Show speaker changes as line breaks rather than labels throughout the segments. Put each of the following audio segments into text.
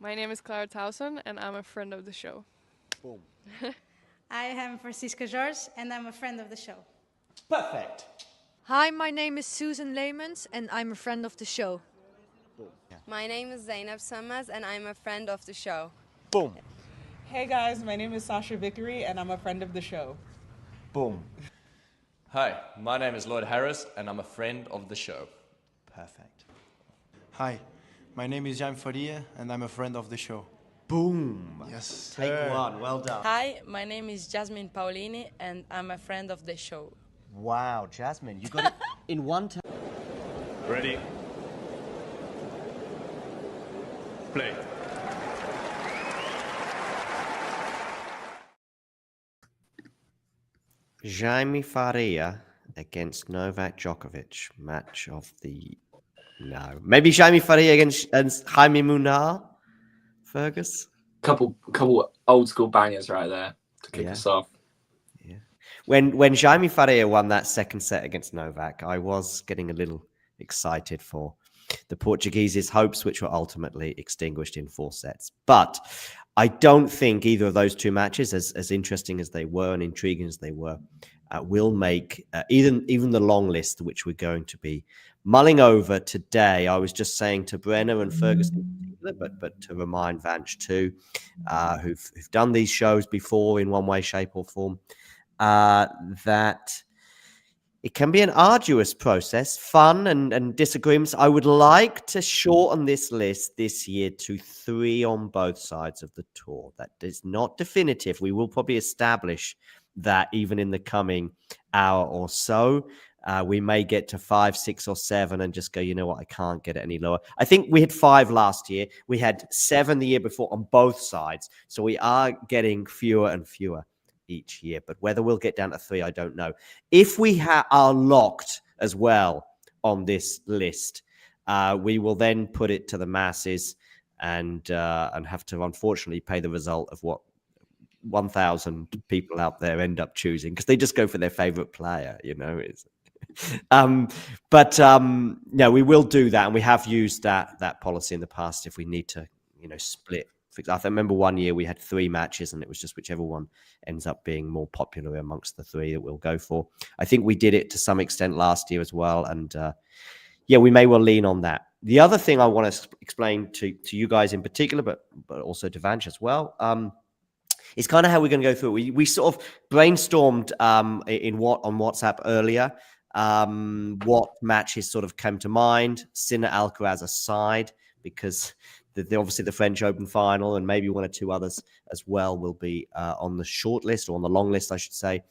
My name is Clara Towson, and I'm a friend of the show.
Boom.
I am Francisca George, and I'm a friend of the show.
Perfect.
Hi, my name is Susan Leemans and I'm a friend of the show.
Boom. Yeah.
My name is Zainab Summers and I'm a friend of the show.
Boom.
Hey guys, my name is Sasha Vickery and I'm a friend of the show.
Boom.
Hi, my name is Lloyd Harris and I'm a friend of the show.
Perfect.
Hi, my name is Jan Faria and I'm a friend of the show.
Boom.
Yes.
Take one. Well done.
Hi, my name is Jasmine Paolini and I'm a friend of the show.
Wow, Jasmine, you got it in one time.
Ready? Play.
Jaime Faria against Novak Djokovic. Match of the... No. Maybe Jaime Faria against Jaime Munar? Fergus?
Couple old school bangers right there to kick us off.
Yeah. When Jaime Faria won that second set against Novak, I was getting a little excited for the Portuguese's hopes, which were ultimately extinguished in 4 sets. But I don't think either of those two matches, as interesting as they were and intriguing as they were, will make even the long list, which we're going to be mulling over today. I was just saying to Brenner and Ferguson in particular, but to remind Vanch too, who've done these shows before in one way, shape or form, that it can be an arduous process, fun and disagreements. I would like to shorten this list this year to 3 on both sides of the tour. That is not definitive. We will probably establish that even in the coming hour or so. We may get to 5, 6 or 7 and just go, you know what, I can't get it any lower. I think we had 5 last year. We had 7 the year before on both sides. So we are getting fewer and fewer each year. But whether we'll get down to 3, I don't know. If we are locked as well on this list, we will then put it to the masses and have to unfortunately pay the result of what 1,000 people out there end up choosing, because they just go for their favorite player, you know. No, we will do that, and we have used that policy in the past if we need to, you know, split. I remember one year we had 3 matches, and it was just whichever one ends up being more popular amongst the 3 that we'll go for. I think we did it to some extent last year as well, and we may well lean on that. The other thing I want to explain to you guys in particular, but also to Vanch as well, is kind of how we're going to go through it. We sort of brainstormed on WhatsApp earlier what matches sort of came to mind, Sinner-Alcaraz aside, because obviously the French Open final and maybe 1 or 2 others as well will be on the short list, or on the long list, I should say.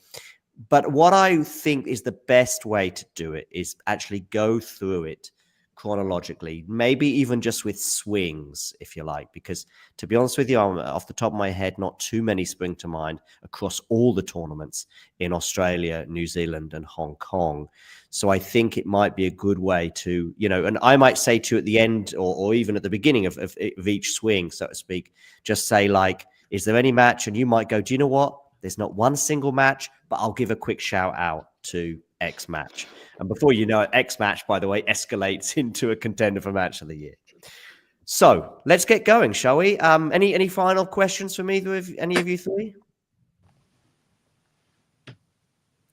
But what I think is the best way to do it is actually go through it chronologically, maybe even just with swings, if you like, because to be honest with you, off the top of my head, not too many spring to mind across all the tournaments in Australia, New Zealand and Hong Kong. So I think it might be a good way to, you know, and I might say to at the end or even at the beginning of each swing, so to speak, just say like, is there any match? And you might go, do you know what? There's not one single match, but I'll give a quick shout out to X match. And before you know it, X match, by the way, escalates into a contender for match of the year. So let's get going, shall we? Any final questions from either of any of you 3?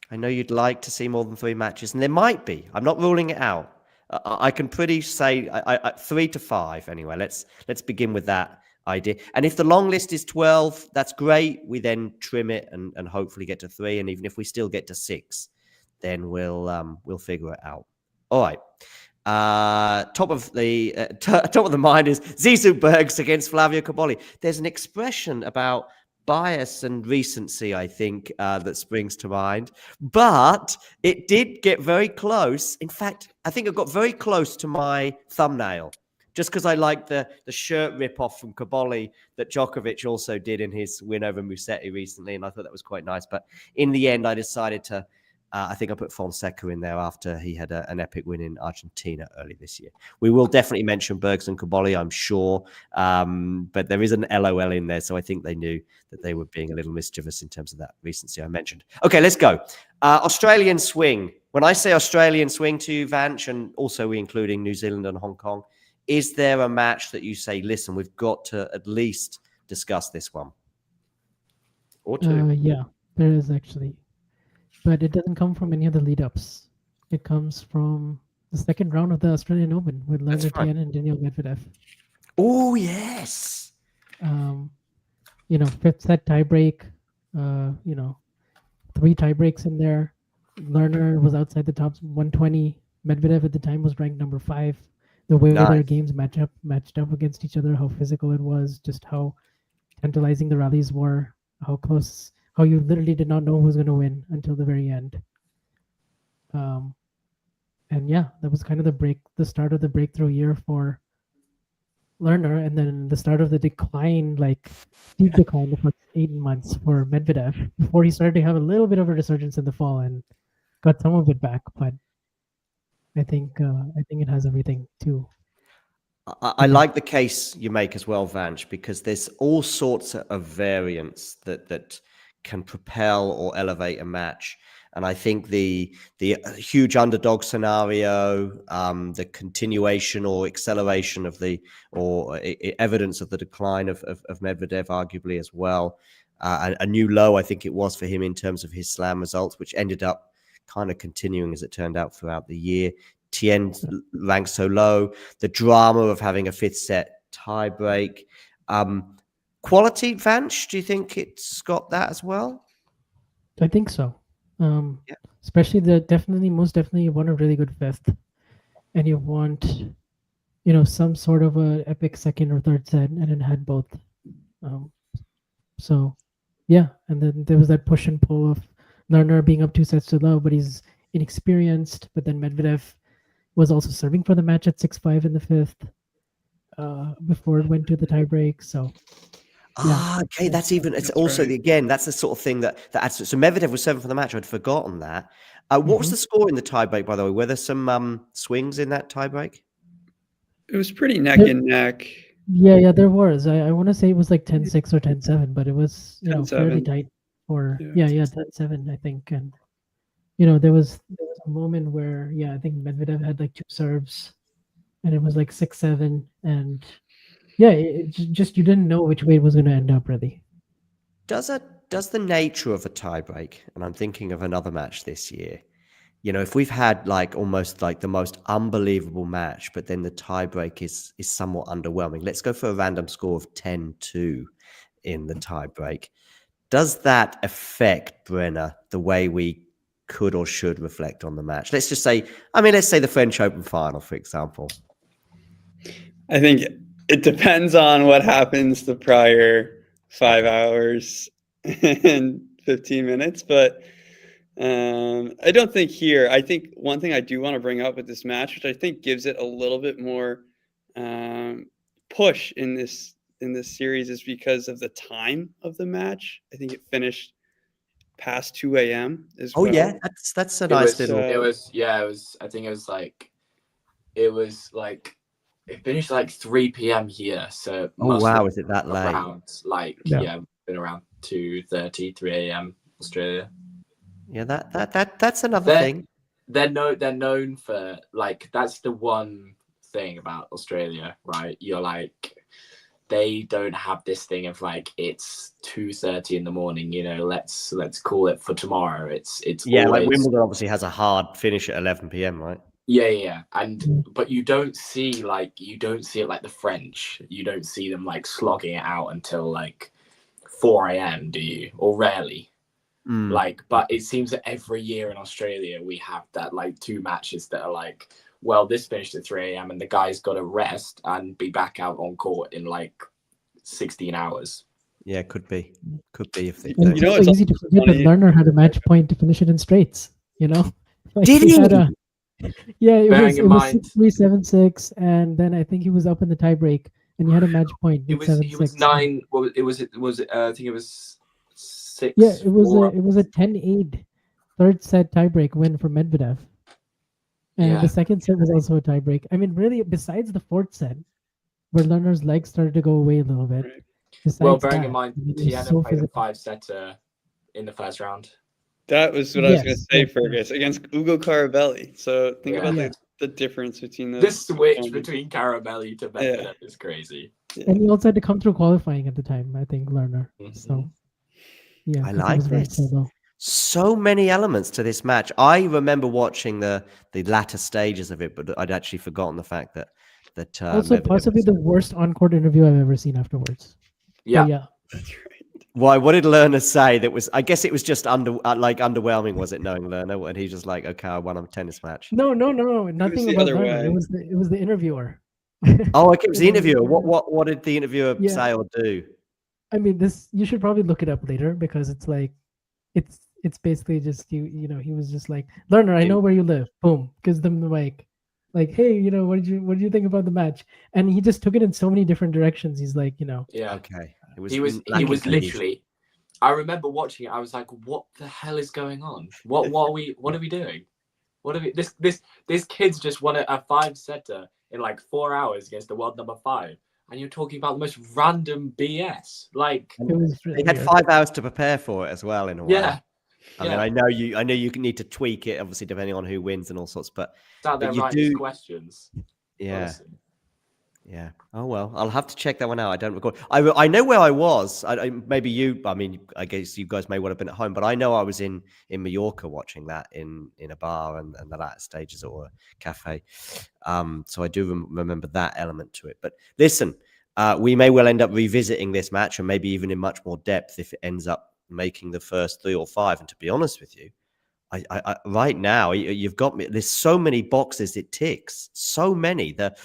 I know you'd like to see more than 3 matches, and there might be. I'm not ruling it out. I can pretty say 3 to 5 anyway. Let's begin with that idea. And if the long list is 12, that's great. We then trim it and hopefully get to 3. And even if we still get to 6, then we'll figure it out. All right. Top of the mind is Zizou Bergs against Flavio Cobolli. There's an expression about bias and recency, I think, that springs to mind. But it did get very close. In fact, I think it got very close to my thumbnail, just because I like the shirt rip-off from Cobolli that Djokovic also did in his win over Musetti recently, and I thought that was quite nice. But in the end, I decided to I think I put Fonseca in there after he had an epic win in Argentina early this year. We will definitely mention Bergs and Cobolli, I'm sure. But there is an LOL in there, so I think they knew that they were being a little mischievous in terms of that recency I mentioned. Okay, let's go. Australian swing. When I say Australian swing to you, Vanch, and also we including New Zealand and Hong Kong, Is there a match that you say, listen, we've got to at least discuss this one? Or two?
Yeah, there is actually. But it doesn't come from any of the lead-ups. It comes from the second round of the Australian Open with Leonard Tien and Daniil Medvedev.
Oh, yes.
Fifth set tiebreak. 3 tiebreaks in there. Lerner was outside the top 120. Medvedev at the time was ranked number 5. The way their games matched up against each other, how physical it was, just how tantalizing the rallies were, how close, how you literally did not know who was going to win until the very end. And yeah, that was kind of the start of the breakthrough year for Lerner, and then the start of the decline, like steep decline, the first 8 months for Medvedev before he started to have a little bit of a resurgence in the fall and got some of it back. But I think it has everything too.
I like the case you make as well, Vanch, because there's all sorts of variants that can propel or elevate a match. And I think the huge underdog scenario, the continuation or acceleration of evidence of the decline of Medvedev, arguably as well, a new low, I think it was for him in terms of his slam results, which ended up kind of continuing as it turned out throughout the year. Tien ranked so low, the drama of having a 5th set tie break. Quality, Vanch, do you think it's got that as well?
I think so. Especially most definitely you want a really good 5th, and you want, some sort of a epic 2nd or 3rd set, and it had both. So yeah, and then there was that push and pull of Lerner being up 2 sets to low, but he's inexperienced. But then Medvedev was also serving for the match at 6-5 in the 5th before it went to the tiebreak. So
okay, that's even. It's also again, that's the sort of thing that adds. So Medvedev was serving for the match. I'd forgotten that. What was the score in the tiebreak, by the way? Were there some swings in that tiebreak?
It was pretty neck and neck.
Yeah, there was. I want to say it was like 10-6 or 10-7, but it was fairly tight. Or 10-7, I think. And there was a moment where I think Medvedev had like 2 serves, and it was like 6-7, and it just you didn't know which way it was going to end up really.
Does the nature of a tiebreak, and I'm thinking of another match this year, if we've had like almost like the most unbelievable match, but then the tiebreak is somewhat underwhelming. Let's go for a random score of 10-2 in the tiebreak. Does that affect, Brenner, the way we could or should reflect on the match? Let's say the French Open final, for example.
I think it depends on what happens the prior 5 hours and 15 minutes, but I don't think here. I think one thing I do want to bring up with this match, which I think gives it a little bit more push in this series, is because of the time of the match. I think it finished past 2 a.m. as well.
Oh yeah, that's a nice little.
It was. I think it it finished like 3 p.m. here. So
is it that late?
Been around 2:30, 3 a.m. Australia.
Yeah, that's another thing.
They're known for that's the one thing about Australia, right? You're they don't have this thing of it's 2:30 in the morning. Let's call it for tomorrow. It's
always... Wimbledon obviously has a hard finish at 11 p.m. right?
Yeah, but you don't see it like the French. You don't see them slogging it out until 4 a.m. Do you? Or rarely. But it seems that every year in Australia we have that 2 matches that are this finished at 3 a.m. and the guy's got to rest and be back out on court in 16 hours.
Yeah, could be if they.
And it's so easy to forget that Lerner had a match point to finish it in straights.
Did he?
It was 6-3, 7-6, and then I think he was up in the tiebreak, and he had a match point.
He was 9. Well, I think it was 6.
Yeah, it was a 10-8 third set tiebreak win for Medvedev. And the second set was also a tiebreak. I mean, really, besides the 4th set, where Lerner's legs started to go away a little bit.
Bearing in mind, he hadn't played a 5-setter in the first round.
That was what I was going to say, Fergus, against Ugo Carabelli. So think about the difference between
The
those.
switch between Caramelli to Medvedev is crazy.
And he also had to come through qualifying at the time, I think, Lerner. So, yeah,
I
'cause he
like
was very
this.
slow.
So many elements to this match. I remember watching the latter stages of it, but I'd actually forgotten the fact that
Also,
Medvedev
possibly
was-
the worst on-court interview I've ever seen afterwards.
Yeah.
But yeah.
That's right.
Why? What did Lerner say? That was, I guess it was just underwhelming, was it? Knowing Lerner, and he's just like, okay, I won a tennis match.
No, nothing
the
about
other
Lerner.
way.
It was the interviewer.
Oh, okay, it was the interviewer. What did the interviewer
Yeah.
say or do?
I mean, this you should probably look it up later because it's like, it's basically just you know, he was just like, Lerner, I know where you live. Boom, gives them the mic, like, hey, you know, what did you think about the match? And he just took it in so many different directions. He's like, you know,
Yeah.
Okay,
He was literally. I remember watching it. I was like, "What the hell is going on? What are we doing? What are we? This kid's just won a 5-setter in like 4 hours against the world number 5, and you're talking about the most random BS. Like
it was really
He had
weird.
5 hours to prepare for it as well. In a way,
yeah,
I mean, I know you need to tweak it, obviously, depending on who wins and all sorts. But
It's out there
you
writing
do,
questions.
yeah.
Honestly.
Yeah. Oh well, I'll have to check that one out. I don't recall. I know where I was. Maybe you. I mean, I guess you guys may well have been at home, but I know I was in Mallorca watching that in a bar and the latter stages or a cafe. So I do remember that element to it. But listen, we may well end up revisiting this match and maybe even in much more depth if it ends up making the first 3 or 5. And to be honest with you, I right now you've got me. There's so many boxes it ticks. So many. The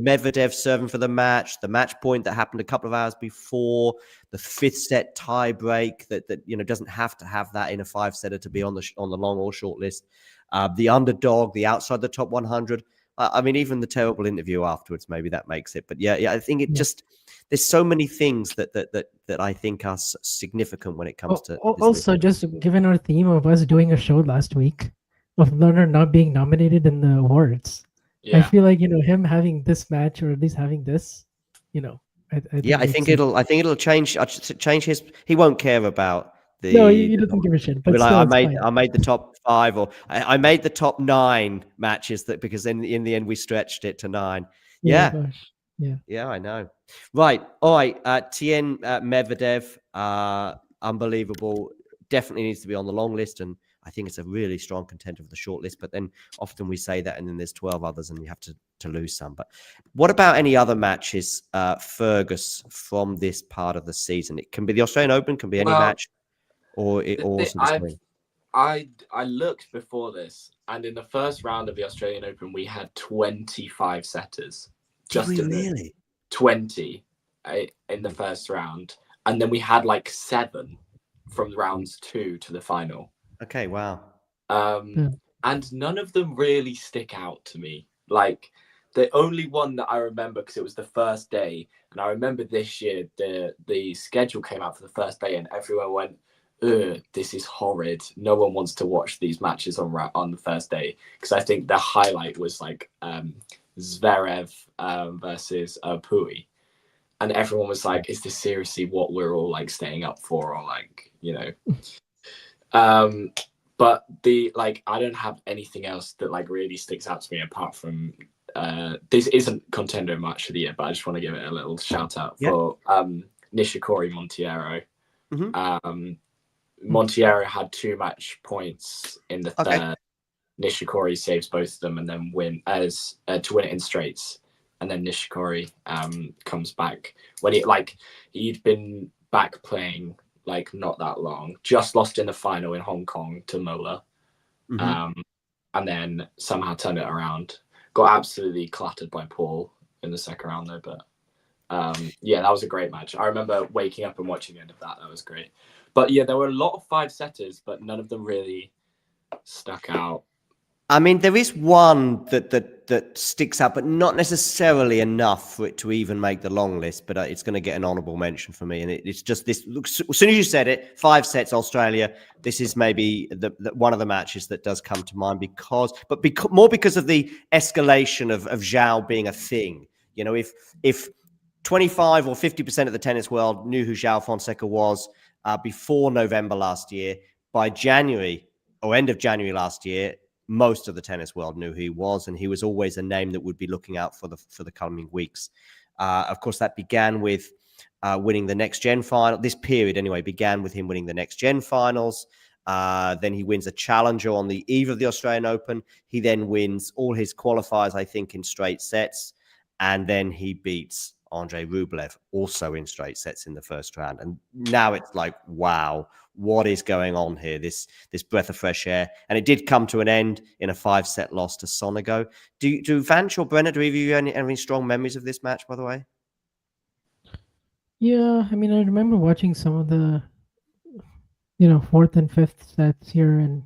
Medvedev serving for the match point that happened a couple of hours before, the 5th set tie break that doesn't have to have that in a 5-setter to be on the long or short list. The underdog, the outside the top 100. I mean, even the terrible interview afterwards, maybe that makes it. But yeah, I think it just. There's so many things that I think are significant when it comes to.
Also, just given our theme of us doing a show last week of Lerner not being nominated in the awards, I feel like him having this match or at least having this, I think
it'll change his. He won't care about the.
No, he doesn't give a shit. But
like,
still,
I made the top 5 or I made the top 9 matches because in the end we stretched it to 9. Yeah.
Gosh.
Yeah, I know. Right. All right. Tien Medvedev, unbelievable. Definitely needs to be on the long list. And I think it's a really strong contender for the short list. But then often we say that and then there's 12 others and you have to lose some. But what about any other matches, Fergus, from this part of the season? It can be the Australian Open, can be any match.
I looked before this. And in the first round of the Australian Open, we had 25 setters. Just
really?
20 in the first round, and then we had like 7 from rounds 2 to the final.
Okay, wow.
And none of them really stick out to me. Like the only one that I remember, because it was the first day, and I remember this year the schedule came out for the first day, and everyone went, "Ugh, this is horrid. No one wants to watch these matches on the first day," because I think the highlight was like Zverev versus Pui, and everyone was like, "Is this seriously what we're all like staying up for?" Or like, but I don't have anything else that like really sticks out to me apart from this isn't contender match of the year, but I just want to give it a little shout out for Nishikori Monteiro. Monteiro had 2 match points in the third. Nishikori saves both of them and then win to win it in straights, and then Nishikori comes back when he'd been back playing like not that long, just lost in the final in Hong Kong to Mola, and then somehow turned it around. Got absolutely clattered by Paul in the second round though, but that was a great match. I remember waking up and watching the end of that. That was great. But yeah, there were a lot of 5-setters, but none of them really stuck out.
I mean, there is one that sticks out, but not necessarily enough for it to even make the long list. But it's going to get an honourable mention for me. And it's just this. Look, as soon as you said it, 5 sets, Australia. This is maybe the one of the matches that does come to mind more because of the escalation of Zhao being a thing. If 25 or 50% of the tennis world knew who Zhao Fonseca was before November last year, by January or end of January last year, most of the tennis world knew who he was, and he was always a name that would be looking out for the coming weeks. Of course, that began with winning the Next Gen final. This period, anyway, began with him winning the Next Gen finals. Then he wins a challenger on the eve of the Australian Open. He then wins all his qualifiers, I think, in straight sets. And then he beats Andrei Rublev, also in straight sets in the first round. And now it's like, wow, what is going on here? This breath of fresh air. And it did come to an end in a 5-set loss to Sonego. Do Vanch or Brenner, do you have any strong memories of this match, by the way?
Yeah, I mean, I remember watching some of the, fourth and fifth sets here, and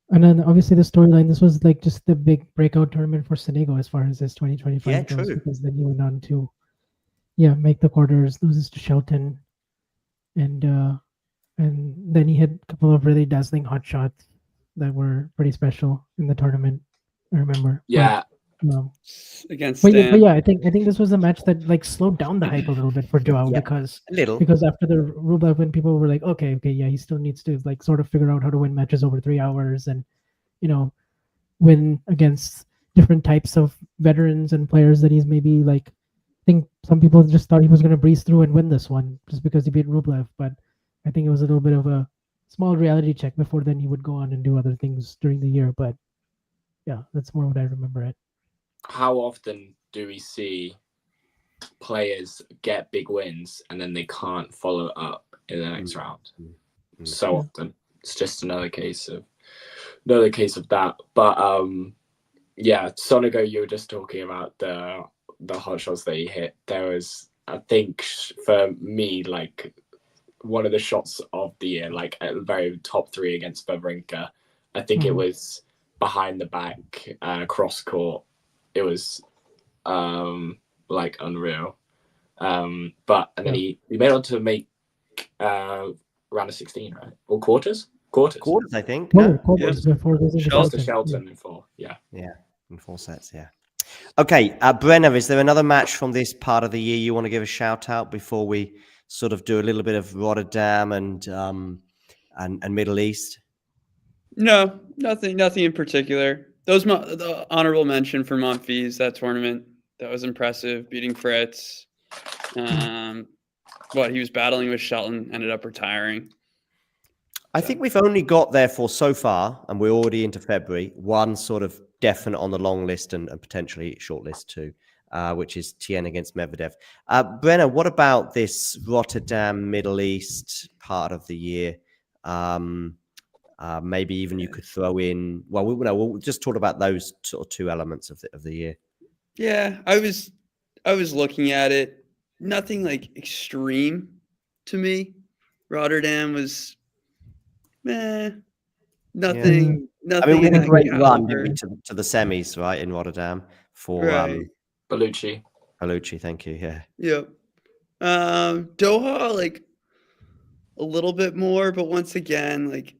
then obviously the storyline. This was like just the big breakout tournament for Sonego as far as this 2025 goes, because then he went on to, make the quarters, loses to Shelton, and then he hit a couple of really dazzling hot shots that were pretty special in the tournament. I remember.
Yeah.
Against
but yeah, I think this was a match that like slowed down the hype a little bit for Joao because after the Rublev win, people were like, okay, yeah, he still needs to like sort of figure out how to win matches over 3 hours and win against different types of veterans and players that he's maybe like. I think some people just thought he was going to breeze through and win this one just because he beat Rublev, but I think it was a little bit of a small reality check before then he would go on and do other things during the year. But yeah, that's more what I remember it.
How often do we see players get big wins and then they can't follow up in the next round? So often. It's just another case of that. But Sonego, you were just talking about the hot shots that he hit. There was, I think, for me, like one of the shots of the year, like at the very top 3 against Wawrinka. I think it was behind the back, cross court. It was like unreal. And then he made on to make round of 16, right? Or quarters,
I think.
Quarters before
Shelton in 4. Yeah,
in 4 sets. Yeah. Okay, Brenner, is there another match from this part of the year you want to give a shout out before we sort of do a little bit of Rotterdam and Middle East?
No, nothing in particular. The honorable mention for Monfils, that tournament, that was impressive, beating Fritz. He was battling with Shelton, ended up retiring.
I think we've only got therefore so far, and we're already into February, one sort of definite on the long list and potentially short list too, which is Tien against Medvedev. Brenner, what about this Rotterdam, Middle East part of the year? Maybe even you could throw in. Well, we'll just talk about those sort of 2 elements of the year.
Yeah, I was looking at it. Nothing like extreme to me. Rotterdam was, nothing. Nothing.
I mean, we had a great run to the semis, right, in Rotterdam for
Bellucci.
Thank you. Yeah.
Yep. Doha, like a little bit more, but once again, like.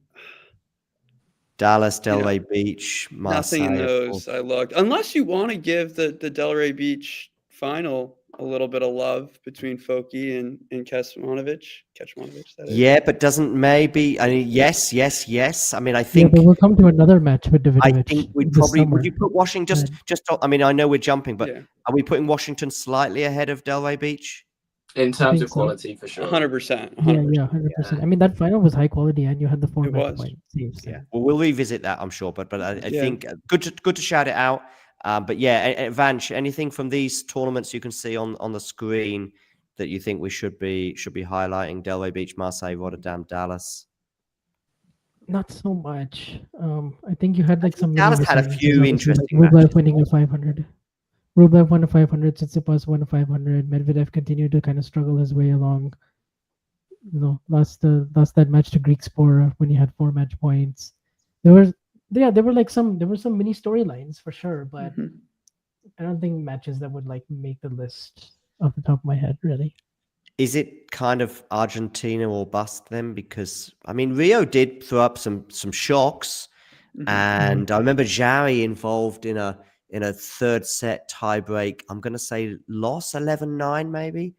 Dallas, Delray Beach, Marseille.
Nothing in those. I looked. Unless you want to give the Delray Beach final a little bit of love between Foki and Kecmanovic.
Yeah, but doesn't maybe? I mean, yes. I mean, I think.
Yeah, but we'll come to another match with Davidovich.
I think we'd probably. Would you put Washington just? I mean, I know we're jumping, but are we putting Washington slightly ahead of Delray Beach?
In terms of quality, for sure.
100%.
Yeah, 100%. I mean, that final was high quality, and you had the 4 match point saves.
Yeah, well, we'll revisit that, I'm sure. But I think good to shout it out. But yeah, Vanch, anything from these tournaments you can see on the screen that you think we should be highlighting? Delray Beach, Marseille, Rotterdam, Dallas.
Not so much. I think you had like some.
Dallas had a few interesting
matches.
Rublev
winning a 500. Rublev won a 500. Tsitsipas won a 500. Medvedev continued to kind of struggle his way along. Lost that match to Greek Spor when he had 4 match points. There were some mini storylines for sure, but I don't think matches that would like make the list off the top of my head, really.
Is it kind of Argentina or bust then? Because I mean, Rio did throw up some shocks, and I remember Jarry involved in a 3rd set tiebreak. I'm going to say loss 11-9 maybe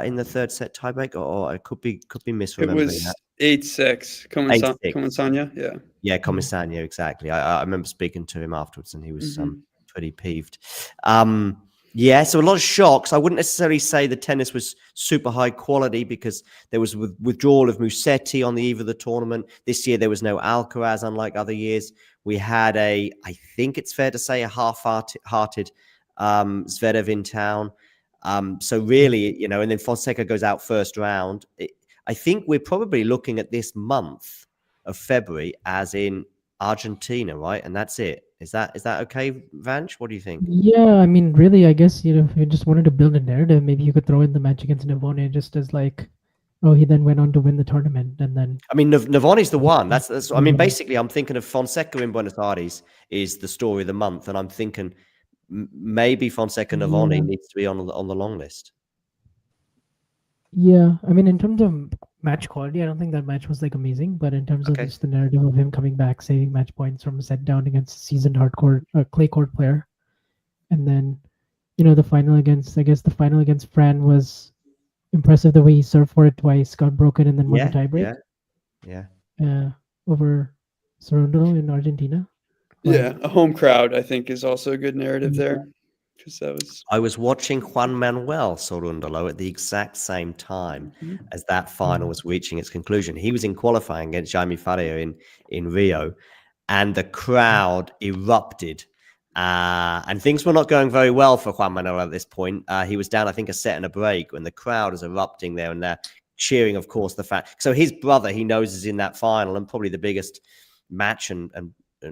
in the 3rd set tiebreak, or I could be misremembering that.
It was 8-6. Komensanya, yeah.
Yeah, Commissagno, exactly. I remember speaking to him afterwards, and he was pretty peeved. Yeah, so a lot of shocks. I wouldn't necessarily say the tennis was super high quality because there was withdrawal of Musetti on the eve of the tournament. This year there was no Alcaraz, unlike other years. We had I think it's fair to say, a half-hearted Zverev in town. So really, and then Fonseca goes out first round. I think we're probably looking at this month of February as in Argentina, right? And that's it. Is that okay, Vanch? What do you think?
Yeah, I mean, really, I guess, if you just wanted to build a narrative, maybe you could throw in the match against Navone just as like, oh, he then went on to win the tournament, and then.
I mean, Navone's the one. That's. I mean, basically, I'm thinking of Fonseca in Buenos Aires is the story of the month, and I'm thinking maybe Fonseca-Navone needs to be on the long list.
Yeah, I mean, in terms of match quality, I don't think that match was like amazing, but in terms of just the narrative of him coming back, saving match points from a set down against a seasoned hardcore clay court player, and then, the final against Fran was impressive. The way he served for it twice, got broken, and then won the tiebreak. Yeah. Over Cerundolo in Argentina.
Yeah, a home crowd, I think, is also a good narrative there.
I was watching Juan Manuel Cerundolo at the exact same time as that final was reaching its conclusion. He was in qualifying against Jaime Faria in Rio, and the crowd erupted. And things were not going very well for Juan Manuel at this point. He was down, I think, a set and a break when the crowd is erupting there, and they're cheering, of course, the fact. So his brother, he knows, is in that final, and probably the biggest match and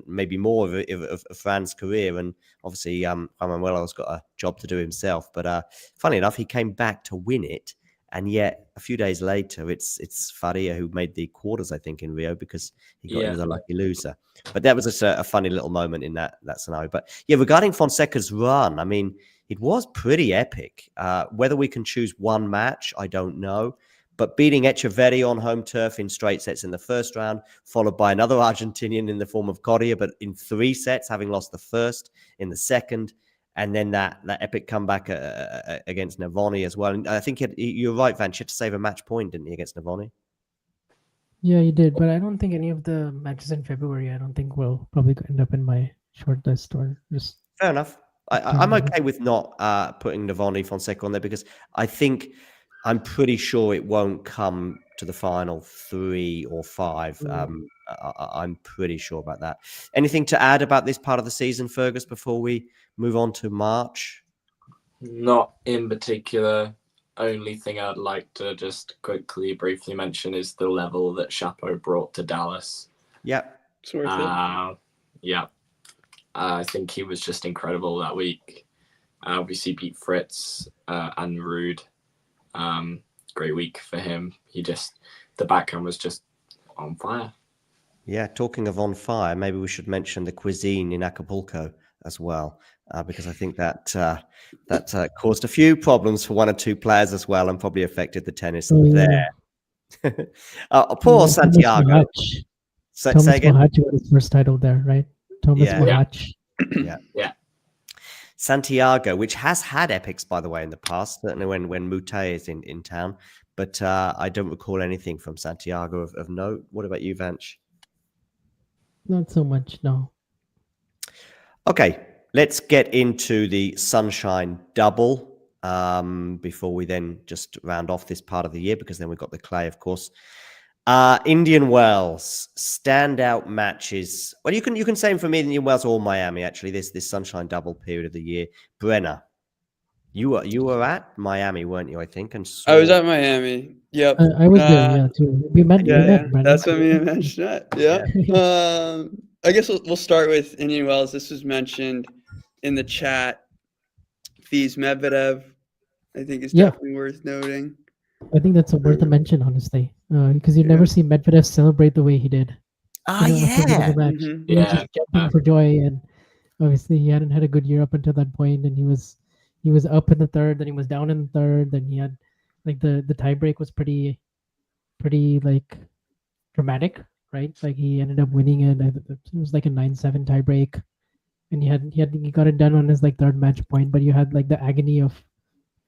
maybe more of Fran's career. And obviously, Juan Manuel's got a job to do himself. But funny enough, he came back to win it. And yet, a few days later, it's Faria who made the quarters, I think, in Rio, because he got in as a lucky loser. But that was a funny little moment in that scenario. But yeah, regarding Fonseca's run, I mean, it was pretty epic. Whether we can choose one match, I don't know. But beating Echeverri on home turf in straight sets in the first round, followed by another Argentinian in the form of Coria, but in 3 sets, having lost the first in the second, and then that epic comeback against Navone as well. And I think you're right, Van. You had to save a match point, didn't he, against Navone?
Yeah, he did. But I don't think any of the matches in February, I don't think will probably end up in my short list or just.
Fair enough. I'm okay with not putting Navone Fonseca on there because I'm pretty sure it won't come to the final 3 or 5. I'm pretty sure about that. Anything to add about this part of the season, Fergus, before we move on to March?
Not in particular. Only thing I'd like to just briefly mention is the level that Chapo brought to Dallas.
Yeah.
It's worth it.
Yeah. I think he was just incredible that week. Obviously beat Fritz and Rude. Great week for him. The backhand was just on fire.
Yeah, talking of on fire, maybe we should mention the cuisine in Acapulco as well, because I think that caused a few problems for 1 or 2 players as well, and probably affected the tennis there. Poor Santiago.
Thomas
Say again.
Mahachi got his first title there, right? Thomas Mahachi.
Yeah. Santiago, which has had epics, by the way, in the past, certainly when Mute is in town. But I don't recall anything from Santiago of note. What about you, Vanch?
Not so much, no.
Okay, let's get into the Sunshine Double before we then just round off this part of the year, because then we've got the clay, of course. Indian Wells, standout matches. Well, you can say for me Indian Wells or Miami, actually, this Sunshine Double period of the year. Brenner, you were at Miami, weren't you, I think? And
I was at Miami. Yep.
I was there, yeah, too. We met, Brenner.
That's what me and mentioned. Yeah. I guess we'll start with Indian Wells. This was mentioned in the chat. Fiz Medvedev, I think, is definitely worth noting.
I think that's worth a mention, honestly, because you never see Medvedev celebrate the way he did.
Yeah.
He was just jumping for joy, and obviously he hadn't had a good year up until that point, and he was up in the third, then he was down in the third, then he had like the tiebreak was pretty like dramatic, right? Like he ended up winning it. It was like a 9-7 tiebreak, and he got it done on his like third match point, but you had like the agony of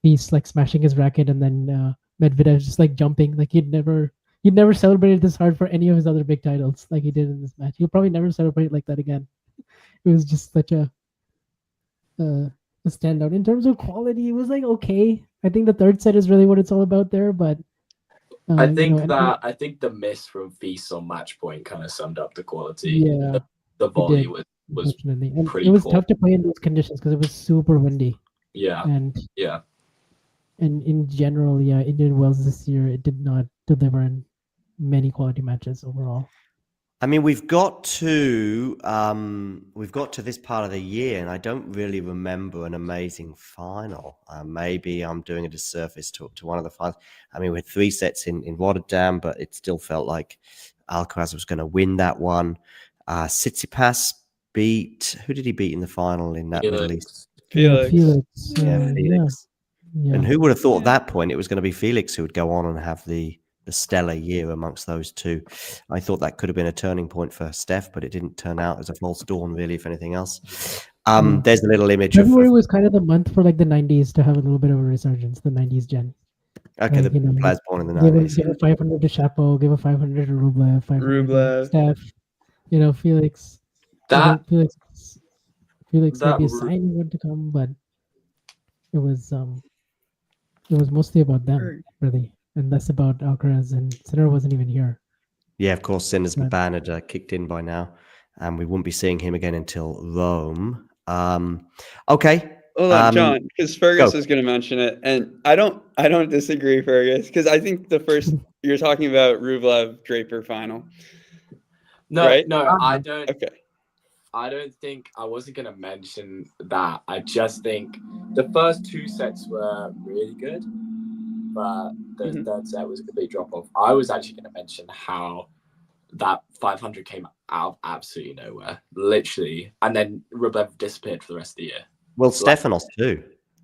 Fiz like smashing his racket, and then Medvedev just like jumping, like he he never celebrated this hard for any of his other big titles like he did in this match. He'll probably never celebrate like that again. It was just such a standout. In terms of quality, it was like okay. I think the third set is really what it's all about there, but
I think the miss from Feast on match point kind of summed up the quality.
Yeah,
the volley was
and
pretty
it was
poor.
tough to play in those conditions because it was super windy.
Yeah,
and in general, yeah, Indian Wells this year it did not deliver in many quality matches overall.
I mean, we've got to this part of the year, and I don't really remember an amazing final. Maybe I'm doing a disservice to one of the finals. I mean, we had 3 sets in Rotterdam, but it still felt like Alcaraz was going to win that one. Tsitsipas beat, who did he beat in the final in that Middle East?
Felix.
Felix.
Yeah.
And who would have thought at that point it was going to be Felix who would go on and have the stellar year amongst those two? I thought that could have been a turning point for Steph, but it didn't turn out as a false dawn, really, if anything else. There's a little image
February was kind of the month for like the 90s to have a little bit of a resurgence, the 90s gen.
Okay,
like,
the players born in the 90s.
Give a 500 to Chapo, give a 500 to Rublev, 500 to Steph, Felix. Felix maybe a sign would to come, but it was mostly about them, really, and less about Alcaraz, and Sinner wasn't even here.
Yeah, of course, Sinner's ban had kicked in by now, and we wouldn't be seeing him again until Rome. Okay.
Hold on, John, because Fergus is going to mention it, and I don't disagree, Fergus, because I think the first you're talking about Rublev Draper final.
No,
right?
no, I don't.
Okay.
I don't think I wasn't going to mention that. I just think the first 2 sets were really good, but the third set was a complete drop off. I was actually going to mention how that 500 came out of absolutely nowhere, literally, and then Rublev disappeared for the rest of the year.
Well, Stefanos too.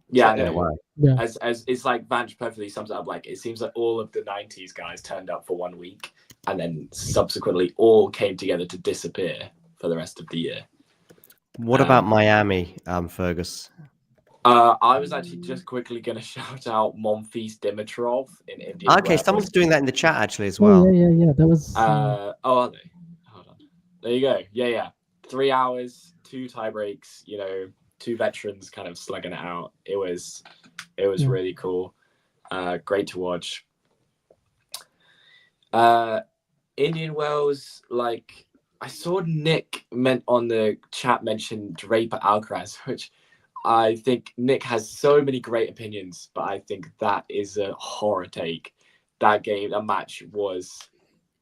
Yeah,
in a way.
Yeah. As it's like Vanch perfectly sums it up. Like it seems like all of the 90s guys turned up for 1 week, and then subsequently all came together to disappear for the rest of the year.
What about Miami, Fergus?
I was actually just quickly going to shout out Monfils Dimitrov in India.
Okay, someone's doing that in the chat actually as well.
Yeah. That was.
Are they? Hold on. There you go. Yeah. 3 hours, 2 tie breaks. 2 veterans kind of slugging it out. It was really cool. Great to watch. Indian Wells, like I saw Nick on the chat mention Draper Alcaraz, which I think Nick has so many great opinions, but I think that is a horror take. That match was.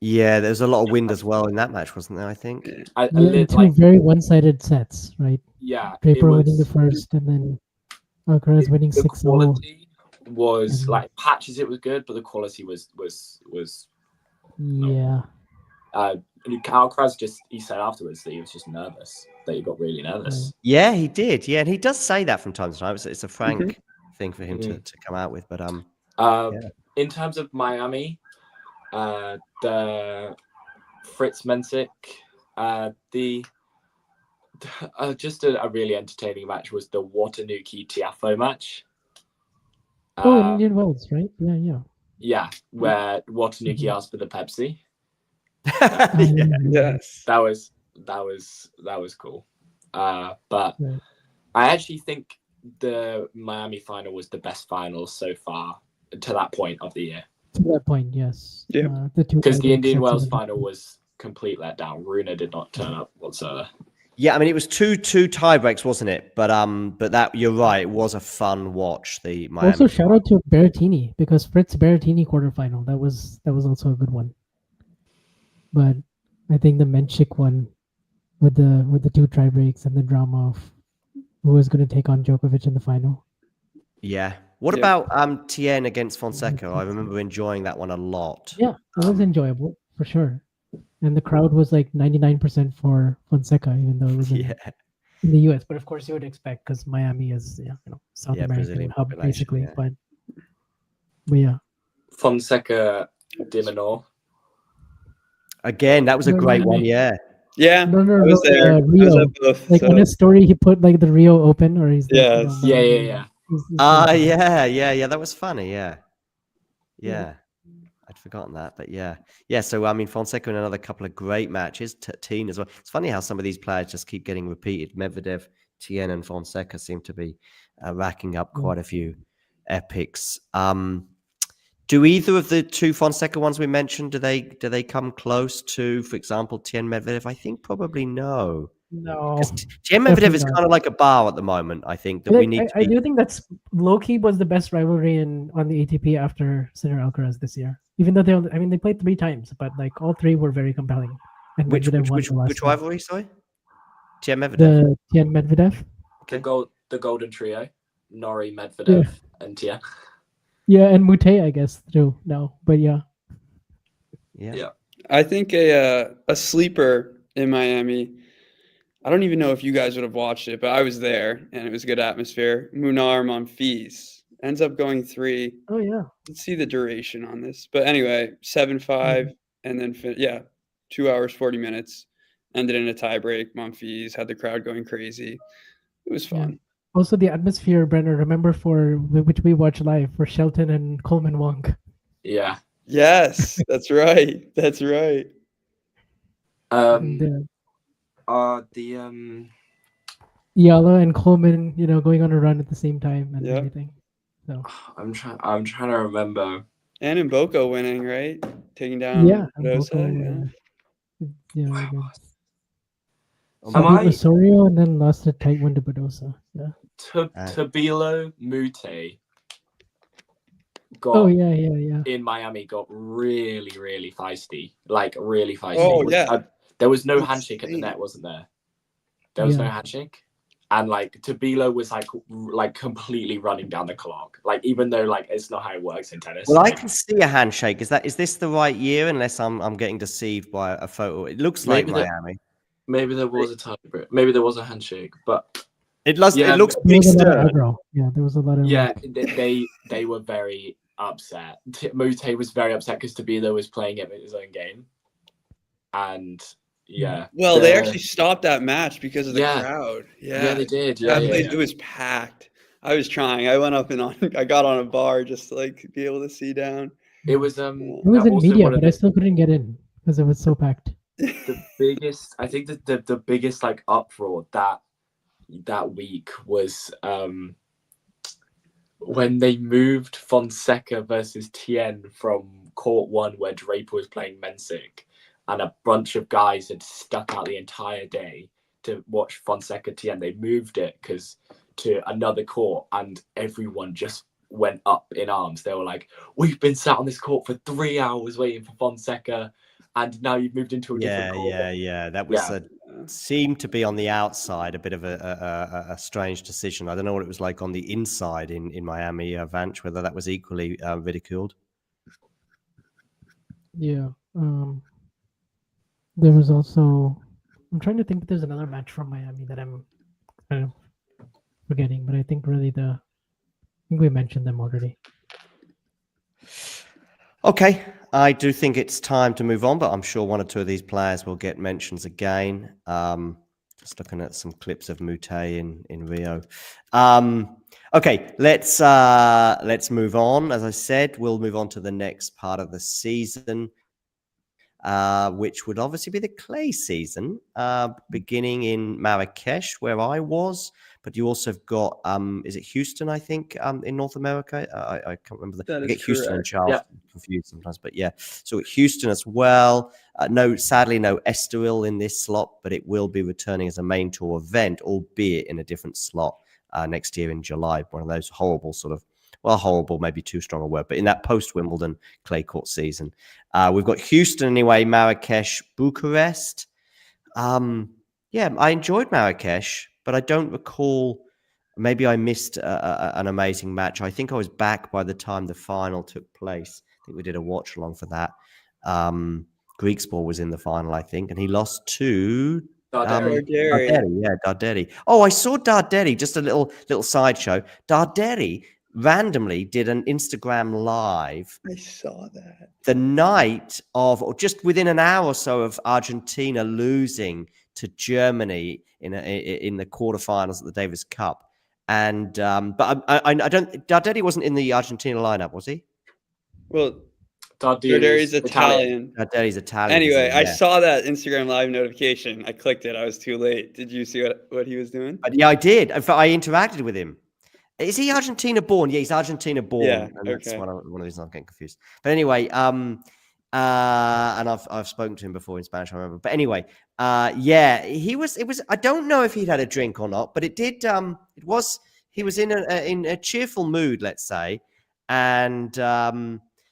Yeah, there's a lot of wind as well in that match, wasn't there? I think.
Two very one-sided sets, right?
Yeah.
Draper winning the first, and then Alcaraz winning 6-0.
Quality was like patches. It was good, but the quality was.
Yeah.
Alcaraz he said afterwards that he was just nervous, that he got really nervous.
Yeah, he did. Yeah, and he does say that from time to time. It's a frank thing for him to come out with. But
in terms of Miami, the Fritz Mensik, just a really entertaining match was the Watanuki Tiafoe match.
Indian Wells, right? Yeah.
Yeah, where Watanuki asked for the Pepsi.
Yes,
that was cool. But I actually think the Miami final was the best final so far to that point of the year.
To that point, yes.
Yeah,
because the Indian Wells final was complete letdown. Runa did not turn up whatsoever.
Yeah, I mean it was two tie breaks, wasn't it? But that you're right, it was a fun watch. The Miami.
Also, shout out to Berrettini because Fritz Berrettini quarterfinal. That was also a good one. But I think the Menchik one with the 2 tie breaks and the drama of who was going to take on Djokovic in the final.
Yeah. What about Tien against Fonseca? I remember enjoying that one a lot.
Yeah, it was enjoyable for sure. And the crowd was like 99% for Fonseca, even though it was in the US. But of course, you would expect because Miami is South American
Brazilian
hub basically.
Yeah.
But yeah.
Fonseca Dimonor.
Again, that was a great one. Yeah.
Yeah.
No,
I was there.
Rio.
I was at both,
on his story, he put like the Rio Open, or he's
yeah.
Yeah. That was funny. Yeah. I'd forgotten that, but yeah. So I mean, Fonseca in another couple of great matches. Tien as well. It's funny how some of these players just keep getting repeated. Medvedev, Tien, and Fonseca seem to be racking up quite a few epics. Do either of the two Fonseca ones we mentioned, do they come close to, for example, Tien Medvedev? I think probably no.
No.
Tien Medvedev is kind of like a bar at the moment, I think, that we need
I do think that's low-key was the best rivalry on the ATP after Sinner-Alcaraz this year. Even though they played 3 times, but like all 3 were very compelling. And
which rivalry, sorry? Tien Medvedev?
The Tien Medvedev.
The golden trio, Norrie, Medvedev, and Tien.
Yeah, and Mute, I guess, too, now. But yeah.
I think a sleeper in Miami, I don't even know if you guys would have watched it, but I was there, and it was a good atmosphere. Munar Monfils ends up going 3.
Oh, yeah.
Let's see the duration on this. But anyway, 7-5, and then, 2 hours, 40 minutes. Ended in a tiebreak. Monfils had the crowd going crazy. It was fun.
Yeah. Also, the atmosphere, Brenner, remember which we watched live for Shelton and Coleman Wong.
Yeah.
Yes, that's right. That's right.
The
Yala and Coleman, going on a run at the same time and everything. So
I'm trying to remember.
And Mboko winning, right? Taking down Badosa.
Osorio and then lost a tight one to Badosa. Yeah.
Tabilo Mute
in
Miami got really, really feisty. Like really feisty.
Oh yeah.
There was no handshake at the net, wasn't there? There was no handshake. And like Tabilo was like completely running down the clock. Like even though like it's not how it works in tennis.
Well, I can see a handshake. Is this the right year? Unless I'm getting deceived by a photo. It looks like Miami.
Maybe there was a tiebreak. Maybe there was a handshake, but
it looks big stir.
Yeah, there was a lot of
they were very upset. Mute was very upset because Tabilo was playing it in his own game, and
well, they actually stopped that match because of the crowd.
Yeah, they did.
It was packed. I was trying. I went up and I got on a bar just to like be able to see down.
It was
in media, but I still couldn't get in because it was so packed.
The biggest, I think that the biggest like uproar that week was when they moved Fonseca versus Tien from court 1 where Draper was playing Mensik, and a bunch of guys had stuck out the entire day to watch Fonseca Tien. They moved it to another court, and everyone just went up in arms. They were like, "We've been sat on this court for 3 hours waiting for Fonseca, and now you've moved into a different court."
That was seemed to be on the outside a bit of a strange decision. I don't know what it was like on the inside in Miami, Vanch, whether that was equally ridiculed.
Yeah. There was also, I'm trying to think if there's another match from Miami that I'm kind of forgetting, but I think really I think we mentioned them already.
Okay, I do think it's time to move on, but I'm sure 1 or 2 of these players will get mentions again. Just looking at some clips of Mute in Rio. Okay, let's move on. As I said, we'll move on to the next part of the season, which would obviously be the clay season, beginning in Marrakesh, where I was. But you also have got, is it Houston, I think, in North America? I can't remember. I get Houston and Charleston confused sometimes. But yeah, so Houston as well. Sadly, no Estoril in this slot, but it will be returning as a main tour event, albeit in a different slot next year in July. One of those horrible horrible, maybe too strong a word, but in that post-Wimbledon clay court season. We've got Houston anyway, Marrakesh, Bucharest. I enjoyed Marrakesh, but I don't recall. Maybe I missed an amazing match. I think I was back by the time the final took place. I think we did a watch along for that. Griekspoor was in the final, I think, and he lost to Darderi. Oh, I saw Darderi. Just a little sideshow. Darderi randomly did an Instagram live.
I saw that
the night of, or just within an hour or so of Argentina losing to Germany in the quarterfinals of the Davis Cup, and but I don't. Darderi wasn't in the Argentina lineup, was he?
Well,
Darderi's
Italian.
Darderi's Italian.
Anyway, I
yeah.
saw that Instagram live notification. I clicked it. I was too late. Did you see what he was doing?
But yeah, I did. In fact, I interacted with him. Is he Argentina born? Yeah, he's Argentina born.
Yeah,
and that's one of the reasons I'm getting confused. But anyway, and I've spoken to him before in Spanish, I remember. But anyway, yeah, he was. It was. I don't know if he'd had a drink or not, but it did. It was. He was in a cheerful mood, let's say, and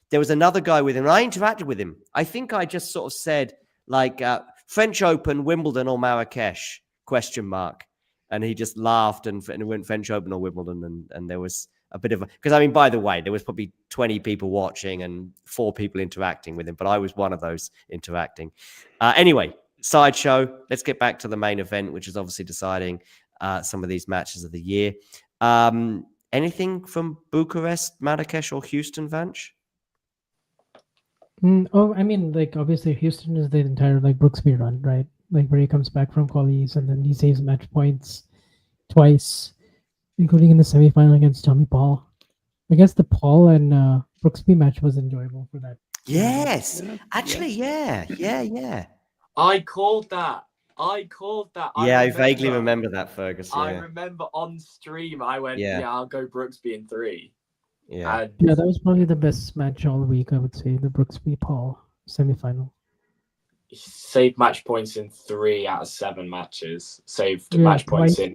there was another guy with him. And I interacted with him. I think I just sort of said like French Open, Wimbledon, or Marrakesh ? And he just laughed and went French Open or Wimbledon, and there was a bit of because I mean, by the way, there was probably 20 people watching and 4 people interacting with him, but I was one of those interacting. Anyway, sideshow. Let's get back to the main event, which is obviously deciding some of these matches of the year. Anything from Bucharest, Marrakesh, or Houston, Vanch?
I mean, like obviously Houston is the entire like Brooksby run, right? Like where he comes back from qualies and then he saves match points twice, including in the semifinal against Tommy Paul. I guess the Paul and Brooksby match was enjoyable for that.
Yes, actually, yeah.
I called that.
I vaguely remember that, Fergus. Yeah.
I remember on stream, I went, I'll go Brooksby in 3.
Yeah.
Yeah, that was probably the best match all week, I would say, the Brooksby Paul semifinal.
He saved match points in 3 out of 7 matches. Saved match points in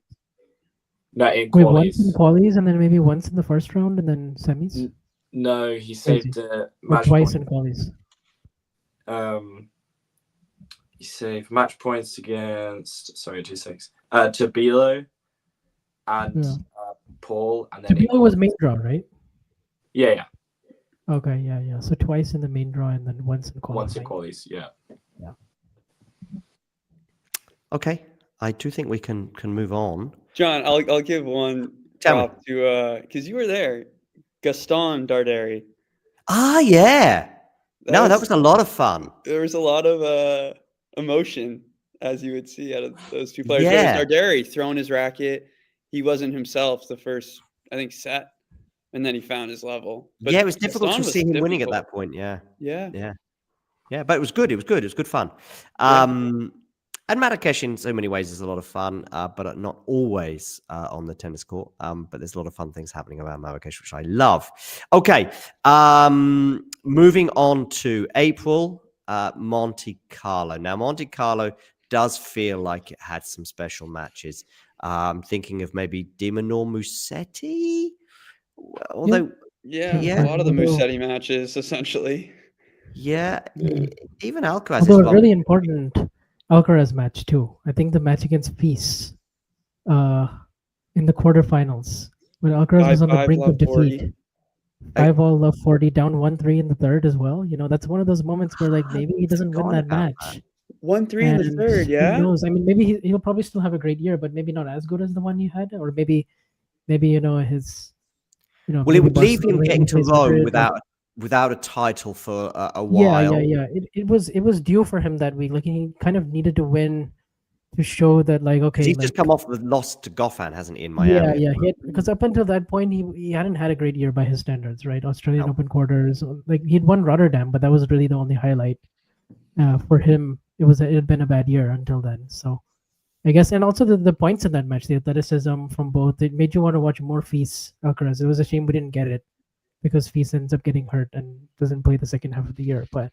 qualies.
Once in qualies and then maybe once in the first round and then semis?
No, he saved match
twice
point.
in qualies.
He saved match points against Tabilo and Paul, and then
Tabilo was main draw, right?
Yeah.
Okay, yeah. So twice in the main draw and then once in qualies.
Once in qualies, yeah.
Okay, I do think we can move on.
John, I'll give one prop to because you were there, Gaston Darderi.
Ah, yeah. That was a lot of fun.
There was a lot of emotion, as you would see, out of those two players.
Yeah.
Darderi throwing his racket. He wasn't himself the first, I think, set, and then he found his level. But
it was difficult
Gaston
to see him
difficult.
winning at that point. Yeah.
Yeah.
But it was good. It was good fun. And Marrakesh in so many ways is a lot of fun, but not always on the tennis court. But there's a lot of fun things happening around Marrakesh, which I love. Okay, moving on to April, Monte Carlo. Now, Monte Carlo does feel like it had some special matches. Thinking of maybe Musetti. Although,
a lot of the Musetti matches, essentially.
Yeah, even Alcaraz.
Although a really important Alcaraz match too. I think the match against Peace in the quarterfinals when Alcaraz was on the brink of defeat. 5-all love 40, down 1-3 in the third as well. You know, that's one of those moments where like maybe he doesn't win that match.
1-3 in the third, yeah.
Who knows? I mean, maybe he'll probably still have a great year, but maybe not as good as the one he had, or maybe his.
Well, it would leave him getting to Rome without a title for a while.
Yeah. It was due for him that week. Like he kind of needed to win to show that, like, okay.
He's just come off the loss to Goffin, hasn't he, in Miami?
Yeah. Because up until that point, he hadn't had a great year by his standards, right? Australian Open quarters, like he'd won Rotterdam, but that was really the only highlight for him. It had been a bad year until then. So I guess, and also the points in that match, the athleticism from both, it made you want to watch more Fils Alcaraz. It was a shame we didn't get it because Fils ends up getting hurt and doesn't play the second half of the year. But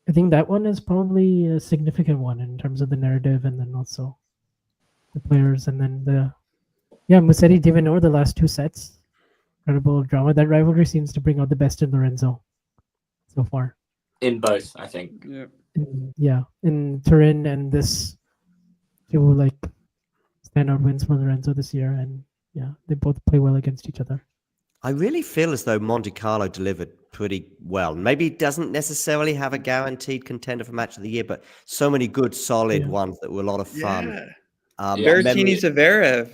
I think that one is probably a significant one in terms of the narrative and then also the players. And then Musetti Di Venor, the last 2 sets. Incredible drama. That rivalry seems to bring out the best in Lorenzo so far.
In both, I think.
In Turin and this 2 like standout wins for Lorenzo this year. And they both play well against each other.
I really feel as though Monte Carlo delivered pretty well. Maybe it doesn't necessarily have a guaranteed contender for match of the year, but so many good, solid ones that were a lot of fun.
Berrettini Zverev.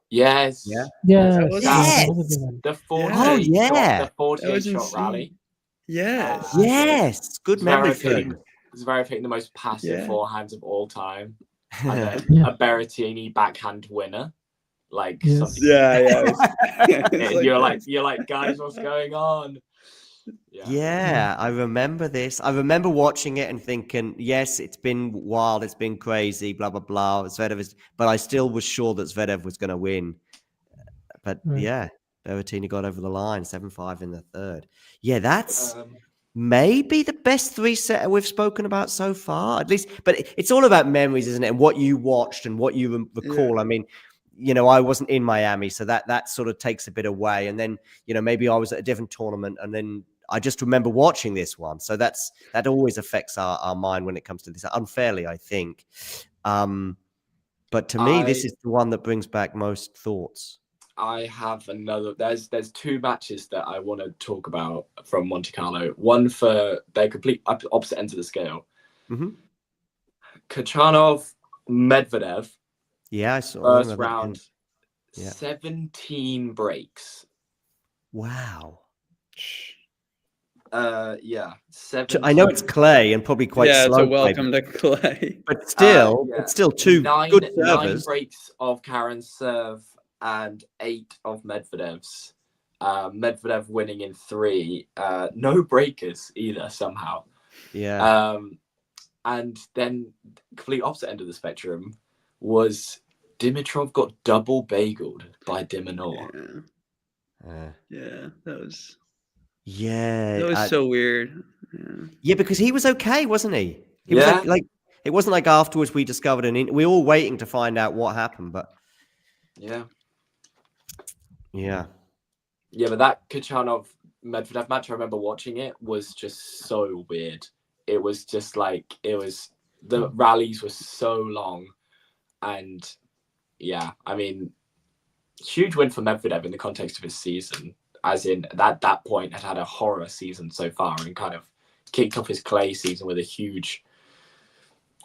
Yes.
Yeah.
The 48 shot rally.
Yes. Good memory.
Zverev hitting the most passive forehands of all time. And then a Berrettini backhand winner. Like
Yes.
something.
Yeah.
You're like, guys, what's going on?
Yeah, I remember this. I remember watching it and thinking, yes, it's been wild, it's been crazy, blah blah blah. Zverev is, but I still was sure that Zverev was going to win. But yeah, Berrettini got over the line, 7-5 in the third. Yeah, that's maybe the best 3-setter we've spoken about so far, at least. But it's all about memories, isn't it? And what you watched and what you recall.
Yeah.
I mean, I wasn't in Miami, so that sort of takes a bit away. And then, maybe I was at a different tournament, and then I just remember watching this one. So that always affects our mind when it comes to this, unfairly, I think. But to me, this is the one that brings back most thoughts.
I have another. There's two matches that I want to talk about from Monte Carlo. One for their complete opposite ends of the scale.
Mm-hmm.
Khachanov, Medvedev.
Yeah, I saw
first round.
Yeah.
17 breaks.
Wow.
Yeah. 17.
I know it's clay and probably quite slow.
It's a welcome to clay.
But still, it's still two good servers.
9 breaks of Karen's serve and 8 of Medvedev's. Medvedev winning in 3. No breakers either somehow.
Yeah.
And then complete opposite end of the spectrum was Dimitrov got double bageled by de Minaur.
Yeah, that was.
Yeah,
that was so weird.
Yeah, because he was okay, wasn't he? He was like it wasn't like afterwards we discovered we were all waiting to find out what happened, but
yeah.
But
that Khachanov Medvedev match, I remember watching it, was just so weird. It was just the rallies were so long, and I mean, huge win for Medvedev in the context of his season. As in, at that point, had a horror season so far and kind of kicked off his clay season with a huge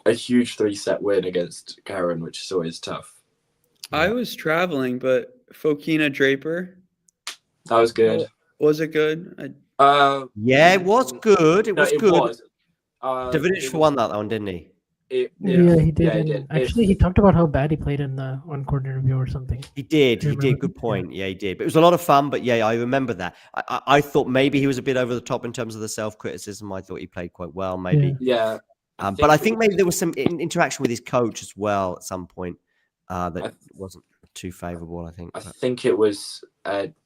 3-set win against Karen, which is always tough.
I was traveling, but Fokina Draper.
That was good.
Was it good?
Yeah, it was good. It was good.
Was.
Djokovic won that one, didn't he?
He did.
Yeah, he did.
Actually, he talked about how bad he played in the on-court interview or something.
He did. Good point. Yeah, he did. But it was a lot of fun. But yeah, I remember that. I thought maybe he was a bit over the top in terms of the self-criticism. I thought he played quite well, maybe.
Yeah.
But I think maybe there was some interaction with his coach as well at some point that wasn't too favourable, I think.
I think it was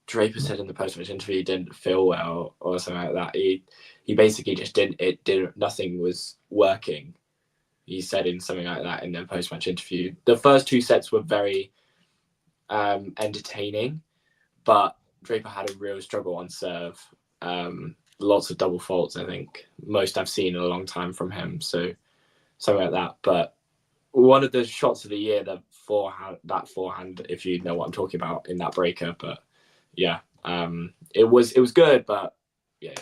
Draper said in the post-match interview he didn't feel well or something like that. He basically just didn't. Nothing was working. He said in something like that in the post-match interview. The first 2 sets were very entertaining, but Draper had a real struggle on serve. Lots of double faults, I think. Most I've seen in a long time from him. So something like that. But one of the shots of the year, that forehand, if you know what I'm talking about, in that breaker. But yeah, it was good, but yeah.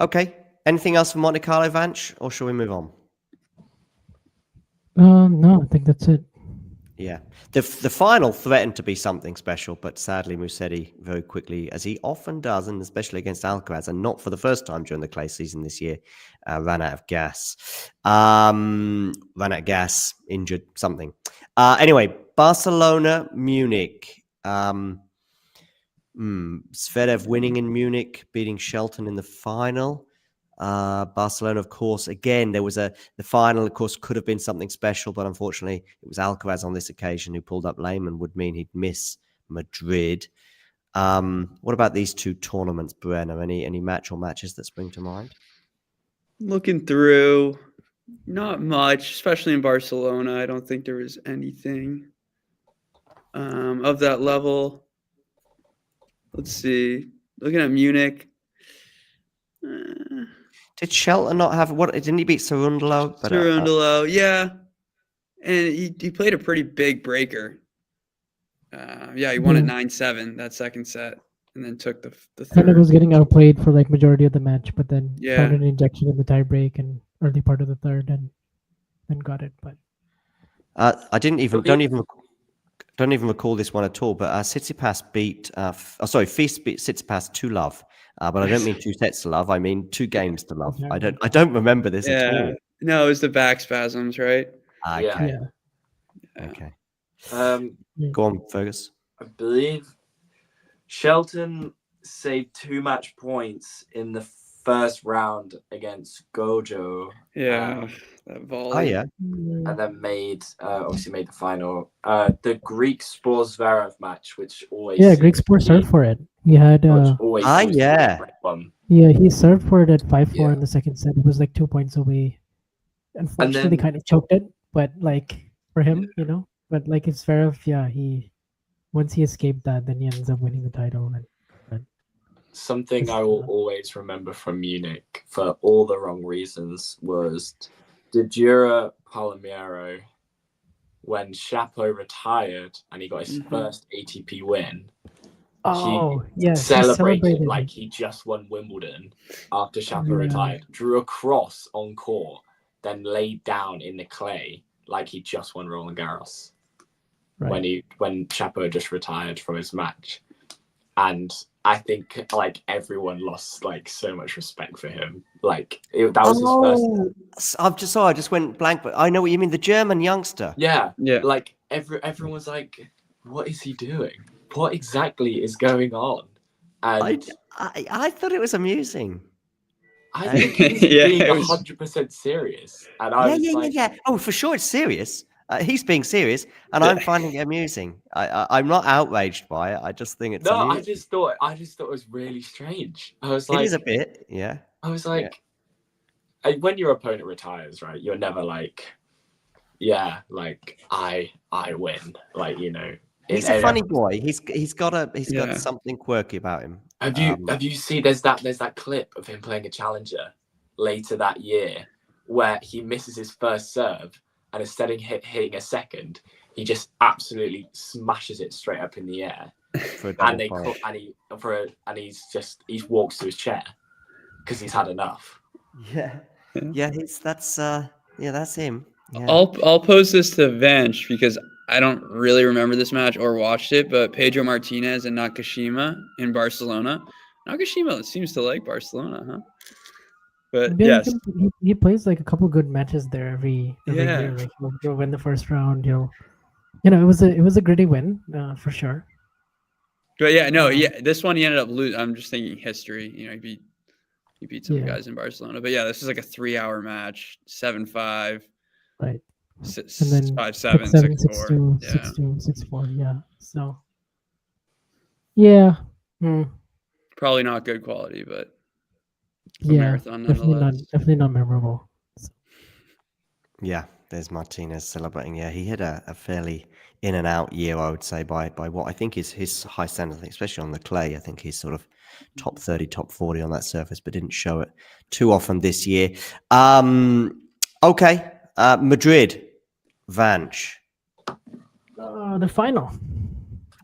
Okay. Anything else for Monte Carlo, Vanch, or shall we move on?
No, I think that's it.
Yeah. The final threatened to be something special, but sadly Musetti very quickly, as he often does, and especially against Alcaraz, and not for the first time during the clay season this year, ran out of gas. Injured, something. Anyway, Barcelona, Munich. Zverev winning in Munich, beating Shelton in the final. Barcelona, of course, again, the final, of course, could have been something special, but unfortunately it was Alcaraz on this occasion who pulled up lame and would mean he'd miss Madrid. What about these 2 tournaments, Brenner? Any match or matches that spring to mind?
Looking through, not much, especially in Barcelona. I don't think there was anything of that level. Let's see. Looking at Munich.
Did Shelton not have didn't he beat Cerundolo?
Cerundolo, yeah. And he played a pretty big breaker. He won at 9-7 that second set, and then took the third.
Kind of was getting outplayed for like majority of the match, but then found an injection in the tie break and early part of the third, and then got it. But
I don't even recall this one at all. But Tsitsipas beat Fils beat Tsitsipas 2-love. But I don't mean 2 sets to love. I mean 2 games to love. I don't remember this at all.
No, it was the back spasms, right?
Okay.
Yeah.
Okay. Go on, Fergus.
I believe Shelton saved 2 match points in the first round against Gojo.
Yeah, that volley.
Oh yeah,
and then obviously made the final. The Greek Spor Zverev match, which always
Greek Spor served for it. He had
yeah.
Yeah, he served for it at 5-4 in the second set. It was like 2 points away. Unfortunately, they kind of choked it, but like for him, but like it's Zverev, once he escaped that, then he ends up winning the title. And
something I will always remember from Munich for all the wrong reasons was the Jura Palomero when Chapo retired and he got his first ATP win. He celebrated like he just won Wimbledon after Chapo retired, drew a cross on court, then laid down in the clay like he just won Roland Garros when Chapo just retired from his match. And I think like everyone lost like so much respect for him. Like that was his first.
I just went blank, but I know what you mean. The German youngster.
Yeah. Like everyone was like, "What is he doing? What exactly is going on?" And
I thought it was amusing.
I think he's being 100% serious. And I was
yeah. Oh, for sure, it's serious. He's being serious, and I'm finding it amusing. I'm not outraged by it. I just think it's amusing.
I just thought it was really strange. I was like,
it is a bit, yeah.
I was like, when your opponent retires, right? You're never like, like I win, like
He's a funny boy. He's got something quirky about him.
Have you seen? There's that clip of him playing a challenger later that year where he misses his first serve. And instead of hitting a second, he just absolutely smashes it straight up in the air. He walks to his chair because he's had enough.
Yeah. That's him. Yeah.
I'll pose this to Vanch because I don't really remember this match or watched it, but Pedro Martinez and Nakashima in Barcelona. Nakashima seems to like Barcelona, huh? But yes,
he plays like a couple good matches there every year. Like he'll win the first round. It was a gritty win for sure.
But this one he ended up losing. I'm just thinking history. He beat some guys in Barcelona. But this is like a 3-hour match, 7-5,
right?
And then 5-7, 6-4,
6-2, 6-4. Yeah. So
probably not good quality, but.
Definitely not memorable.
Yeah, there's Martinez celebrating. Yeah, he had a fairly in and out year, I would say, by what I think is his high standard, especially on the clay. I think he's sort of top 30, top 40 on that surface, but didn't show it too often this year. Okay, Madrid, Vanch.
The final.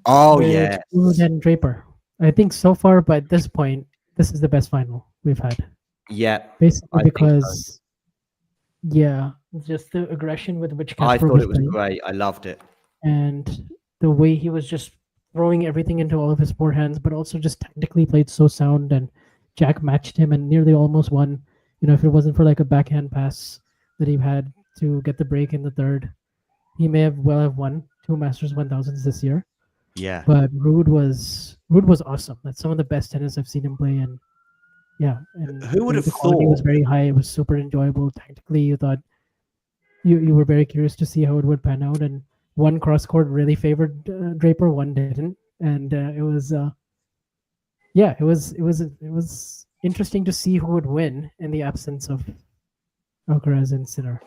Oh yeah,
and Draper. I think so far, by this point, this is the best final we've had.
Yeah.
Basically because just the aggression with which Casper
I thought it was
playing.
great. I loved it.
And the way he was just throwing everything into all of his forehands, but also just technically played so sound, and Jack matched him and nearly almost won. If it wasn't for like a backhand pass that he had to get the break in the third, he may have won 2 Masters 1000s this year.
Yeah.
But Ruud was awesome. That's some of the best tennis I've seen him play. And and
who would have thought
it was very high. It was super enjoyable. Tactically, you thought you were very curious to see how it would pan out. And one cross court really favored Draper, one didn't. And it was interesting to see who would win in the absence of Alcaraz and Sinner.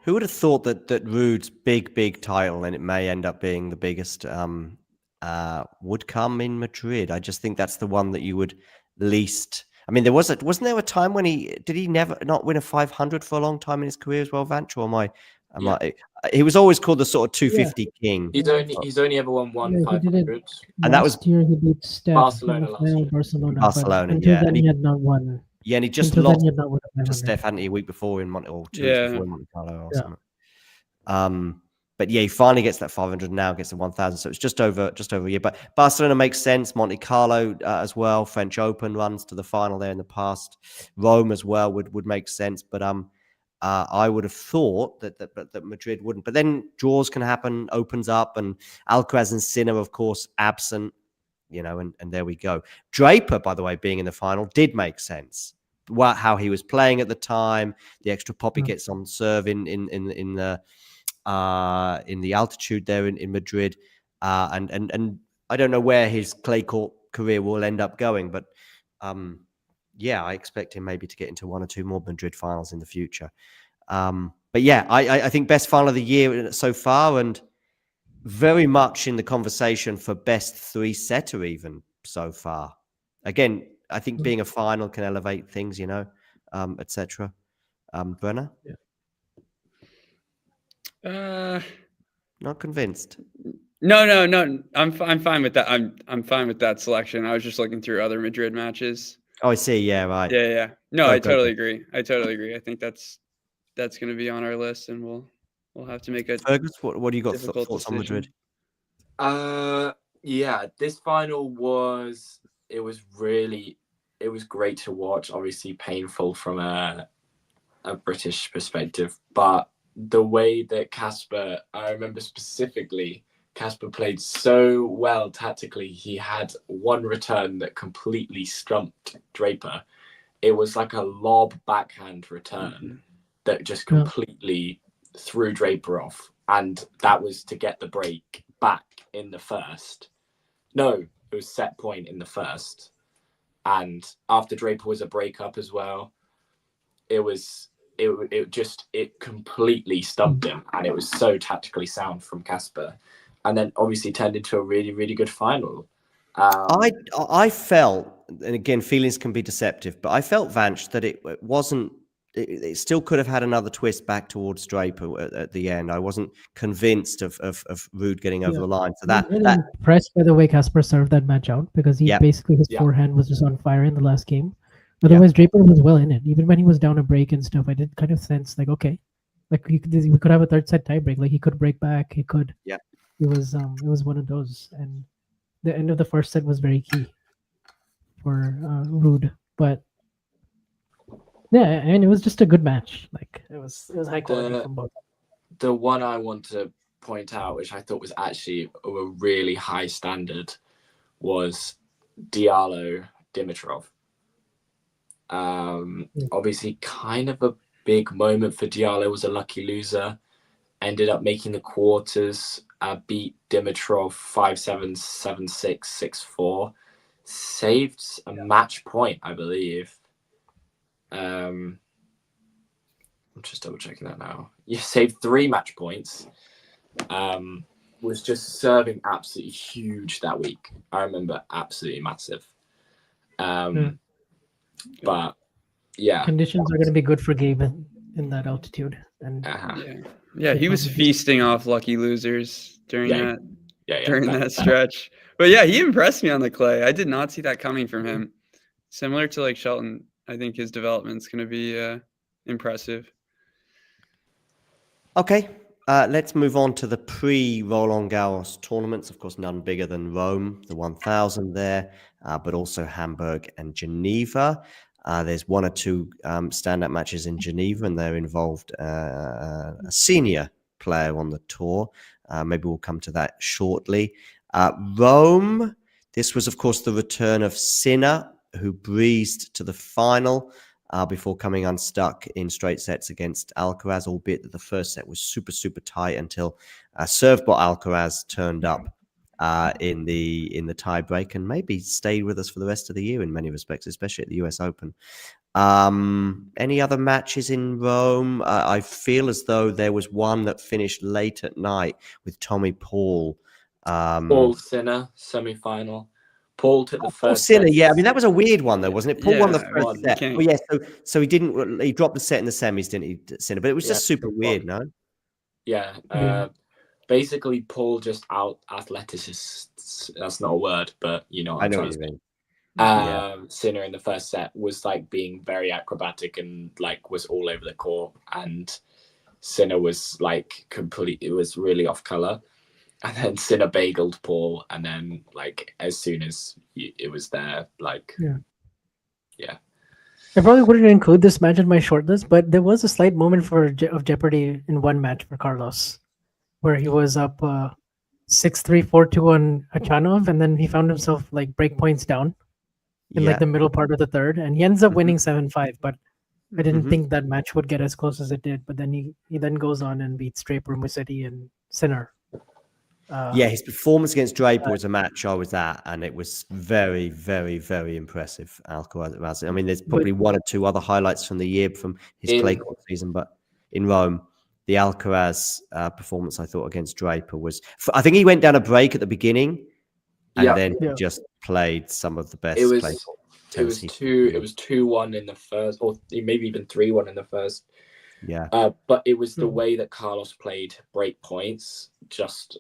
Who would have thought that Ruud's big title, and it may end up being the biggest, would come in Madrid? I just think that's the one that you would least. I mean, wasn't there a time when he never not win a 500 for a long time in his career as well, Vanch? Or he was always called the sort of 250 king.
He's only ever won one 500,
and that was
year he beat Steph
Barcelona.
Barcelona,
yeah,
and he had not won.
Yeah, and he just lost to Steph, hadn't he, a week before in Monte Carlo or something. But yeah, he finally gets that 500 now, gets the 1000. So it's just over a year. But Barcelona makes sense. Monte Carlo as well. French Open runs to the final there in the past. Rome as well would make sense. But I would have thought that Madrid wouldn't. But then draws can happen, opens up, and Alcaraz and Sinner, of course, absent. And there we go. Draper, by the way, being in the final did make sense. How he was playing at the time, the extra pop he gets on serve in the altitude there in Madrid, and I don't know where his clay court career will end up going, but I expect him maybe to get into one or two more Madrid finals in the future. But yeah, I think best final of the year so far, and very much in the conversation for best three-setter even so far. Again, I think being a final can elevate things, etc. Brenner? Not convinced.
No. I'm fine with that. I'm fine with that selection. I was just looking through other Madrid matches.
Oh, I see. Yeah, right.
Yeah. No, I totally agree. I think that's going to be on our list, and we'll have to make a.
Fergus, what do you got thoughts on Madrid?
Yeah, this final was great to watch. Obviously painful from a British perspective, but the way that I remember specifically, Casper played so well tactically. He had one return that completely stumped Draper. It was like a lob backhand return that just completely threw Draper off. And that was to get the break back in the first. No, it was set point in the first. And after Draper was a breakup as well, it completely stumped him. And it was so tactically sound from Casper. And then obviously turned into a really, really good final.
I felt, and again, feelings can be deceptive, but I felt, Vanch, that it wasn't. It still could have had another twist back towards Draper at the end. I wasn't convinced of Ruud getting over the line. So
I'm really impressed by the way Casper served that match out, because his forehand was just on fire in the last game. Otherwise, Draper was well in it. Even when he was down a break and stuff, I did kind of sense like, okay, like we could have a third set tie break. Like he could break back. He could.
Yeah.
It was one of those, and the end of the first set was very key for Ruud. But yeah, and it was just a good match. Like it was high quality from both.
The one I want to point out, which I thought was actually of a really high standard, was Diallo Dimitrov. Obviously, kind of a big moment for Diallo. Was a lucky loser. Ended up making the quarters. Beat Dimitrov 5-7, 7-6, 6-4. Saved a match point, I believe. I'm just double checking that now. You saved 3 match points. Was just serving absolutely huge that week. I remember absolutely massive. But yeah,
conditions are going to be good for Gabe in that altitude. And
he was feasting off lucky losers during that
stretch.
stretch. But yeah, he impressed me on the clay. I did not see that coming from him. Similar to like Shelton, I think his development's going to be impressive.
Okay, let's move on to the pre-Roland Garros tournaments. Of course, none bigger than Rome, the 1000 there, but also Hamburg and Geneva. There's 1 or 2 standout matches in Geneva, and they're involved a senior player on the tour. Maybe we'll come to that shortly. Rome, this was, of course, the return of Sinner, who breezed to the final before coming unstuck in straight sets against Alcaraz, albeit that the first set was super, super tight until Servebot Alcaraz turned up in the tie break and maybe stayed with us for the rest of the year in many respects, especially at the US Open. Any other matches in Rome? I feel as though there was one that finished late at night with Tommy Paul.
Paul Sinner semi-final. Paul took the first
Sinner,
set.
yeah. I mean, that was a weird one, though, wasn't it? Paul won the first set.
Okay.
Oh, yeah. So he didn't. He dropped the set in the semis, didn't he, Sinner? But it was just super weird, no?
Yeah. Basically, Paul just out athleticist. That's not a word, but you know what
I know what you mean.
Sinner in the first set was like being very acrobatic and like was all over the court, and Sinner was like it was really off color. And then Sinner bageled Paul, and then like as soon as it was there, like yeah.
I probably wouldn't include this match in my shortlist, but there was a slight moment of jeopardy in one match for Carlos, where he was up 6-3, 4-2 on Achanov, and then he found himself like break points down in like the middle part of the third, and he ends up winning 7-5. But I didn't think that match would get as close as it did. But then he then goes on and beats Draper-Musetti and Sinner.
His performance against Draper was a match I was at, and it was very, very, very impressive. Alcaraz. I mean, there's probably one or two other highlights from the year from his clay court season, but in Rome, the Alcaraz performance I thought against Draper was. I think he went down a break at the beginning, and then he just played some of the best.
It was 2-1 in the first, or maybe even 3-1 in the first.
Yeah.
But it was the way that Carlos played break points, just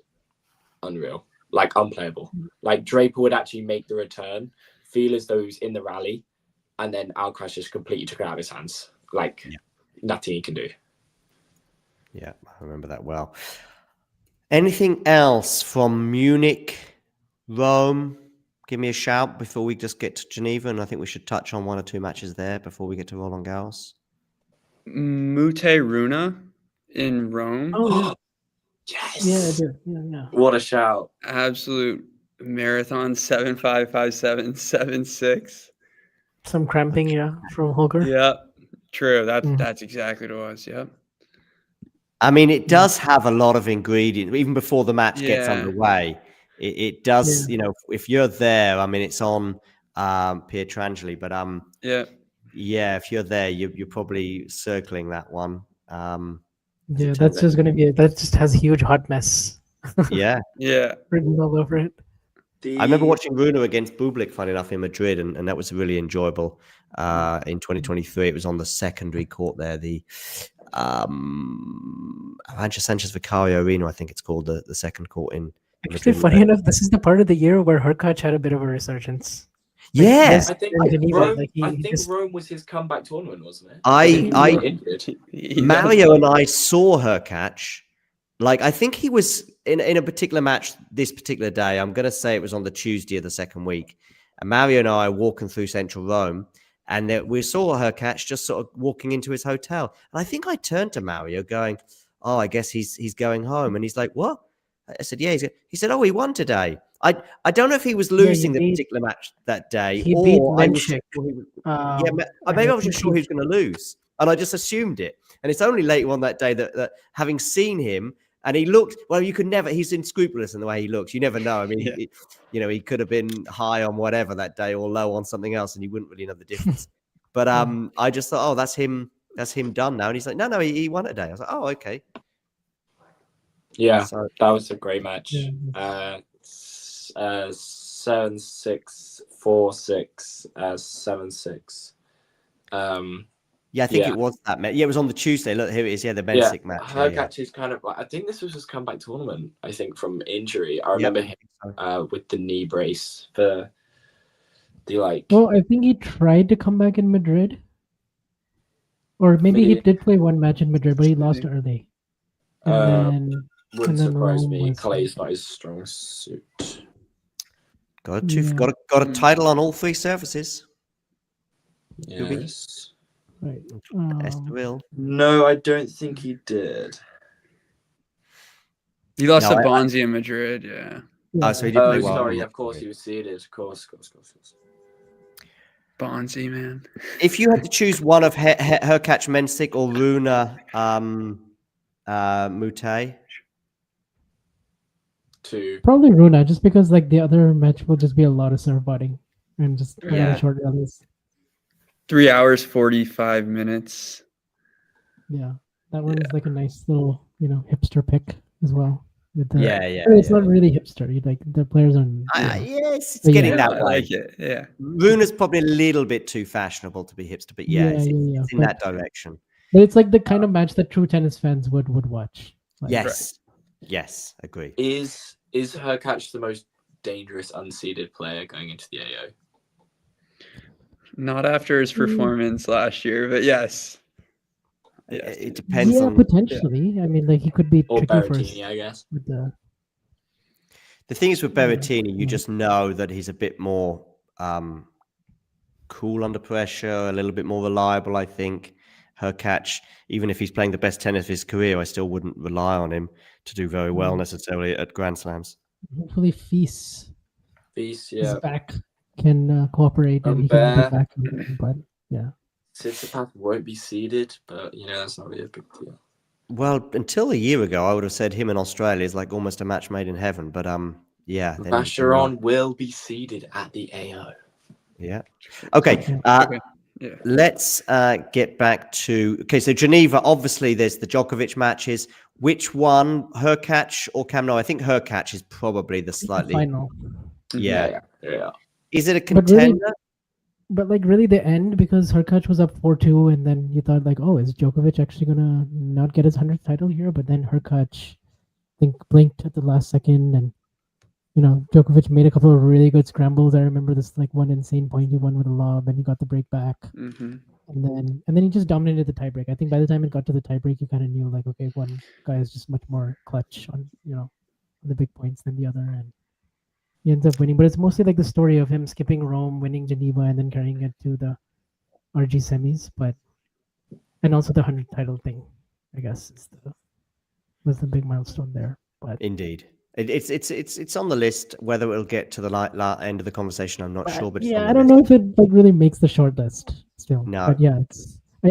unreal, like unplayable. Like Draper would actually make the return, feel as though he was in the rally, and then Alcaraz just completely took it out of his hands. Like nothing he can do.
Yeah, I remember that well. Anything else from Munich, Rome? Give me a shout before we just get to Geneva, and I think we should touch on one or two matches there before we get to Roland Garros.
Mute Runa in Rome.
Oh,
yes.
Yeah, I did. Yeah.
What a shout.
Absolute marathon 7-5, 5-7, 7-6.
Some cramping, from Holger.
Yeah, true. That's exactly what it was. Yep.
I mean, it does have a lot of ingredients, even before the match gets underway. It does, if you're there, I mean, it's on Pietrangeli, but if you're there, you're probably circling that one.
That's just going to be that just has a huge hot mess.
Yeah.
Written all over it.
I remember watching Runa against Bublik, funny enough, in Madrid, and that was really enjoyable. In 2023, it was on the secondary court there, the Ancha Sanchez Vicario Arena, I think it's called, the second court in
Actually, funny enough, this is the part of the year where Hurkacz had a bit of a resurgence.
Yeah,
I think Rome was his comeback tournament, wasn't it?
Mario and I saw Hurkacz. Like, I think he was in a particular match this particular day. I'm going to say it was on the Tuesday of the second week. And Mario and I are walking through central Rome, and we saw Hurkacz just sort of walking into his hotel. And I think I turned to Mario going, "Oh, I guess he's going home." And he's like, "What?" I said, "Yeah." He said, "Oh, he won today." I don't know if he was losing the particular match that day,
he beat
Lenchik.
Maybe
Maybe I was just sure he was going to lose, and I just assumed it. And it's only later on that day that having seen him, and he looked, well, you could never, he's unscrupulous in the way he looks. You never know. I mean, he could have been high on whatever that day or low on something else, and you wouldn't really know the difference. But I just thought, oh, that's him done now. And he's like, no, he won today. I was like, oh, okay.
Yeah, so, that was a great match. 7-6, 4-6, 7-6.
I think it was that match. Yeah, it was on the Tuesday. Look, here it is. Yeah, the Bensic match.
Hurkacz is kind of like, I think this was his comeback tournament, I think, from injury. I remember him with the knee brace for the
Well, I think he tried to come back in Madrid. Or maybe he did play one match in Madrid, but he lost early.
Wouldn't surprise me. Clay's not his strong suit.
Got a title on all three surfaces.
Yes.
Right.
No, I don't think he did.
He lost to Bonzi in Madrid, yeah.
Oh, so he did play well.
Sorry, of course he was seeded. Of course.
Bonzi, man.
If you had to choose one of Hurkacz, Mensik, or Runa Mute?
Probably Runa, just because the other match will just be a lot of serve botting and just a lot of short rallies.
3 hours 45 minutes.
Yeah, that one is a nice little hipster pick as well. With the, it's not really hipster. The players are.
Yes, it's getting that way.
I like it. Yeah,
Runa's probably a little bit too fashionable to be hipster, but it's in that direction.
But it's the kind of match that true tennis fans would watch.
Yes, agree.
Is Hurkacz the most dangerous unseeded player going into the AO?
Not after his performance last year, but yes.
It depends.
Yeah, potentially. I mean, he could be tricky
Berrettini, I guess.
The thing is with Berrettini, you just know that he's a bit more cool under pressure, a little bit more reliable, I think. Hurkacz, even if he's playing the best tennis of his career, I still wouldn't rely on him to do very well necessarily at Grand Slams.
Hopefully Feast
Feast,
is
yeah.
back, can cooperate and he can get back. But yeah.
Tsitsipas won't be seeded, but that's not really a big deal.
Well, until a year ago, I would have said him in Australia is like almost a match made in heaven. But yeah,
Vacheron will be seeded at the AO.
Yeah. Okay.
Yeah.
Let's get back to so Geneva. Obviously, there's the Djokovic matches. Which one, Hurkacz or Camno? I think Hurkacz is probably the slightly
final.
Yeah.
Yeah.
Is it a contender?
But really the end, because Hurkacz was up 4-2, and then you thought like, oh, is Djokovic actually gonna not get his 100th title here? But then Hurkacz, I think, blinked at the last second, and Djokovic made a couple of really good scrambles. I remember this like one insane point he won with a lob, and he got the break back, and then he just dominated the tiebreak. I think by the time it got to the tiebreak, you kind of knew like, okay, one guy is just much more clutch on on the big points than the other, and he ends up winning. But it's mostly like the story of him skipping Rome, winning Geneva, and then carrying it to the RG semis. And also the 100th title thing, I guess, was the big milestone there. But
indeed, it's on the list. Whether it'll get to the end of the conversation, I'm not sure. But
I don't know if it really makes the short list still.
No,
but yeah,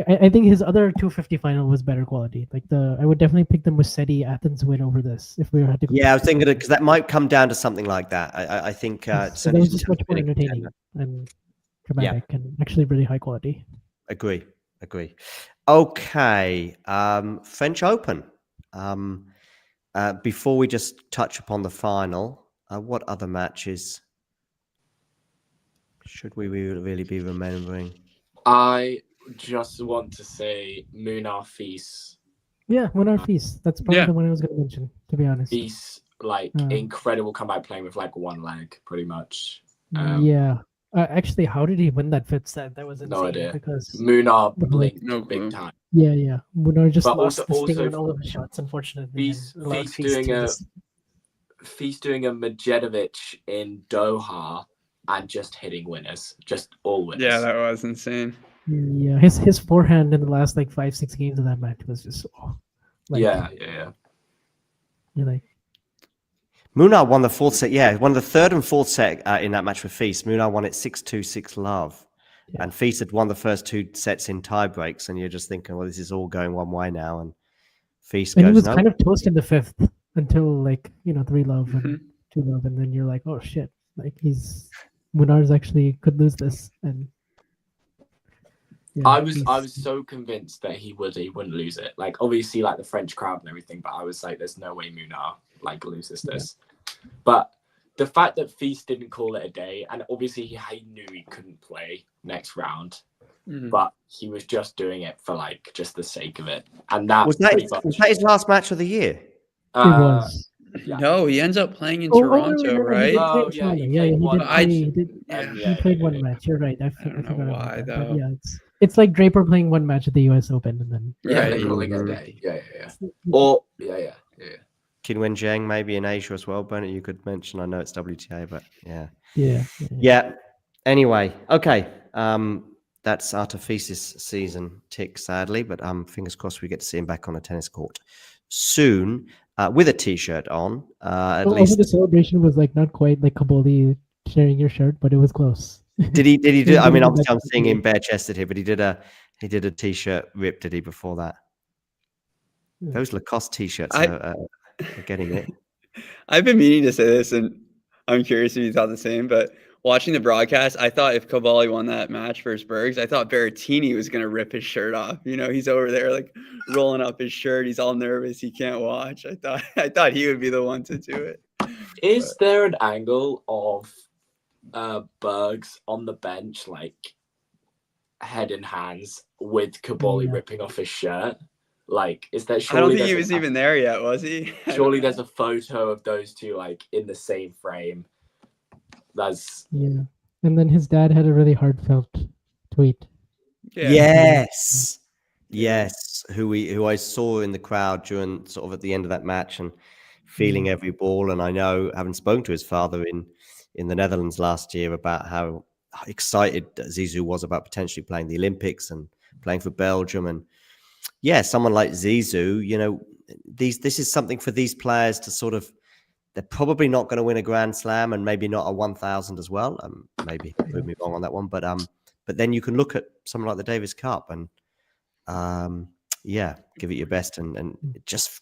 I think his other 250 final was better quality. Like I would definitely pick the Musetti Athens win over this if we had to.
Yeah, I was thinking because that might come down to something like that. I think
so that was just much more entertaining and dramatic and actually really high quality.
Agree. Okay, French Open. Before we just touch upon the final, what other matches should we really be remembering?
I just want to say Munar Feast.
Yeah, Munar Feast. That's probably the one I was going to mention, to be honest.
Feast, incredible comeback playing with one leg, pretty much.
Yeah. Actually, how did he win that fifth set? That was insane.
No idea.
Because
Munar blinked big time.
Yeah. Munar just lost
also,
the sting on all of his shots, unfortunately.
Feast doing a Medjedovic in Doha and just hitting winners, just all winners.
Yeah, that was insane.
Yeah, his forehand in the last 5-6 games of that match was just
yeah.
You're like,
Munar won the fourth set. Yeah, won the third and fourth set in that match with Feast. Munar won it 6-2, 6-love. Yeah. And Feast had won the first two sets in tie breaks, and you're just thinking, well, this is all going one way now. And Feast goes,
he was kind of toast in the fifth until 3-love and 2-love, and then you're like, oh shit, Munar's actually could lose this. And
yeah, I was so convinced that he wouldn't lose it. Obviously the French crowd and everything, but I was like, there's no way Munar loses this. Yeah. But the fact that Feast didn't call it a day, and obviously he knew he couldn't play next round, but he was just doing it for just the sake of it. And was
that his last match of the year?
It was.
Yeah. No, he ends up playing in Toronto, right?
He played one match. You're right. I
don't know why though.
Yeah, it's like Draper playing one match at the U.S. Open and then
calling it a day. Yeah. Or yeah.
Qinwen Zheng maybe in Asia as well, Bernard, you could mention. I know it's WTA, but yeah.
Yeah.
Anyway, okay. That's Artefizis season tick, sadly, but fingers crossed we get to see him back on a tennis court soon with a T-shirt on. At least
the celebration was not quite like Cobolli sharing your shirt, but it was close.
Did he do? I mean, obviously I'm seeing him bare-chested here, but he did a T-shirt rip, did he, before that? Those Lacoste T-shirts are getting it.
I've been meaning to say this, and I'm curious if you thought the same, but watching the broadcast, I thought if Cobolli won that match versus Bergs, I thought Berrettini was going to rip his shirt off. He's over there rolling up his shirt. He's all nervous. He can't watch. I thought he would be the one to do it.
Is there an angle of Bergs on the bench, head in hands with Cobolli ripping off his shirt? Is that?
I don't think he was even there yet, was he?
Surely there's a photo of those two in the same frame.
And then his dad had a really heartfelt tweet.
Yeah. Yes. Who I saw in the crowd during sort of at the end of that match and feeling every ball. And I know, having spoken to his father in the Netherlands last year about how excited Zizou was about potentially playing the Olympics and playing for Belgium. And yeah, someone like Zizou, you know, this is something for these players to sort of, they're probably not going to win a Grand Slam and maybe not a 1,000 as well. Maybe prove me wrong on that one, but then you can look at something like the Davis Cup and yeah, give it your best, and just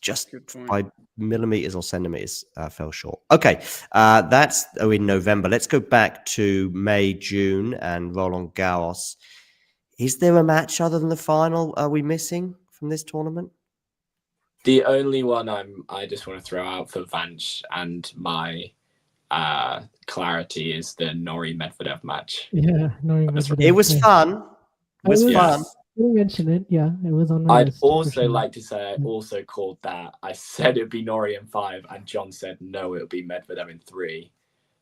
by millimeters or centimeters fell short. Okay, that's in November. Let's go back to May, June, and Roland Garros. Is there a match other than the final are we missing from this tournament?
The only one I just want to throw out for Vance and my clarity is the Norrie Medvedev match.
Yeah, Norrie Medvedev.
It was fun. It was fun.
You mentioned it. Yeah, it was on my
I'd
list,
also
sure.
like to say I also called that. I said it'd be Norrie in 5, and John said no, it'll be Medvedev in 3.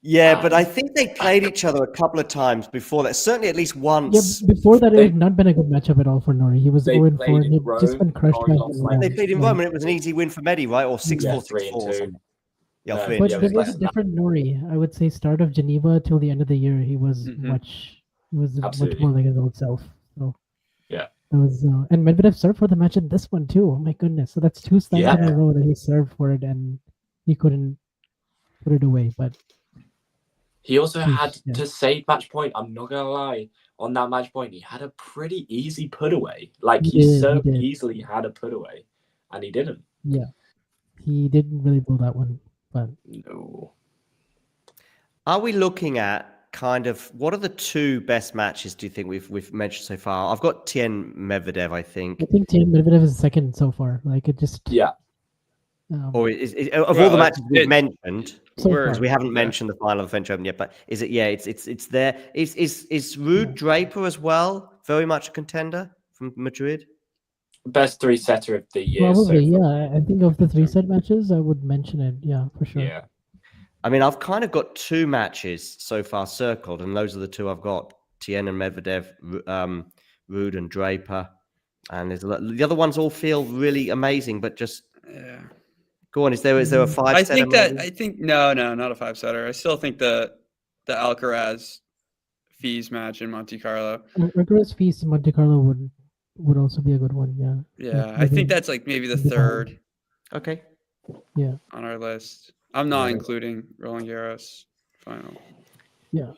Yeah, but I think they played each other a couple of times before that. Certainly at least once.
Yeah, before that, it had not been a good matchup at all for Norrie. He was 0-4, and he'd just been crushed by
They played in Rome, and it was an easy win for Medi, right? Or 6-4, 6-4. Yeah,
but there was a different Norrie. I would say start of Geneva till the end of the year, he was much more like his old self. So
yeah,
it was, and Medvedev served for the match in this one too. Oh my goodness! So that's 2 slams in a row that he served for it, and he couldn't put it away. But
he also had to save match point. I'm not gonna lie. On that match point, he had a pretty easy put away. Like he so easily had a put away, and he didn't.
Yeah, he didn't really blow that one. But
no.
Are we looking at kind of what are the 2 best matches? Do you think we've mentioned so far? I've got Tien Medvedev. I think
Tien Medvedev is second so far. Like it just
or of all the matches we've mentioned, because we haven't mentioned the final of the French Open yet. But is it? Yeah, it's there. Is Ruud Draper as well very much a contender from Madrid?
Best 3-setter of the year.
Probably, yeah. I think of the 3-set matches, I would mention it. Yeah, for sure.
Yeah.
I mean, I've kind of got 2 matches so far circled, and those are the 2 I've got: Tien and Medvedev, Ruud and Draper, and the other ones all feel really amazing, but just go on. Is there a 5-setter?
I think no, not a 5-setter. I still think the Alcaraz Fees match in Monte Carlo.
Alcaraz Fees in Monte Carlo would also be a good one. Yeah.
Yeah, I think that's like maybe the 3rd.
Okay.
Yeah.
On our list. I'm not including Roland Garros final.
Yeah.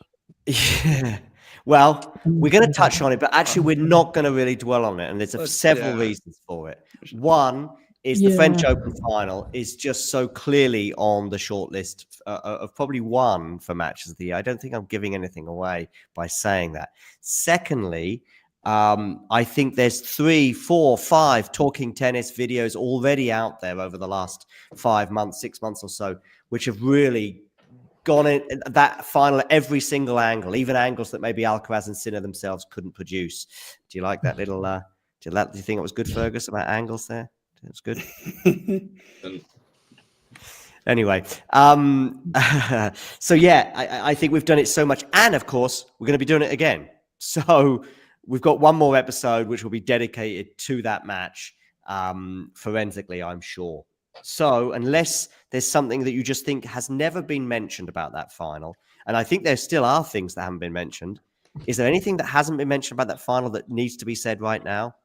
Yeah. Well, we're going to touch on it, but actually we're not going to really dwell on it. And there's several reasons for it. One is the French Open final is just so clearly on the short list of probably one for matches of the year. I don't think I'm giving anything away by saying that. Secondly, I think there's 3, 4, 5 talking tennis videos already out there over the last 5 months, 6 months or so, which have really gone in that final at every single angle, even angles that maybe Alcaraz and Sinner themselves couldn't produce. Do you like that little? Do you think it was good, Fergus, about angles there? It's good. Anyway, so yeah, I think we've done it so much, and of course we're going to be doing it again. So we've got one more episode which will be dedicated to that match, forensically, I'm sure. So unless there's something that you just think has never been mentioned about that final, and I think there still are things that haven't been mentioned, is there anything that hasn't been mentioned about that final that needs to be said right now?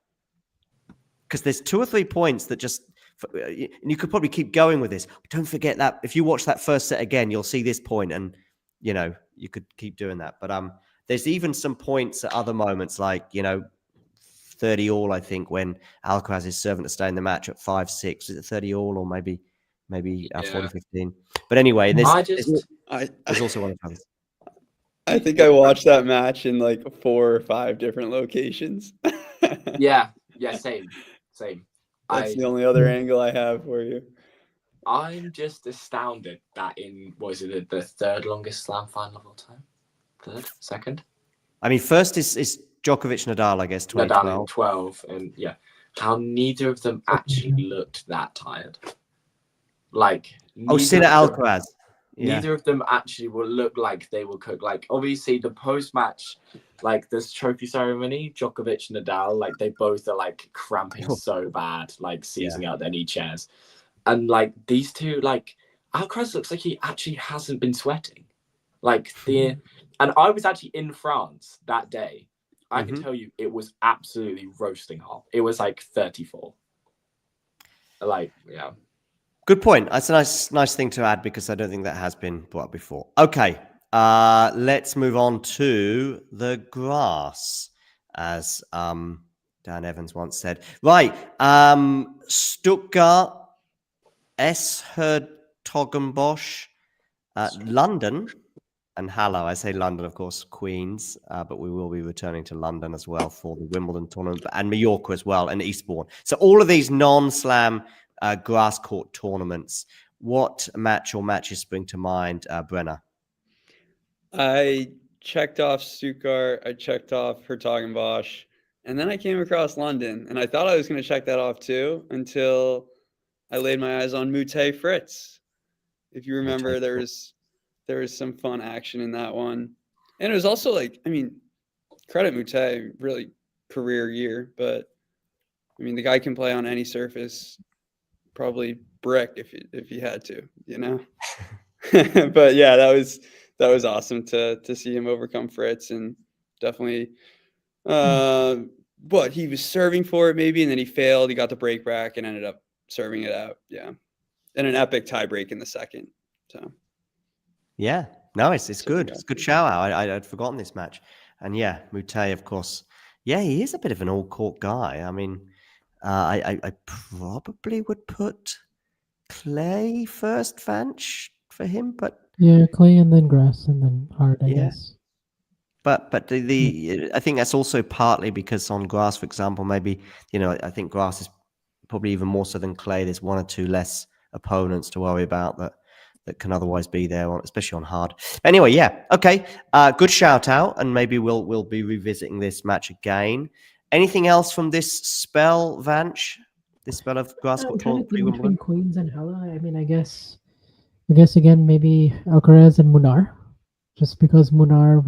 Because there's 2 or 3 points that just, and you could probably keep going with this. But don't forget that if you watch that first set again, you'll see this point, and you know you could keep doing that. But there's even some points at other moments, like 30 all, I think, when Alcaraz is serving to stay in the match at 5-6. Is it 30 all or maybe 40-15? But anyway, there's also one of those.
I think I watched that match in like 4 or 5 different locations.
Yeah, same.
That's the only other angle I have for you.
I'm just astounded that the 3rd longest slam final of all time? 3rd? 2nd?
I mean, first is Djokovic Nadal, I guess, 2012.
Nadal in 12, and yeah, how neither of them actually looked that tired. Like,
Sinner-Alcaraz.
Neither of them actually will look like they will cook. Like, obviously, the post-match, like this trophy ceremony, Djokovic Nadal, like they both are like cramping so bad, like seizing out their knee chairs, and like these two, like Alcaraz looks like he actually hasn't been sweating. Like And I was actually in France that day. I can
Mhm.
tell you, it was absolutely roasting hot. It was like 34. Like, yeah.
Good point. That's a nice thing to add because I don't think that has been brought up before. Okay, let's move on to the grass, as Dan Evans once said. Right, Stuttgart, Hertogenbosch, London, and Halle. I say London, of course, Queens, but we will be returning to London as well for the Wimbledon tournament, and Mallorca as well, and Eastbourne. So all of these non-slam grass court tournaments. What match or matches spring to mind, Brenna?
I checked off Stuttgart. I checked off Hertogenbosch. And then I came across London. And I thought I was going to check that off too until I laid my eyes on Mute Fritz. If you remember, there was some fun action in that one. And it was also like, I mean, credit Mute, really career year. But, I mean, the guy can play on any surface, probably brick if he had to, you know? But yeah, that was awesome to see him overcome Fritz, and definitely but he was serving for it maybe, and then he failed. He got the break back and ended up serving it out. Yeah. And an epic tie break in the second. So
yeah, no, it's good. It's a good shout out. I'd forgotten this match. And yeah, Mute, of course. Yeah, he is a bit of an all-court guy. I mean, I probably would put clay first, Vanch, for him, but
yeah, clay and then grass and then hard, I guess.
But the I think that's also partly because on grass, for example, maybe, you know, I think grass is probably even more so than clay. There's one or two less opponents to worry about that can otherwise be there, especially on hard. Anyway, yeah, okay, good shout out, and maybe we'll be revisiting this match again. Anything else from this spell, Vanch? This spell of grass court tournament
between Queens and Halle. I mean, I guess again maybe Alcaraz and Munar, just because Munar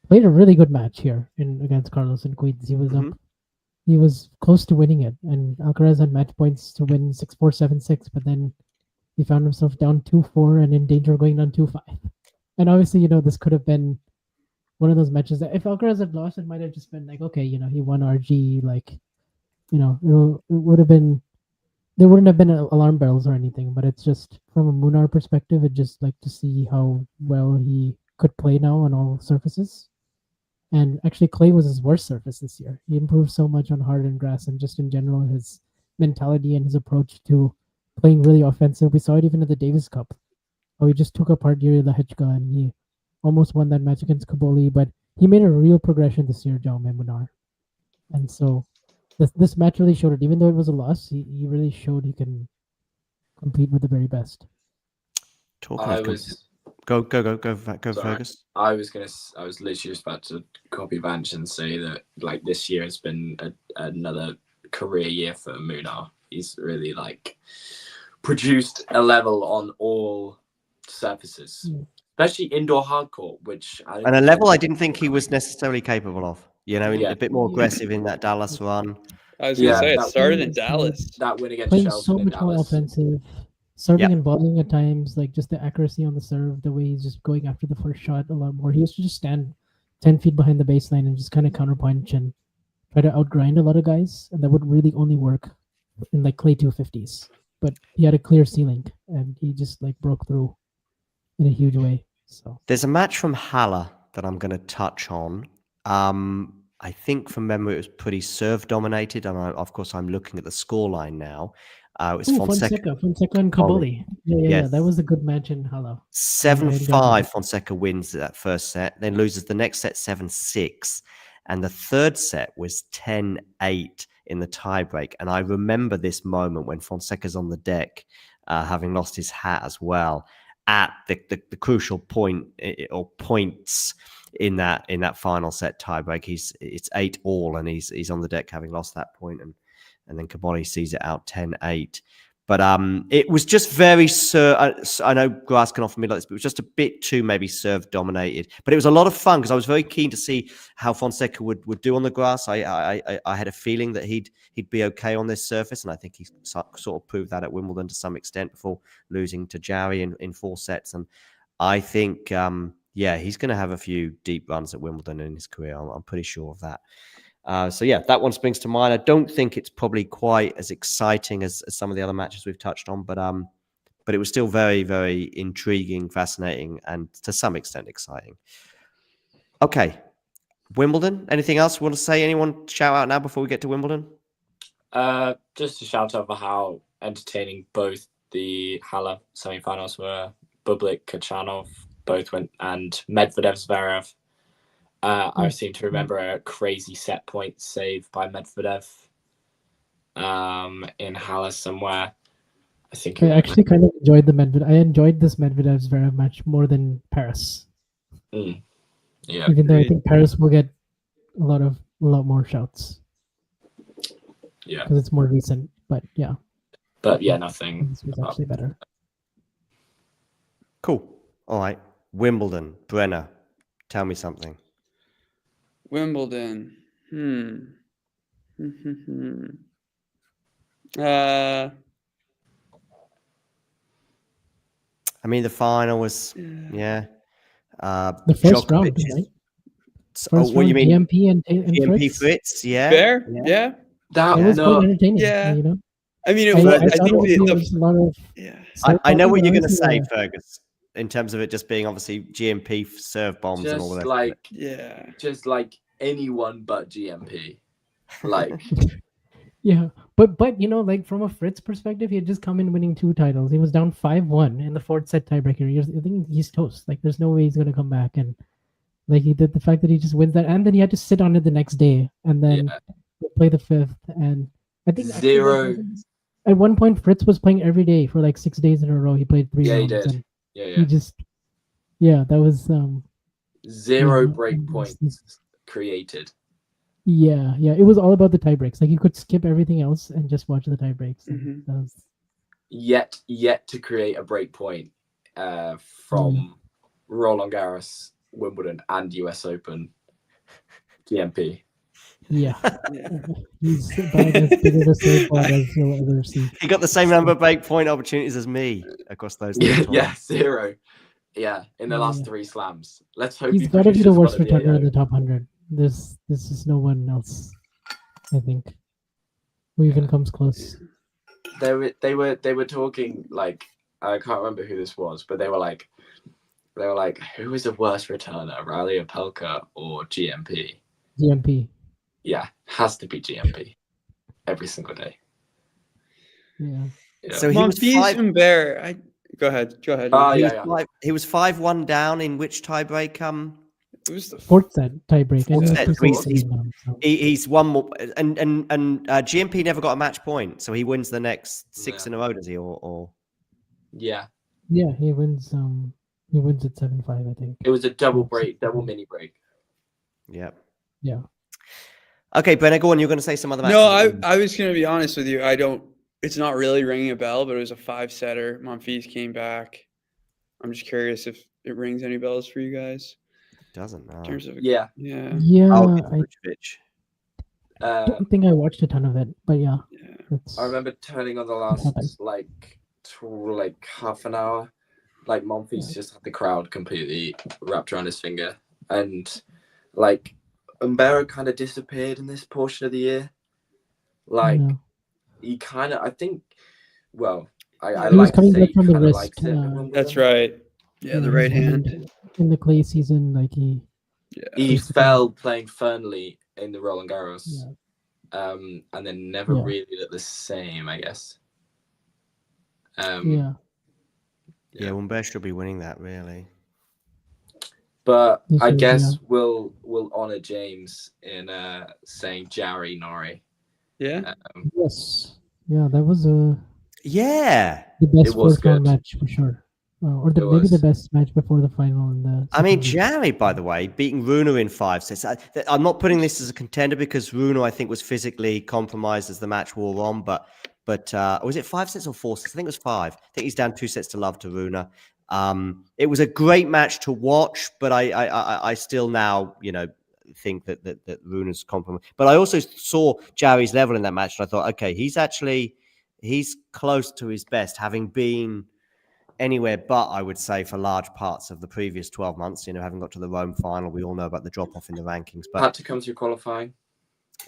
played a really good match here against Carlos in Queens. He was up, he was close to winning it, and Alcaraz had match points to win 6-4, 7-6, but then he found himself down 2-4 and in danger of going down 2-5. And obviously, you know, this could have been one of those matches that if Alcaraz had lost, it might have just been like, okay, you know, he won RG, like, you know, it would have been, there wouldn't have been alarm bells or anything, but it's just from a Munar perspective, it just like to see how well he could play now on all surfaces. And actually, clay was his worst surface this year. He improved so much on hard and grass, and just in general, his mentality and his approach to playing really offensive. We saw it even at the Davis Cup. How he just took apart Yuri Lehechka, and he almost won that match against Cobolli, but he made a real progression this year, Jaume Munar. And so this match really showed it. Even though it was a loss, he really showed he can compete with the very best.
Go, Fergus.
I was literally just about to copy Vanch and say that like this year has been another career year for Munar. He's really like produced a level on all surfaces, especially indoor hardcourt, which
a level I didn't think he was necessarily capable of. You know, a bit more aggressive in that Dallas run.
I was going to say it started in Dallas.
That win against
playing
Shelton
so much more offensive, serving and volleying at times, like just the accuracy on the serve, the way he's just going after the first shot a lot more. He used to just stand 10 feet behind the baseline and just kind of counterpunch and try to outgrind a lot of guys, and that would really only work in like clay 250s. But he had a clear ceiling, and he just like broke through in a huge way. So
there's a match from Halle that I'm going to touch on. I think from memory it was pretty serve dominated, and of course I'm looking at the scoreline now. It was Fonseca
and Cobolli. Yeah, that was a good match in Halle.
7-5 Fonseca wins that first set, then loses the next set 7-6, and the third set was 10-8 in the tiebreak. And I remember this moment when Fonseca's on the deck, having lost his hat as well, at the crucial point or points in that final set tiebreak. It's 8-all, and he's on the deck having lost that point, and then Cobolli sees it out 10-8. But it was just very I know grass can often be like this, but it was just a bit too maybe serve dominated. But it was a lot of fun because I was very keen to see how Fonseca would do on the grass. I had a feeling that he'd be okay on this surface, and I think he sort of proved that at Wimbledon to some extent before losing to Jarry in 4 sets. And I think yeah, he's going to have a few deep runs at Wimbledon in his career. I'm pretty sure of that. So yeah, that one springs to mind. I don't think it's probably quite as exciting as some of the other matches we've touched on, but it was still very, very intriguing, fascinating, and to some extent exciting. Okay, Wimbledon. Anything else you want to say? Anyone shout out now before we get to Wimbledon?
Just to shout out for how entertaining both the Halle semi-finals were. Bublik, Kachanov both went, and Medvedev, Zverev. I seem to remember a crazy set point save by Medvedev in Halle somewhere. I
actually kind of enjoyed the Medvedev. I enjoyed this Medvedev Zverev match more than Paris.
Yeah,
even though I think Paris will get a lot more shouts.
Yeah,
because it's more recent. But yeah,
nothing.
This was actually better.
Cool. All right, Wimbledon. Brenner, tell me something.
Wimbledon.
I mean, the final was,
the first round, right? First
what do you mean?
GMP and
GMP
Fritz?
Fritz, yeah.
Fair, yeah.
That was quite entertaining.
Yeah.
You know?
I mean,
I think it was a lot of.
I know what you're going to say, Fergus, in terms of it just being obviously GMP serve bombs and all that.
Just like anyone but GMP. Like,
yeah, but you know, like from a Fritz perspective, he had just come in winning 2 titles. He was down 5-1 in the 4th set tiebreaker. I think he's toast. Like, there's no way he's going to come back. And like he did, the fact that he just wins that, and then he had to sit on it the next day, and then play the 5th. And I think at one point Fritz was playing every day for like 6 days in a row. He played 3 rounds.
He did.
And
Yeah.
He just, that was
0 break points created.
Yeah, it was all about the tie breaks. Like you could skip everything else and just watch the tie breaks.
Yet to create a break point from Roland Garros, Wimbledon, and US Open. GMP.
Yeah. He's about as big of a surfboard as you'll ever see.
He got the same number of break point opportunities as me across those.
0. Yeah, in the last 3 slams. Let's hope
he's got to be the worst returner in the top 100. This is no one else, I think, who even comes close.
They were talking, like, I can't remember who this was, but they were like, who is a worse returner, Riley Opelka or GMP?
GMP.
Yeah, has to be GMP every single day.
Yeah.
So he was
Humbert. Go ahead.
He was 5-1 down in which tiebreak?
It was the
4th set tiebreak.
He's one more, and GMP never got a match point, so he wins the next 6 in a row, does he? Or
yeah,
he wins. He wins at 7-5, I think.
It was a double mini break.
Yeah.
Okay,
Brenner, go on. You're going to say some other matches.
No, I was going to be honest with you. It's not really ringing a bell, but it was a 5-setter. Monfils came back. I'm just curious if it rings any bells for you guys.
Doesn't know.
In terms of
yeah.
I don't think I watched a ton of it, but yeah.
I remember turning on the last like half an hour. Like Monfils just had the crowd completely wrapped around his finger, and like Umbero kind of disappeared in this portion of the year. Like he kind of, I think. Well, I like to say he kind of likes it.
That's right. Yeah, the right hand.
In the clay season, like
he fell playing Fernley in the Roland Garros, and then never really looked the same, I guess.
Humbert should be winning that, really.
But I guess we'll honor James in saying Jarry Norrie.
Yeah.
Yes. Yeah, that was the best fourth round match for sure. Or maybe the best match before the final.
I mean, Jarry, by the way, beating Rune in 5 sets. I'm not putting this as a contender because Rune, I think, was physically compromised as the match wore on. But was it 5 sets or 4 sets? I think it was 5. I think he's down 2 sets to love to Rune. It was a great match to watch, but I still now, think that Rune's compromised. But I also saw Jarry's level in that match, and I thought, okay, he's close to his best, having been anywhere but, I would say, for large parts of the previous 12 months. Having got to the Rome final, we all know about the drop off in the rankings. But
had to come through qualifying.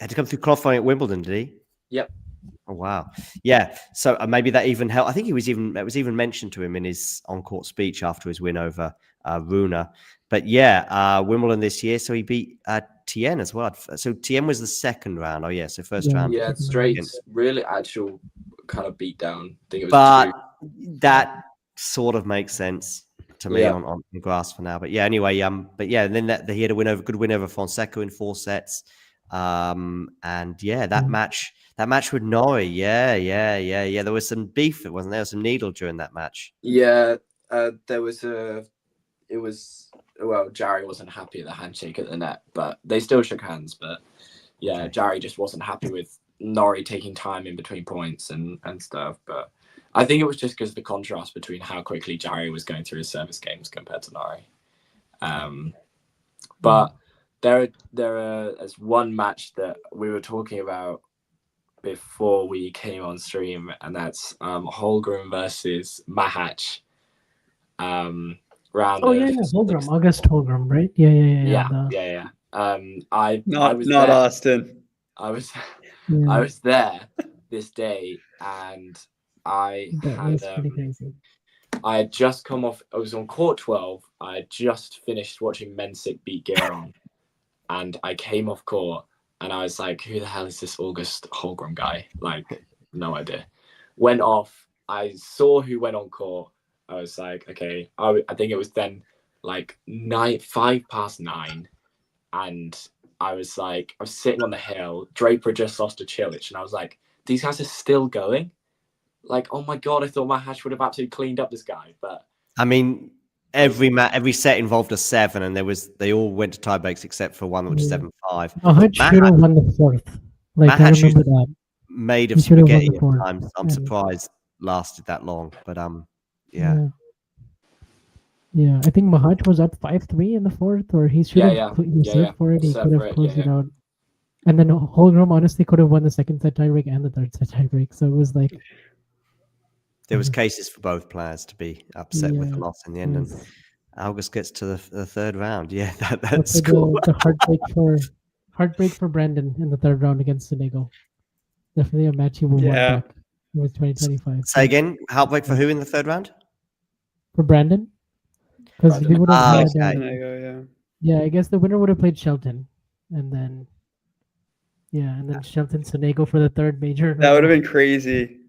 Had to come through qualifying at Wimbledon, did he?
Yep.
Oh wow, yeah. So maybe that even helped. I think it was even mentioned to him in his on-court speech after his win over Rune. But yeah, Wimbledon this year. So he beat Tien as well. So Tien was the second round. Oh yeah, so first round.
Yeah, straight, really actual kind of beat down. I think it was
but that sort of makes sense to me on grass for now. But yeah, anyway, but yeah, and then he had a good win over Fonseca in 4 sets. And yeah, that match with Norrie, yeah. There was some beef, wasn't there? Some needle during that match.
Yeah, there was Jarry wasn't happy at the handshake at the net, but they still shook hands. But yeah, Jarry just wasn't happy with Norrie taking time in between points and stuff. But I think it was just because of the contrast between how quickly Jarry was going through his service games compared to Norrie. But there's one match that we were talking about before we came on stream, and that's Holmgren versus Machac. Round.
Oh yeah, Holmgren, August Holmgren, right?
Yeah. I was
not
there.
Austin.
I was there this day, and I had just come off. I was on court 12. I had just finished watching Mensik beat Giron, and I came off court, and I was like, "Who the hell is this August Holmgren guy?" Like, no idea. Went off. I saw who went on court. I was like, okay. I think it was then like 9:05, and I was sitting on the hill. Draper just lost to Cilic, and I was like, these guys are still going. Like, oh my god, I thought Machac would have absolutely cleaned up this guy. But
I mean, every set involved a 7, and they all went to tie breaks except for one, which is 7-5.
Machac should have won the 4th. Like, I remember that.
Made of spaghetti at times. I'm surprised lasted that long, but yeah.
I think Machac was up 5-3 in the 4th, or he should have served for it. He could have closed it out. And then Holmgren honestly could have won the 2nd set tiebreak and the 3rd set tiebreak. So it was like
there was cases for both players to be upset with the loss in the end, and August gets to the 3rd round. Yeah, that's cool.
The heartbreak for Brandon in the 3rd round against Senegal. Definitely a match he will want back. It was 2025.
Say again, heartbreak for who in the 3rd round?
For Brandon, because we would have had. I guess the winner would have played Shelton, and then Shelton Senegal for the 3rd major.
That would have been crazy.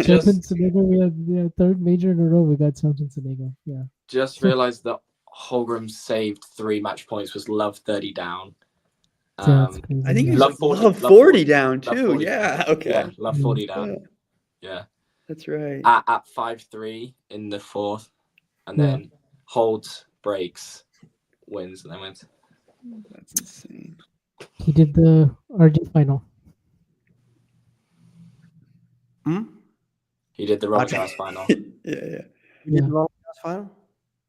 Shelton Senegal, we had 3rd major in a row. We got Shelton Senegal. Yeah.
Just realized that Holmgren saved 3 match points. Was Love 30 down.
I think it was Love 40 down too. 40
yeah.
Okay.
Yeah, Love 40 down. Yeah.
That's right.
At 5-3 in the 4th, and then holds, breaks, wins, and then wins.
That's insane.
He did the RG final.
He did the Roland Garros final.
Yeah.
You did the Roland Garros final?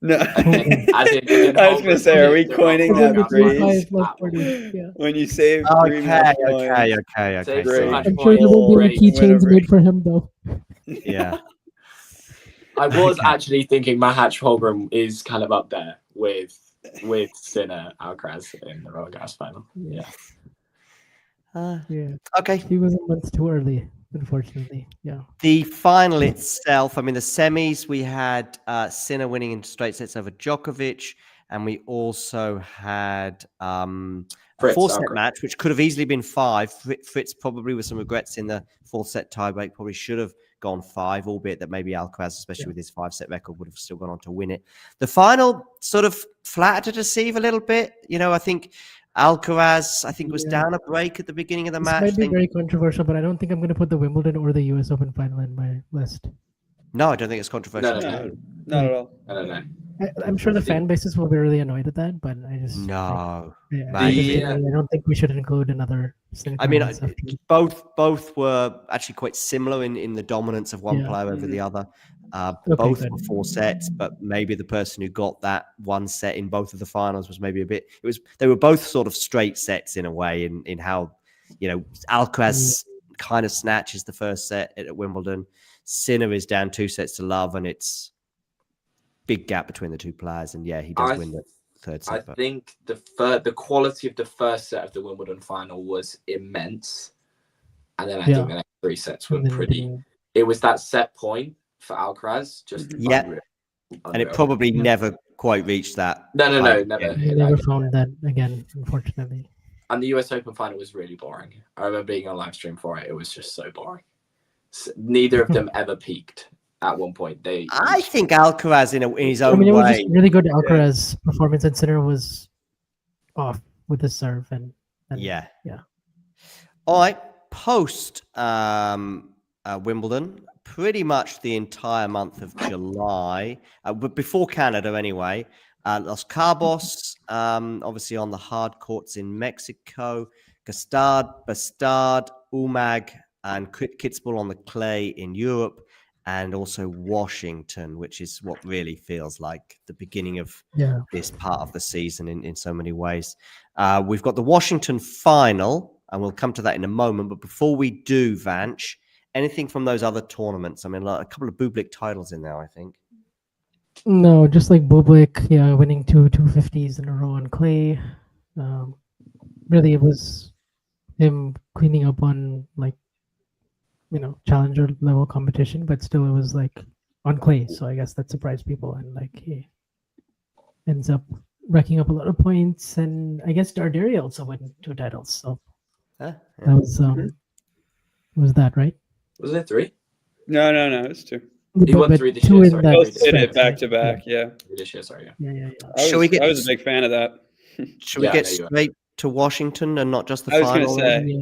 No. I was going to say, are we coining that phrase? When you save 3 match points.
Okay.
I'm sure there will be keychains made for him, though.
Yeah.
I was actually thinking Machac Holmgren is kind of up there with Sinner-Alcaraz in the Roland Garros final. Yeah.
Okay.
He was a month too early, unfortunately. Yeah.
The final itself, I mean, the semis, we had Sinner winning in straight sets over Djokovic, and we also had a 4-set match, which could have easily been 5. Fritz probably with some regrets in the 4th set tiebreak, probably should have gone 5, albeit that maybe Alcaraz, especially with his 5-set record, would have still gone on to win it. The final sort of flattered to deceive a little bit. I think Alcaraz, was down a break at the beginning of the match.
This might be very controversial, but I don't think I'm going to put the Wimbledon or the US Open final in my list.
No, I don't think it's controversial.
No, not at all.
I don't know.
I'm sure the fan bases will be really annoyed at that, but I just I don't think we should include another.
I mean, both were actually quite similar in the dominance of one player over the other. Both were 4 sets, but maybe the person who got that 1 set in both of the finals was maybe they were both sort of straight sets in a way in how, Alcaraz kind of snatches the 1st set at Wimbledon. Sinner is down 2 sets to love, and it's big gap between the two players, and he does win the third set.
I think the quality of the first set of the Wimbledon final was immense, and then I think the next 3 sets were pretty. It was that set point for Alcaraz, just unreal.
And it probably never quite reached that.
No, never.
He never found that again, unfortunately.
And the US Open final was really boring. I remember being on live stream for it. It was just so boring. Neither of them ever peaked at one point.
I think Alcaraz, in his own way,
it was just really good. Alcaraz performance, and Sinner was off with his serve, and
yeah. All right, post Wimbledon, pretty much the entire month of July, but before Canada anyway. Los Cabos, obviously on the hard courts in Mexico, Gstaad, Bastard, Umag, and Kitzbühel on the clay in Europe, and also Washington, which is what really feels like the beginning of this part of the season in so many ways. We've got the Washington final, and we'll come to that in a moment. But before we do, Vanch, anything from those other tournaments? I mean, like a couple of Bublik titles in there, I think.
No, just like Bublik, winning 250s in a row on clay. Really, it was him cleaning up on challenger level competition, but still it was like on clay. So I guess that surprised people, and he ends up racking up a lot of points. And I guess Darderi also won 2 titles. So that was that, right?
Was it 3?
No, it's 2.
He won 3 this year. Sorry.
Both did it back to back. Yeah.
This year, sorry.
Yeah.
I was a big fan of that.
Should we get straight to Washington and not just the
final?
I was
going to say.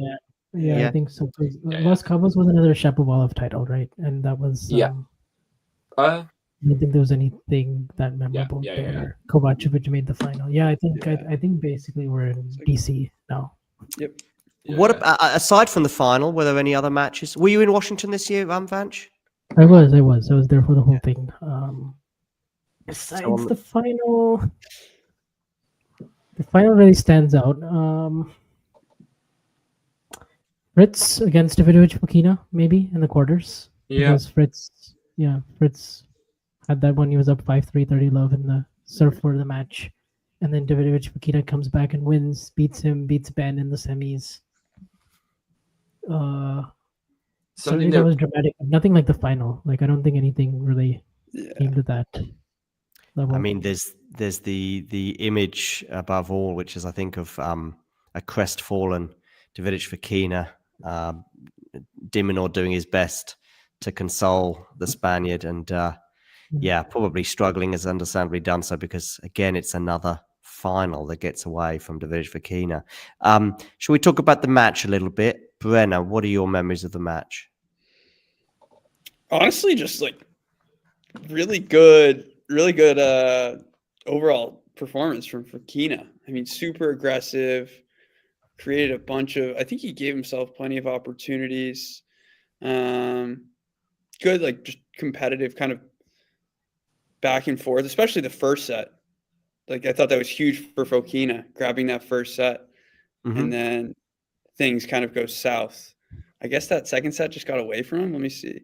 Yeah, I think so. Los Cabos was another Shapovalov title, right? And that was I don't think there was anything that memorable there. Kovacevic made the final. I think basically we're in DC now.
Yep.
What aside from the final, were there any other matches? Were you in Washington this year, Vanch?
I was there for the whole thing. Besides the final really stands out. Fritz against Davidovich-Fokina, maybe in the quarters. Because Fritz had that one. He was up 5-3, 30-love in the serve for the match, and then Davidovich-Fokina comes back and wins, beats Ben in the semis. Something that was dramatic. Nothing like the final. I don't think anything really came to that level.
I mean, there's the image above all, which is I think of a crestfallen Davidovich-Fokina, De Minaur doing his best to console the Spaniard, and probably struggling, has understandably done so, because again it's another final that gets away from Davidovich-Fokina. Shall we talk about the match a little bit? Brenna, what are your memories of the match?
Honestly, just really good overall performance from Fokina. I mean, super aggressive, created a bunch of, I think he gave himself plenty of opportunities. Good, just competitive kind of back and forth, especially the first set. I thought that was huge for Fokina, grabbing that first set. And then things kind of go south. I guess that second set just got away from him. Let me see.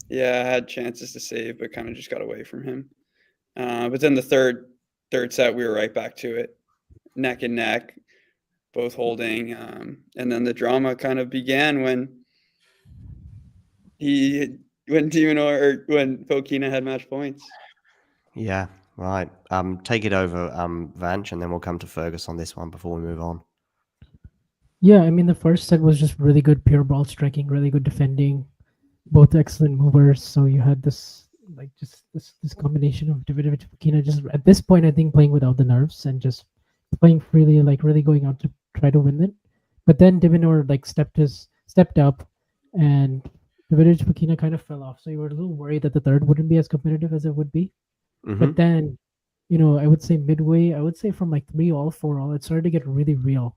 Yeah, I had chances to save, but kind of just got away from him. But then the third set, we were right back to it, neck and neck, both holding. And then the drama kind of began when Fokina had match points.
Yeah, right. Take it over, Vanch, and then we'll come to Fergus on this one before we move on.
Yeah, I mean, the first set was just really good pure ball striking, really good defending, both excellent movers. So you had this combination of Davidovich-Fokina just at this point, I think, playing without the nerves and just playing freely, really going out to try to win it. But then De Minaur stepped up, and Davidovich-Fokina kind of fell off. So you were a little worried that the third wouldn't be as competitive as it would be. But then, I would say midway, from 3-all, 4-all, it started to get really real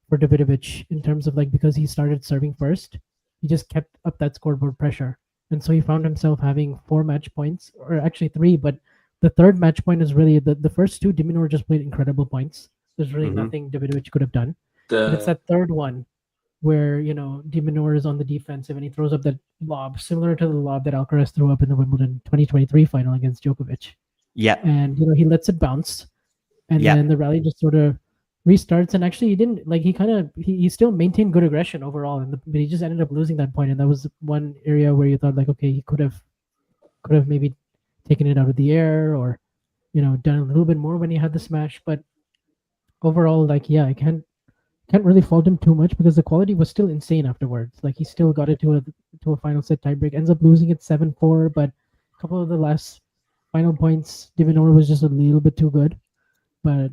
for Davidovich in terms of because he started serving first, he just kept up that scoreboard pressure. And so he found himself having 4 match points, or actually 3, but the third match point is really the first 2, De Minaur just played incredible points. There's really nothing Davidovich could have done. And it's that third one where, De Minaur is on the defensive and he throws up that lob, similar to the lob that Alcaraz threw up in the Wimbledon 2023 final against Djokovic.
Yeah.
And he lets it bounce, and then the rally just sort of restarts. And actually, he didn't he still maintained good aggression overall, but he just ended up losing that point. And that was one area where you thought, like, okay, he could have maybe taken it out of the air, or done a little bit more when he had the smash. But overall, like, I can't really fault him too much, because the quality was still insane afterwards. Like, he still got it to a final set tiebreak, ends up losing it 7-4, but a couple of the last final points, De Minaur was just a little bit too good. But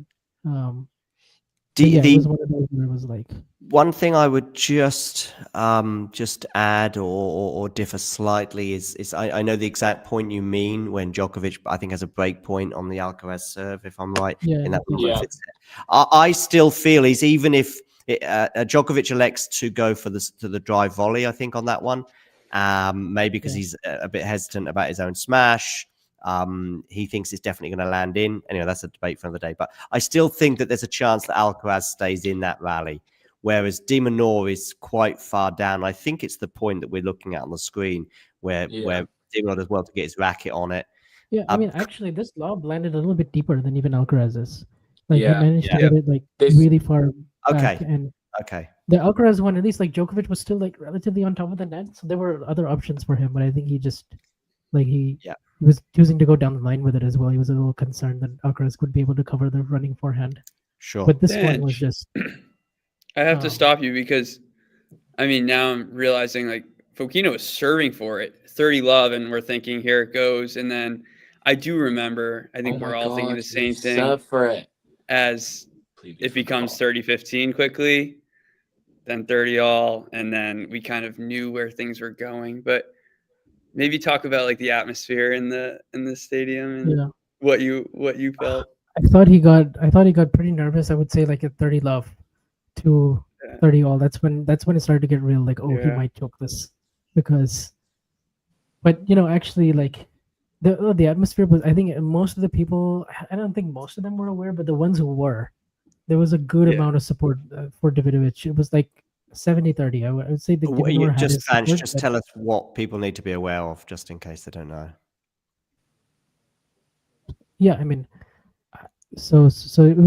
it was one of those where it was like,
one thing I would just add or differ slightly is I know the exact point you mean when Djokovic, I think, has a break point on the Alcaraz serve, if I'm right. In that I still feel is, even if Djokovic elects to go for the drive volley, I think, on that one, maybe because he's a bit hesitant about his own smash. He thinks it's definitely going to land in. Anyway, that's a debate for another day. But I still think that there's a chance that Alcaraz stays in that rally, whereas De Minaur is quite far down. I think it's the point that we're looking at on the screen where De Minaur does well to get his racket on it.
Yeah, I mean, actually, this lob landed a little bit deeper than even Alcaraz's. Like, he managed to get it like really far back. And the Alcaraz one, at least, like, Djokovic was still like relatively on top of the net, so there were other options for him. But I think he just he was choosing to go down the line with it as well. He was a little concerned that Alcaraz would be able to cover the running forehand.
Sure,
but this one was just.
I have to stop you, because, I mean, now I'm realizing, like, Fokina was serving for it, 30 love, and we're thinking, here it goes. And then I do remember, I think we're all thinking the same thing.
Serve for it.
As it becomes 30-15 quickly, then 30 all, and then we kind of knew where things were going. But maybe talk about, like, the atmosphere in the stadium and what you felt.
I thought he got pretty nervous. I would say, like, at 30 love to 30 all. That's when it started to get real. Like, he might choke this, because. But actually, like, the atmosphere was. I think most of the people. I don't think most of them were aware, but the ones who were, there was a good amount of support for Davidovich. It was like 70-30. I would say the
just tell us what people need to be aware of, just in case they don't know.
Yeah, I mean, so it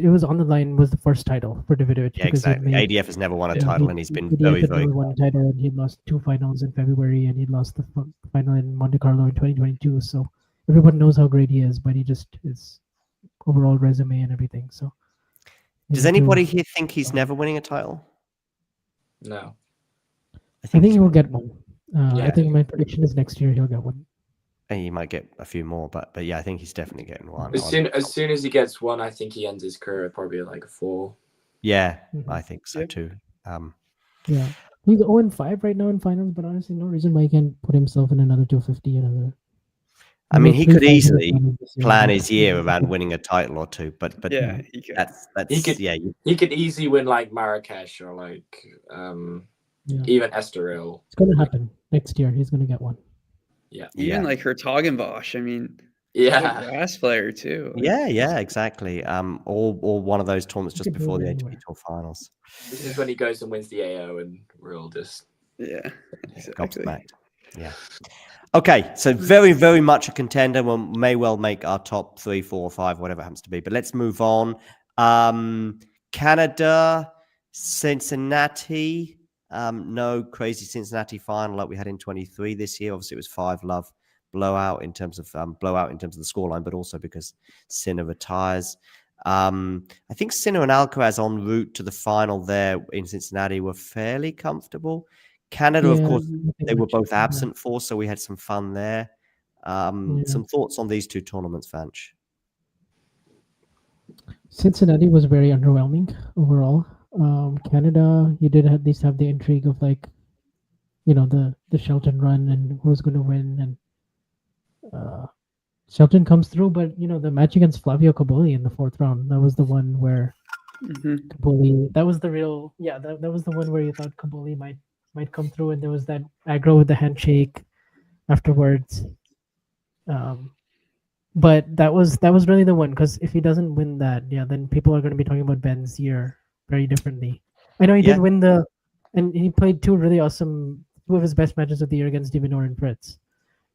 was on the line, was the first title for Davidovich.
Yeah, exactly. ADF has never won a title, and he's been very, very good.
Won a title, and he lost 2 finals in February, and he lost the final in Monte Carlo in 2022. So everyone knows how great he is, but he just his overall resume and everything. So
does anybody here think he's never winning a title?
No.
I think he will get one. I think my prediction is next year he'll get one.
He might get a few more, but yeah, I think he's definitely getting one.
As soon as he gets one, I think he ends his career at probably like a 4.
Yeah, I think so too.
Yeah, he's 0-5 right now in finals, but honestly, no reason why he can't put himself in another 250.
I mean, he could easily plan his year around winning a title or two, but
yeah,
he could easily win like Marrakesh or like even Estoril.
It's gonna happen next year. He's gonna get one.
Yeah,
even like Hertogenbosch. I mean,
he's
a grass player too.
Yeah, exactly. Or one of those tournaments just before the ATP Tour finals.
This is when he goes and wins the AO, and we're all just
gobsmacked. Yeah. Okay, so very, very much a contender. May well make our top 3, 4, or 5, whatever it happens to be. But let's move on. Canada, Cincinnati. No crazy Cincinnati final like we had in 23 this year. Obviously, it was 5-love blowout in terms of the scoreline, but also because Sinner retires. I think Sinner and Alcaraz en route to the final there in Cincinnati were fairly comfortable. Canada, of course, they were both absent for, so we had some fun there. Some thoughts on these two tournaments, Vanch?
Cincinnati was very underwhelming overall. Canada, you did at least have the intrigue of, like, the Shelton run and who's going to win, and Shelton comes through, but the match against Flavio Cobolli in the 4th round, that was the one where Cobolli, that was the real, that was the one where you thought Cobolli might come through, and there was that aggro with the handshake afterwards. But that was really the one, because if he doesn't win that, then people are going to be talking about Ben's year very differently. I know he did win and he played 2 of his best matches of the year against De Minaur and Fritz,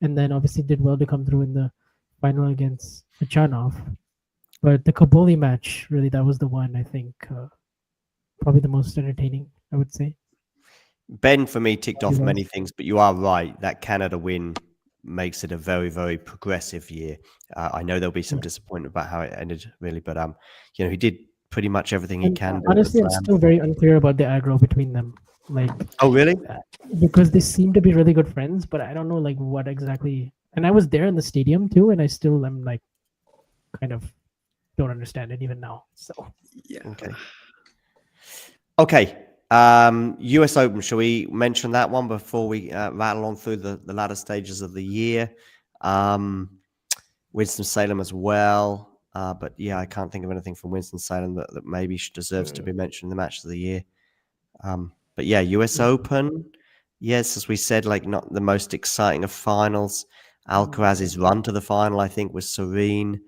and then obviously did well to come through in the final against Khachanov. But the Cobolli match, really, that was the one I think probably the most entertaining, I would say.
Ben, for me, ticked off many things, but you are right. That Canada win makes it a very, very progressive year. I know there'll be some disappointment about how it ended, really, but he did pretty much everything he can.
Honestly, I'm still very unclear about the aggro between them. Like,
oh, really?
Because they seem to be really good friends, but I don't know like what exactly. And I was there in the stadium too, and I still am like, kind of don't understand it even now. So
yeah.
Okay. US Open, shall we mention that one before we rattle on through the latter stages of the year? Winston-Salem as well. But yeah, I can't think of anything from Winston-Salem that maybe deserves to be mentioned in the match of the year. But yeah, US Open. Yes, as we said, like not the most exciting of finals. Alcaraz's run to the final, I think, was serene.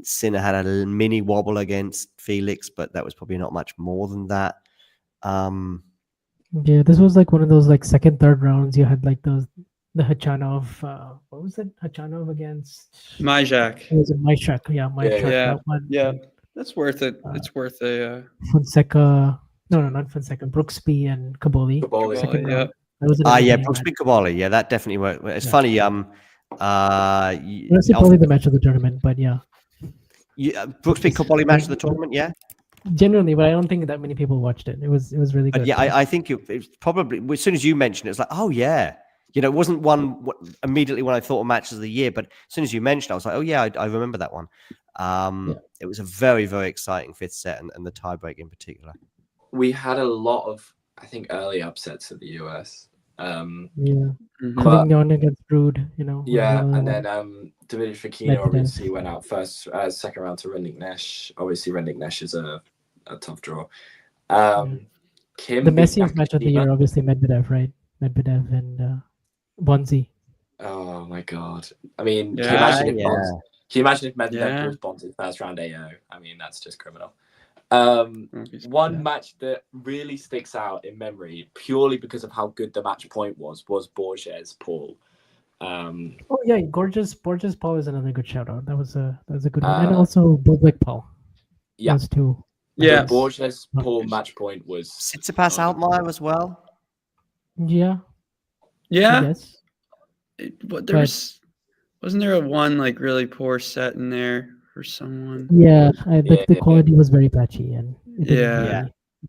Sinner had a mini wobble against Felix, but that was probably not much more than that.
Yeah, this was like one of those like second, third rounds. You had like the Khachanov. What was it? Khachanov against
Majak.
Was it Majak? Yeah, Majak.
Yeah,
that one.
yeah. That's worth it. It's worth a
Fonseca. No, not Fonseca. Brooksby and Cobolli. Second round.
Yeah, Brooksby Cobolli. Yeah, that definitely worked. It's funny.
Honestly, probably the match of the tournament, but yeah.
Brooksby Cobolli match of the tournament, yeah.
Genuinely, but I don't think that many people watched it. It was really good.
But yeah, I think it's probably as soon as you mentioned it, it's like, oh yeah, it wasn't one immediately when I thought of matches of the year, but as soon as you mentioned, I was like, oh yeah, I remember that one. It was a very, very exciting fifth set, and the tiebreak in particular.
We had a lot of, I think, early upsets of the US.
Covington against Rude,
Yeah, and then David Fekino obviously went out first, second round to Rindik Nesh. Obviously, Rindik Nesh is a tough draw. Kim,
the messiest match of the year, obviously Medvedev, right? Medvedev and Bonzi.
Oh my god! I mean, can you imagine if Medvedev was Bonzi's first round AO? I mean, that's just criminal. One match that really sticks out in memory purely because of how good the match point was Borges Paul.
Oh yeah, Borges Paul is another good shout out. That was a good one, and also Bublik Paul.
Yeah,
those two.
Yeah, the Borges Paul match point was
Tsitsipas Altmaier as well.
Yeah.
Yes. Wasn't there a one like really poor set in there for someone?
Yeah, the quality was very patchy, and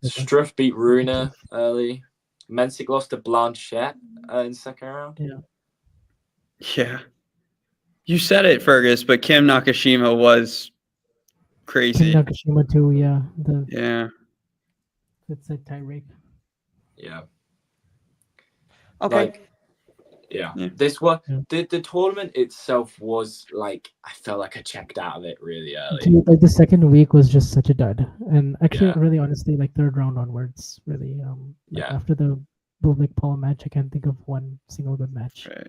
Struff beat Runa early. Mensik lost to Blanchette in second round.
Yeah, you said it, Fergus, but Kim Nakashima was crazy.
Kim Nakashima too, yeah. It's a tie rape.
Yeah.
Okay.
This one, the tournament itself was like, I felt like I checked out of it really early.
Dude, like the second week was just such a dud, and actually, really honestly, like third round onwards, really. After the Bublik Paul match, I can't think of one single good match.
Right.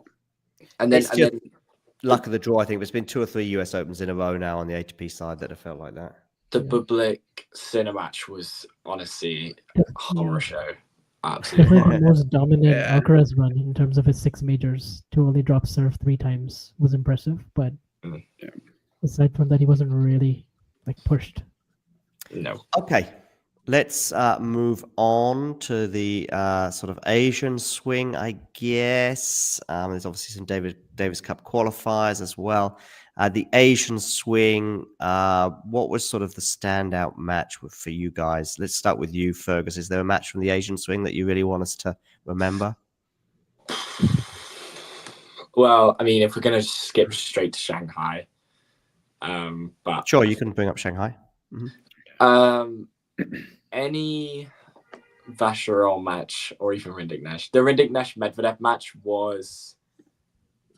And then
luck of the draw. I think there's been 2 or 3 US Opens in a row now on the ATP side that have felt like that.
The Bublik Sinner match was honestly a horror show. Absolutely.
The most dominant Alcaraz run in terms of his 6 majors to only drop serve 3 times was impressive, but aside from that, he wasn't really like pushed.
No.
Okay, let's move on to the sort of Asian swing, I guess. There's obviously some Davis Cup qualifiers as well. The Asian swing, what was sort of the standout match for you guys? Let's start with you, Fergus. Is there a match from the Asian swing that you really want us to remember?
Well, I mean, if we're going to skip straight to Shanghai, but
sure, you can bring up Shanghai. Mm-hmm.
Any Vacheron match or even Rindik Nesh. The Rindik Nesh Medvedev match was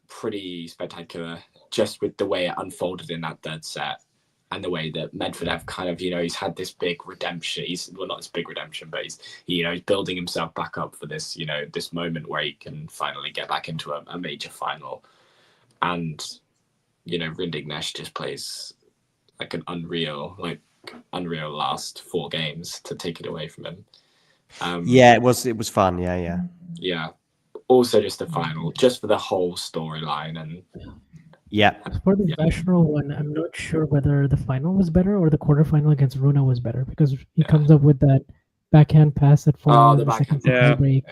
pretty spectacular, just with the way it unfolded in that third set and the way that Medvedev kind of, he's had this big redemption. Not this big redemption, but he's building himself back up for this, this moment where he can finally get back into a major final. And, Rindik Nesh just plays like an unreal last 4 games to take it away from him.
It was fun. Yeah.
Yeah. Also just the final, just for the whole storyline and
Yeah.
For the Vacheron one, I'm not sure whether the final was better or the quarterfinal against Runa was better because he comes up with that backhand pass at 4
the
in the second
backhand,
set break,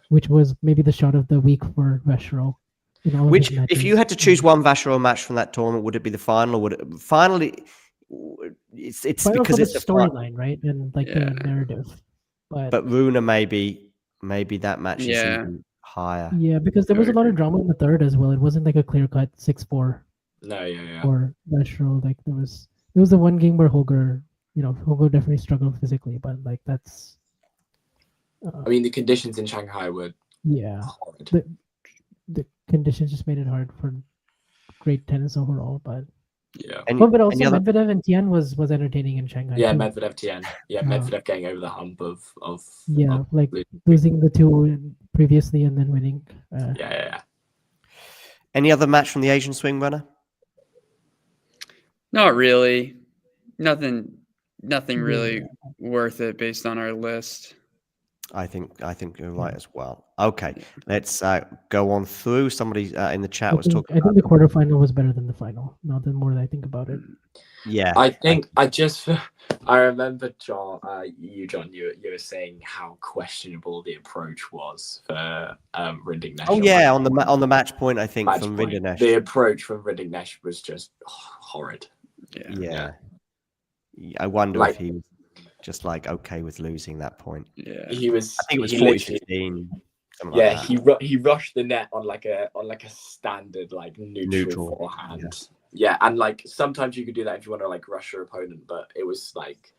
which was maybe the shot of the week for Vacheron.
Which, if you had to choose one Vacheron match from that tournament, would it be the final? Or would it finally? It's
final
because
for
it's
the storyline, right, and like the narrative. But
Runa maybe that match is even higher.
Yeah, because there was a lot of drama in the third as well. It wasn't like a clear cut 6-4.
No, yeah.
For Vacheron, like there was the one game where Holger definitely struggled physically, but like that's.
I mean, the conditions in Shanghai were horrid.
The conditions just made it hard for great tennis overall, but
yeah.
But also Medvedev and Tian was entertaining in Shanghai.
Yeah,
too.
Medvedev Tian. Yeah, Medvedev getting over the hump of
like losing the two previously and then winning.
Yeah.
Any other match from the Asian swing runner?
Not really. Nothing really worth it based on our list.
I think you're right as well. Okay, let's go on through. Somebody in the chat was talking.
I think the quarterfinal was better than the final. Now, the more that I think about it.
Yeah,
I think I remember John. You were saying how questionable the approach was for Rinderknecht.
Oh yeah, on the match point, I think from Rinderknecht.
The approach from Rinderknecht was just horrid.
Yeah. I wonder if he was just like okay with losing that point.
Yeah,
he was.
I think it was 40-15.
Yeah, he rushed the net on like a standard like neutral forehand. Yeah, and like sometimes you could do that if you want to like rush your opponent, but it was like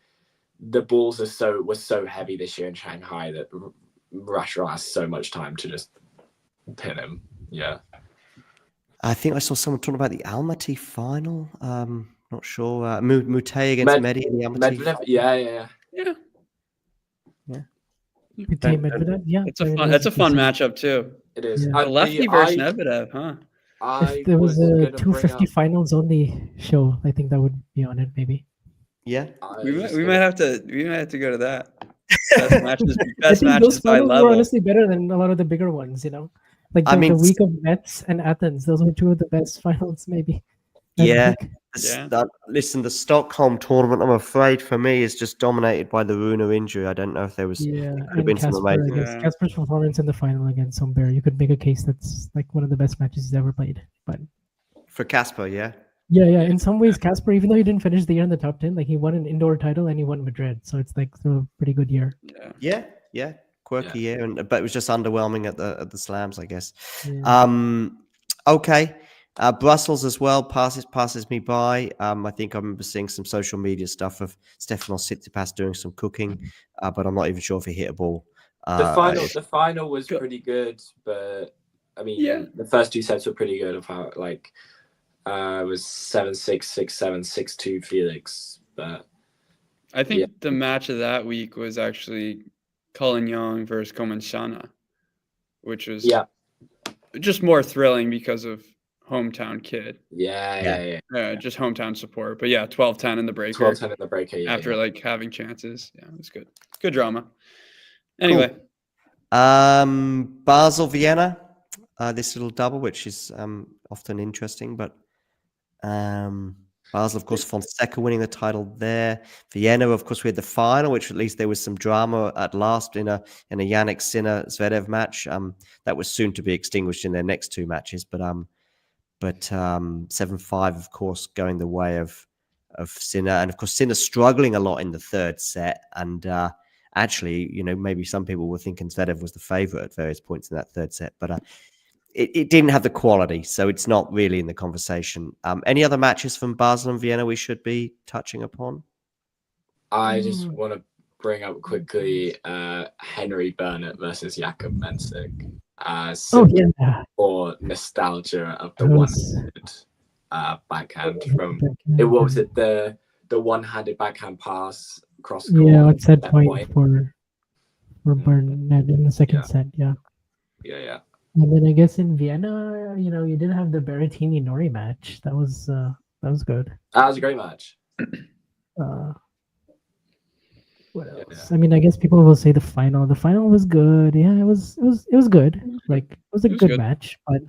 the balls were so heavy this year in Shanghai that Russia has so much time to just pin him. Yeah.
I think I saw someone talking about the Almaty final. Not sure. Mute against Medi in the Almaty.
Medvedev, yeah.
Medvedev, yeah.
It's a fun matchup too.
It is.
Yeah. Lefty versus Medvedev, huh?
If there was a 250 finals only show, I think that would be on it, maybe.
Yeah,
we might have to go to that. Best matches
those
by
finals
level.
were honestly better than a lot of the bigger ones, Like the week of Metz and Athens, those were two of the best finals, maybe.
Listen, the Stockholm tournament, I'm afraid for me, is just dominated by the Runa injury. I don't know if there was.
Could have been some amazing. Casper's performance in the final against Somber, you could make a case that's like one of the best matches he's ever played. But
for Casper, yeah.
Yeah. In some ways, Casper, even though he didn't finish the year in the top 10, like he won an indoor title and he won Madrid, so it's like a pretty good year.
Yeah. Quirky year, but it was just underwhelming at the slams, I guess.
Yeah.
Okay. Brussels as well passes me by. I think I remember seeing some social media stuff of Stefanos Tsitsipas doing some cooking, but I'm not even sure if he hit a ball.
The final was pretty good, but I mean, the first two sets were pretty good. Of how like it was 7-6, 6-7, 6-2 Felix. But
I think the match of that week was actually Colin Young versus Komenshana, which was just more thrilling because of hometown kid.
Yeah.
Just hometown support. But 12-10 in the breaker.
12-10 in the breaker,
after like having chances. Yeah, it was good. Good drama. Anyway.
Cool. Basel, Vienna. This little double, which is often interesting, but Basel, of course, Fonseca winning the title there. Vienna, of course, we had the final, which at least there was some drama at last in a Jannik Sinner-Zverev match. That was soon to be extinguished in their next two matches, but 7-5, of course, going the way of Sinner, and of course Sinner struggling a lot in the third set, and actually, maybe some people were thinking Zverev was the favorite at various points in that third set, but it didn't have the quality, so it's not really in the conversation. Any other matches from Basel and Vienna we should be touching upon?
I just want to bring up quickly Henry Burnett versus Jakob Mensik. For nostalgia of the one-handed backhand from what was it, the one-handed backhand pass cross court.
Yeah, at set point for Burnett in the second set. Yeah. And then I guess in Vienna, you did have the Berrettini Nori match. That was good.
That was a great match.
What else? I mean, I guess people will say the final. The final was good. Yeah, it was good. Like it was a good match, but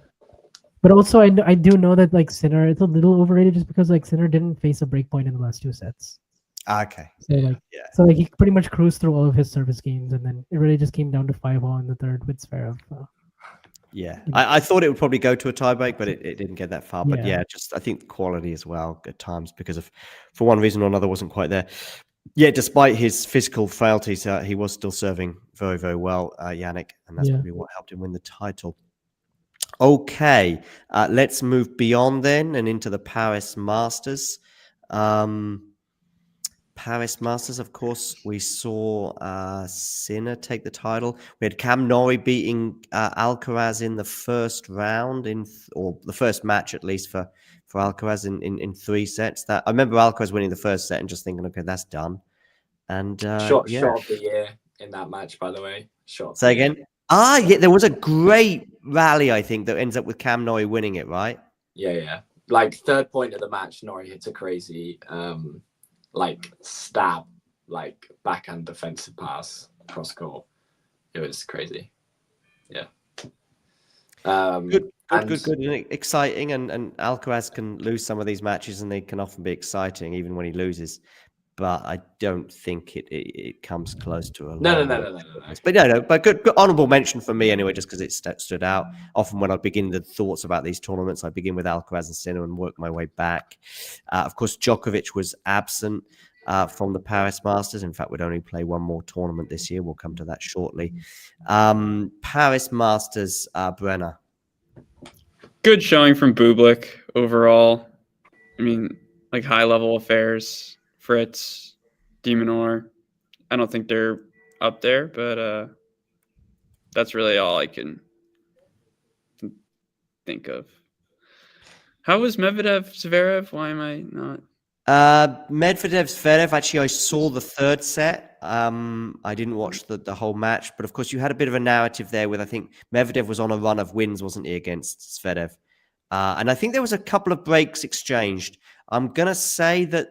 But also, I do know that like Sinner, it's a little overrated just because like Sinner didn't face a break point in the last 2 sets.
Okay.
So like he pretty much cruised through all of his service games, and then it really just came down to 5-all in the third with Zverev.
Yeah, I thought it would probably go to a tiebreak, but it didn't get that far. But
Yeah.
yeah, just I think the quality as well at times because of, for one reason or another, wasn't quite there. Yeah, despite his physical frailties, he was still serving very, very well, Yannick, and that's probably what helped him win the title. Okay, let's move beyond then and into the Paris Masters. Paris Masters, of course, we saw Sinner take the title. We had Cam Norrie beating Alcaraz in the first round, or the first match at least for Alcaraz in 3 sets. That I remember Alcaraz winning the first set and just thinking, okay, that's done. And
shot of the year in that match, by the way.
Say again. Yeah, there was a great rally, I think, that ends up with Cam Norrie winning it, right?
Yeah. Like third point of the match, Norrie hits a crazy like stab, like backhand defensive pass across court. It was crazy. Yeah.
Good. Exciting, and Alcaraz can lose some of these matches, and they can often be exciting, even when he loses. But I don't think it comes close to a
no.
But no. But good honourable mention for me anyway, just because it stood out. Often when I begin the thoughts about these tournaments, I begin with Alcaraz and Sinner and work my way back. Of course, Djokovic was absent from the Paris Masters. In fact, we'd only play one more tournament this year. We'll come to that shortly. Paris Masters, Brenner.
Good showing from Bublik overall. I mean, like high-level affairs. Fritz, de Minaur. I don't think they're up there, but that's really all I can think of. How was Medvedev Zverev? Why am I not?
Medvedev Zverev. Actually, I saw the third set. I didn't watch the whole match, but of course, you had a bit of a narrative there with I think Medvedev was on a run of wins, wasn't he, against Zverev? And I think there was a couple of breaks exchanged. I'm gonna say that.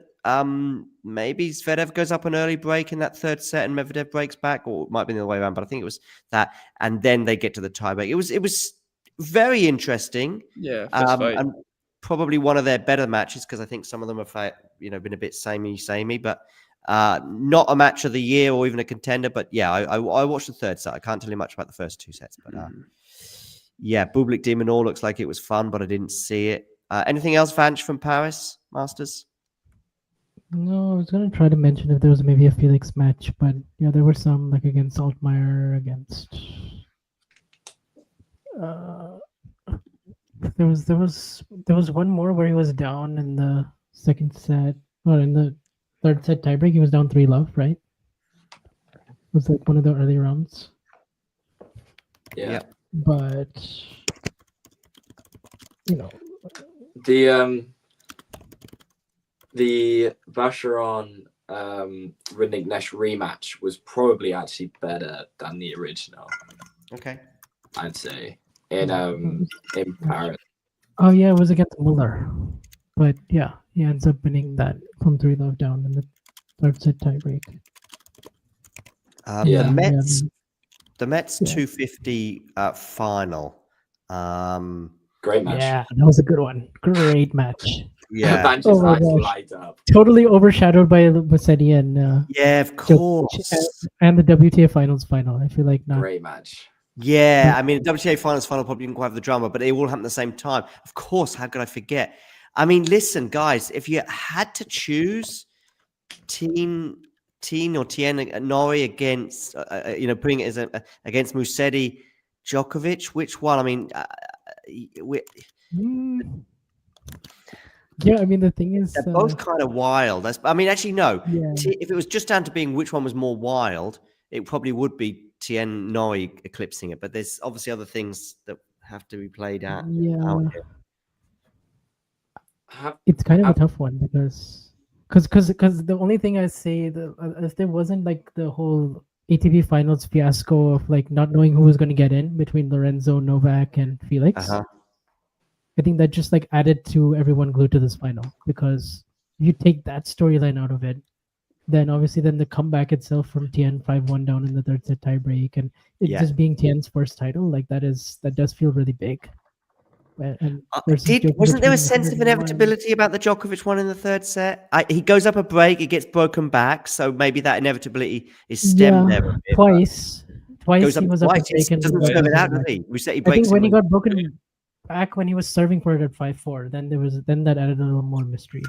Maybe Zverev goes up an early break in that third set and Medvedev breaks back, or it might be the other way around, but I think it was that. And then they get to the tiebreak. It was very interesting.
Yeah,
and probably one of their better matches because I think some of them have been a bit samey, but not a match of the year or even a contender. But yeah, I watched the third set. I can't tell you much about the first 2 sets, but yeah, Bublik de Minaur looks like it was fun, but I didn't see it. Anything else, Vanch, from Paris Masters?
No, I was gonna try to mention if there was maybe a Felix match, but yeah, there were some like against Altmaier, against. There was one more where he was down in the second set, or in the third set tiebreak. He was down 3-love, right? It was like one of the early rounds.
Yeah,
but
the Vacheron Rinnik-Nesh rematch was probably actually better than the original.
Okay,
I'd say in Paris.
Oh yeah, it was against Muller, but yeah, he ends up winning that from 3-love down in the third set tiebreak.
The Mets 250 final.
Great match.
Yeah, that was a good one. Great match.
Yeah.
Vanch's eyes light up.
Totally overshadowed by Musetti and
yeah, of course.
And the WTA Finals final. I feel like not.
Great match.
Yeah, I mean, WTA Finals final probably didn't quite have the drama, but they all happened at the same time. Of course, how could I forget? I mean, listen, guys, if you had to choose Tien Norrie against, putting it as against Musetti, Djokovic, which one? I mean,
yeah, I mean, the thing is,
they're both kind of wild. Actually, no.
Yeah.
If it was just down to being which one was more wild, it probably would be Tien Norrie eclipsing it. But there's obviously other things that have to be played out.
Yeah. It's kind of a tough one because the only thing I say if there wasn't like the whole ATP Finals fiasco of like not knowing who was going to get in between Lorenzo, Novak, and Felix. I think that just like added to everyone glued to this final, because if you take that storyline out of it, then obviously then the comeback itself from Tien 5-1 down in the third set tiebreak, and it just being Tien's first title, like that does feel really big. and versus
Wasn't there a
Djokovic
sense of
101.
inevitability about the Djokovic one in the third set? He goes up a break, it gets broken back, so maybe that inevitability is stemmed there a bit.
Twice
Goes
he
up
was up a
twice.
break and
Doesn't serve it out, does he? Musetti
I
breaks
think when he
him.
got broken back when he was serving for it at 5-4, then that added a little more mystery.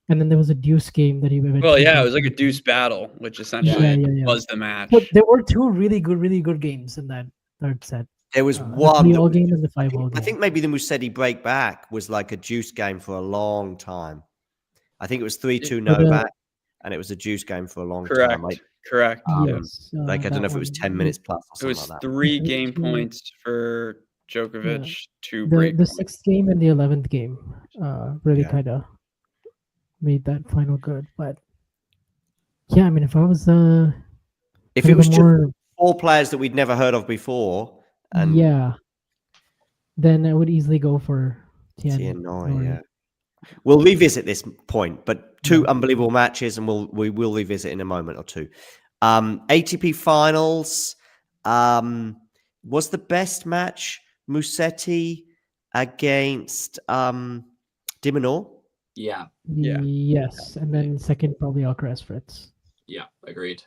And then there was a deuce game that he eventually.
Well, yeah, it was like a deuce battle, which essentially was the match.
But there were two really good games in that third set.
There was
The
one.
3-all game and the 5-all game.
I think maybe the Musetti break back was like a juice game for a long time. I think it was 3-2 Novak, and it was a juice game for a long time.
Correct.
Yes,
I don't know if it was 10 minutes plus or something
It was
like that.
3 game points for Djokovic to
the
break.
The 6th game and the 11th game really kind of made that final good. But yeah, I mean, if I was
if it was just 4 players that we'd never heard of before, and
then I would easily go for Tien.
Yeah. We'll revisit this point, but 2 unbelievable matches, and we will revisit in a moment or two. ATP finals was the best match Musetti against de Minaur.
Yeah.
Yes, and then second probably Alcaraz Fritz.
Yeah, agreed.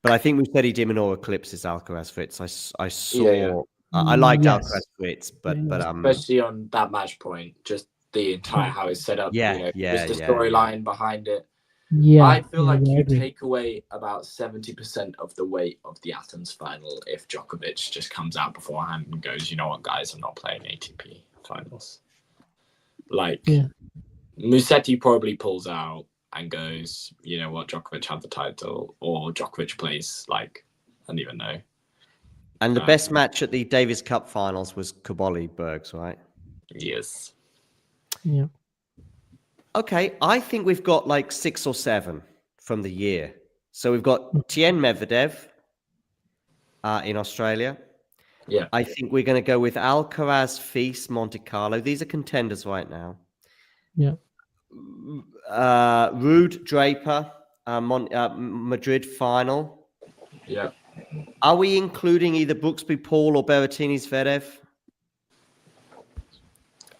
But I think Musetti de Minaur eclipses Alcaraz Fritz. I saw.
Yeah.
I liked Alcaraz Fritz, but
especially on that match point, just the entire how it's set up. Just the storyline behind it.
Yeah,
I feel like you
agree.
take away about 70% of the weight of the Athens final if Djokovic just comes out beforehand and goes, you know what, guys, I'm not playing ATP finals. Like, Musetti probably pulls out and goes, you know what, Djokovic had the title, or Djokovic plays, like, I don't even know.
And the best match at the Davis Cup finals was Cobolli-Bergs, right?
Yes.
Yeah.
Okay, I think we've got like 6 or 7 from the year. So we've got Tien Medvedev in Australia.
Yeah.
I think we're going to go with Alcaraz, Fils, Monte Carlo. These are contenders right now.
Yeah.
Rude, Draper, Madrid final.
Yeah.
Are we including either Brooksby, Paul, or Berrettini, Zverev?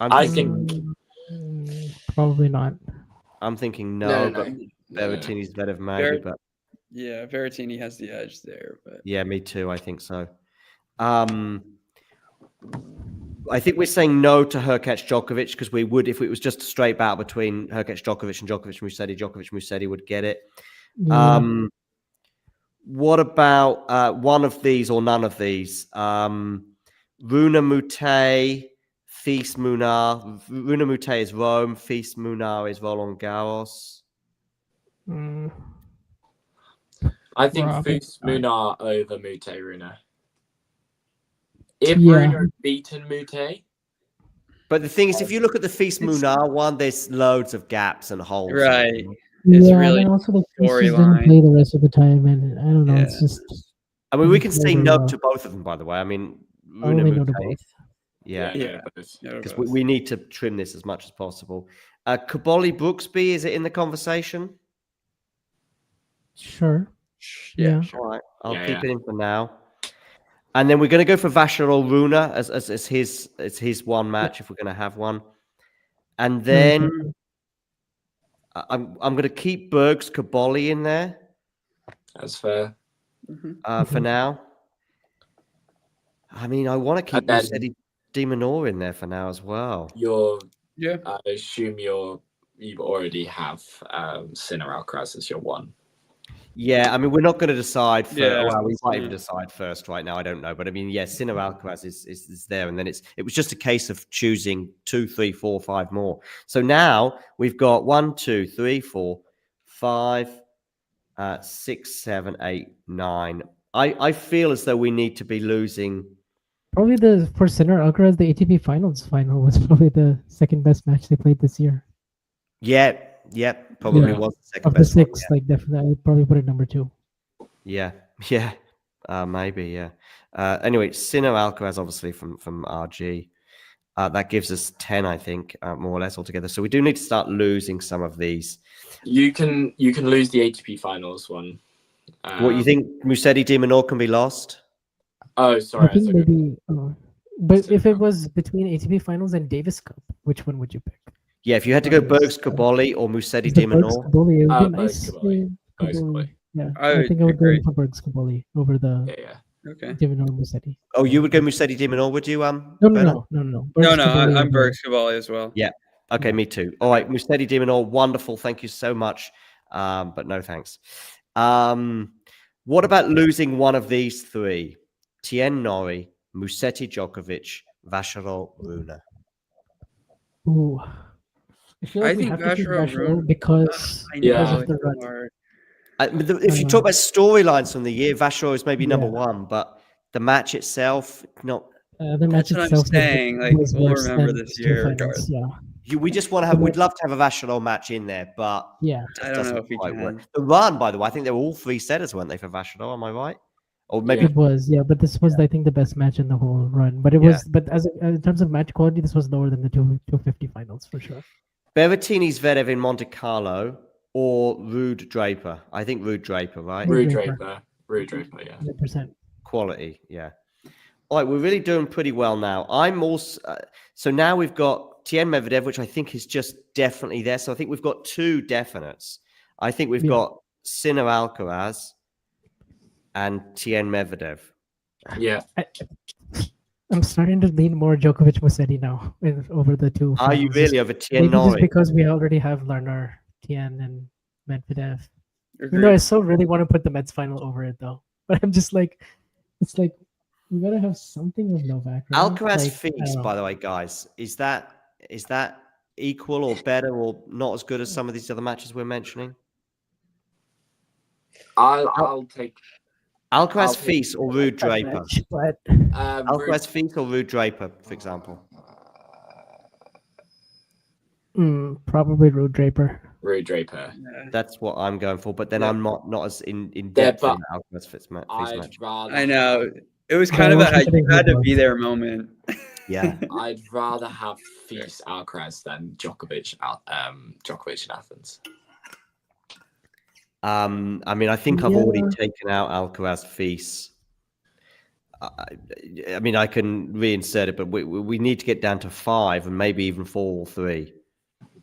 I think
probably not.
I'm thinking no. But
No.
Berrettini, Zverev, maybe. But
yeah, Berrettini has the edge there. But
yeah, me too. I think so. I think we're saying no to Hurkacz Djokovic because we would, if it was just a straight battle between Hurkacz Djokovic and Djokovic-Musetti would get it.
Yeah.
What about one of these or none of these? Runa Moutet, Fils Munar. Runa Moutet is Rome. Fils Munar is Roland Garros.
I think Fils Munar over Moutet Runa. If Runa had beaten Moutet.
But the thing is, if you look at the Fils Munar one, there's loads of gaps and holes.
Right. It's really
and also the Pieces didn't play the rest of the time, and I don't know. It's just.
I mean, we can say no to both of them, by the way. I mean, Runa
no to
Moutet.
both.
Yeah, because we need to trim this as much as possible. Cobolli-Brooksby, is it in the conversation?
Sure. Yeah.
All right, I'll keep it in for now. And then we're going to go for Vacherol Runa as his one match if we're going to have one. And then I'm going to keep Bergs Cobolli in there.
That's fair.
For now. I mean, I want to keep Musetti de Minaur in there for now as well.
I assume you already have Sinner-Alcaraz as your one.
Yeah, I mean, we're not going to decide. We might even decide first right now. I don't know, but I mean, Sinner-Alcaraz is there, and then it was just a case of choosing 2, 3, 4, 5 more. So now we've got 1, 2, 3, 4, 5, 6, 7, 8, 9. I feel as though we need to be losing.
Probably for Sinner-Alcaraz, the ATP Finals final was probably the second best match they played this year.
Yeah, probably was the second
of
best.
The 6, definitely, I'd probably put it number 2.
Yeah, maybe, yeah. Anyway, Sinner-Alcaraz, obviously from RG, that gives us 10, I think, more or less altogether. So we do need to start losing some of these.
You can lose the ATP Finals one.
What you think? Musetti de Minaur can be lost?
Oh, sorry.
I think maybe. But if it was between ATP Finals and Davis Cup, which one would you pick?
Yeah, if you had to go Bergs Cobolli or Musetti de
Bergs
Minaur.
Cobolli, it would be
Bergs
nice.
Cobolli. Bergs Cobolli.
Yeah,
I
I
would
think I would go
agree.
for Bergs Cobolli over the
Okay.
de Minaur Musetti.
Oh, you would go Musetti de Minaur, would you?
No.
Bernard?
No,
Bergs
no,
Cobolli
I'm
over-
Bergs Cobolli as well.
Yeah. Okay, me too. All right, Musetti de Minaur, wonderful. Thank you so much. But no thanks. What about losing one of these three? Tien Nori, Musetti Djokovic, Vacherot Rune.
Ooh. I feel like
I
we
think
have to keep
Vacherot
Vacherot
Rune-
because
I
because
know,
of the
it's
run.
hard.
If you talk about storylines from the year, Vacherot is maybe number
Yeah.
one, but the match itself, not.
The match
That's what I'm
itself
saying. Like,
was
we'll
worse
remember
than
this
the two
year
finals,
regardless.
Yeah.
We just want to have. We'd love to have a Vacherot match in there, but
Yeah.
it
I don't
doesn't
know if we
quite work.
can.
The run, by the way, I think they were all three setters, weren't they, for Vacherot? Am I right? Or maybe
It was, yeah, but this was, I think, the best match in the whole run. But it was, but in terms of match quality, this was lower than the 250 finals for sure.
Berrettini Zverev in Monte Carlo or Rude Draper. I think Rude Draper, right?
Rude Draper, yeah.
100%.
Quality, yeah. All right, we're really doing pretty well now. I'm also so now we've got Tien Medvedev, which I think is just definitely there. So I think we've got two definites. I think we've got Sinner-Alcaraz and Tien Medvedev.
Yeah.
I'm starting to lean more Djokovic-Musetti now over the two.
Are you
finals.
really over Tien
Maybe just
Nori?
because we already have Lerner, Tien, and Medvedev.
Agreed.
You know, I still really want to put the Mets final over it though. But I'm just like, it's like you gotta have something with Novak. Right?
Alcaraz
Like,
fees, by the way, guys, is that equal or better or not as good as some of these other matches we're mentioning?
I'll take
Alcaraz fees or Rude Draper.
But
Alcaraz fees or Rude Draper, for example.
Probably Rude Draper.
Rude Draper.
That's what I'm going for, but then I'm not as in
Yeah,
depth
but
in Alcaraz fees match.
I'd rather.
I know. It was kind of a you had to be there moment.
Yeah.
I'd rather have Feast Alcaraz than Djokovic. Djokovic in Athens.
I mean, I think I've already taken out Alcaraz fees. I mean, I can reinsert it, but we need to get down to 5 and maybe even 4 or 3.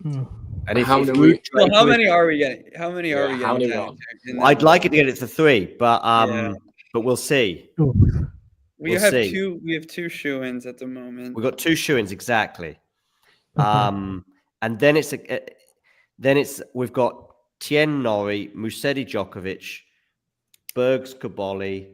And if
how many are we getting? How many are we getting? Down to?
I'd like it to get it to 3, but we'll see.
We
We'll
have
see.
two. We have 2 shoe-ins at the moment.
We've got 2 shoe-ins exactly. And then we've got Tien Nori, Musetti Djokovic, Bergs Cobolli,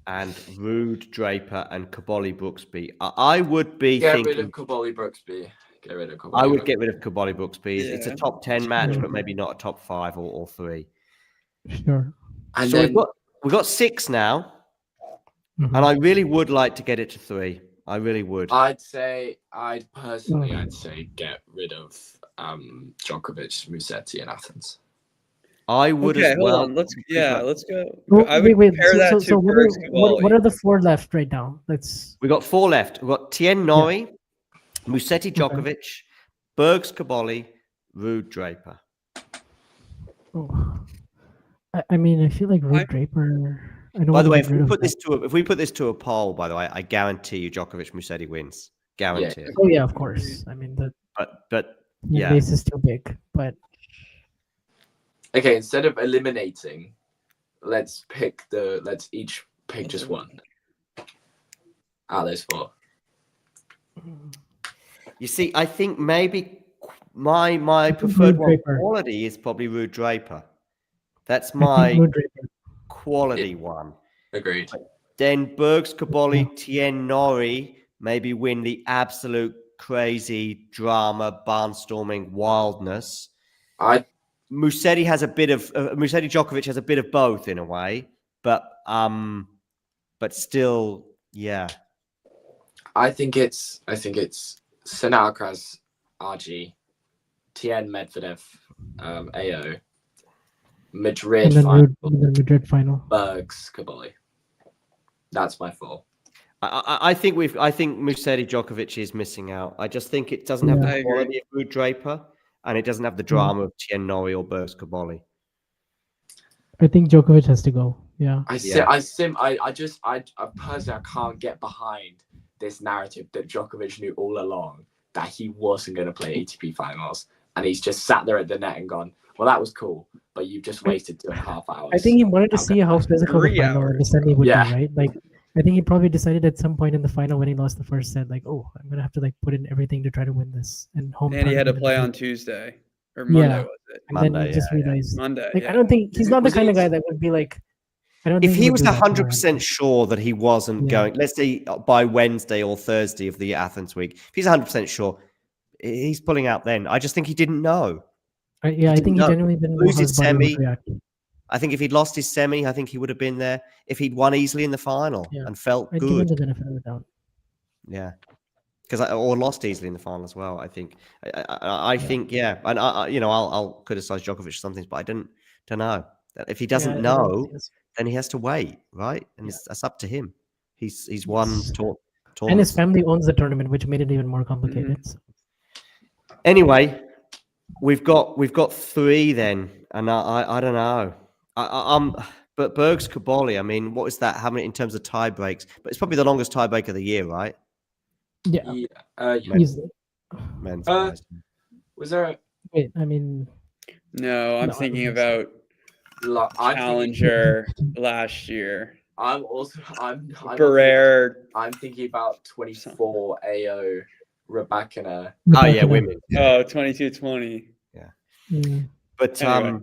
and Rude Draper and Cobolli-Brooksby. I would be
Get
thinking.
rid of Cobolli-Brooksby. Get rid of Cobolli.
I would get rid of Cobolli-Brooksby.
Yeah.
It's a top 10 match, but maybe not a top 5 or 3.
Sure.
And
so
then
we've got 6 now, and I really would like to get it to 3. I really would.
I'd say get rid of Djokovic, Musetti in Athens.
I would
Okay,
as
hold
well.
on. Let's go.
Oh,
I would compare that to Bergs
what are the 4 left right now? Let's.
We got 4 left. We've got Tien Nori, Musetti Djokovic, Bergs Cobolli, Rude Draper.
Oh. I mean, I feel like Rude Draper. I don't
By the
wanna
way,
get
if
rid
we
of
put
that.
this to a poll, by the way, I guarantee you Djokovic Musetti wins. Guarantee.
Oh yeah, of course. I mean the
But
base is too big. But
Okay, instead of eliminating, let's each pick just one. Out of those 4.
You see, I think maybe my preferred one
Draper.
quality is probably Rude Draper. That's
I
my
think Rude Draper.
quality one.
Agreed.
Then Bergs Cobolli, Tien Nori maybe win the absolute crazy drama, barnstorming wildness. Musetti has a bit of Musetti Djokovic has a bit of both in a way, but still, yeah.
I think it's Sinner-Alcaraz, RG, Tien Medvedev, AO, Madrid
And then
final,
the Madrid final.
Bergs, Cobolli. That's my 4.
I think Musetti Djokovic is missing out. I just think it doesn't have the quality of Rude Draper, and it doesn't have the drama of Tien Nori or Bergs Cobolli.
I think Djokovic has to go. Yeah.
I personally I can't get behind this narrative that Djokovic knew all along that he wasn't going to play ATP finals, and he's just sat there at the net and gone, well, that was cool, but you've just wasted 2.5 hours.
I think he wanted to see how physical the final and the semi would be, right? Like, I think he probably decided at some point in the final when he lost the first set, like, oh, I'm gonna have to like put in everything to try to win this. And
he had to play on Tuesday or Monday, was it?
And then he just realized
Monday.
Like, I don't think he's not the kind of guy that would be like. I don't.
If
think
he
would
was
do that
100% sure that he wasn't going, let's say by Wednesday or Thursday of the Athens week, if he's 100% sure, he's pulling out then. I just think he didn't know.
I think he genuinely didn't
lose
know
his
how his body
semi.
would react.
I think if he'd lost his semi, I think he would have been there. If he'd won easily in the final and felt
I'd give him
good,
the benefit of the doubt.
yeah, or lost easily in the final as well. I think. I think, yeah, and I'll criticize Djokovic for some things, but I don't know. If he doesn't know, then he has to wait, right? And that's up to him. He's won tournaments.
And his family owns the tournament, which made it even more complicated. So.
Anyway, we've got 3 then, and I don't know. But Bergs Cobolli, I mean, what is that? How many in terms of tie breaks? But it's probably the longest tie break of the year, right?
Yeah.
Easily. Men's
was there a...
Wait, I mean...
No, I'm thinking about Challenger last year.
I'm thinking about 24 AO Rybakina.
Oh yeah, women.
Oh, 22-20.
Yeah. But
anyway.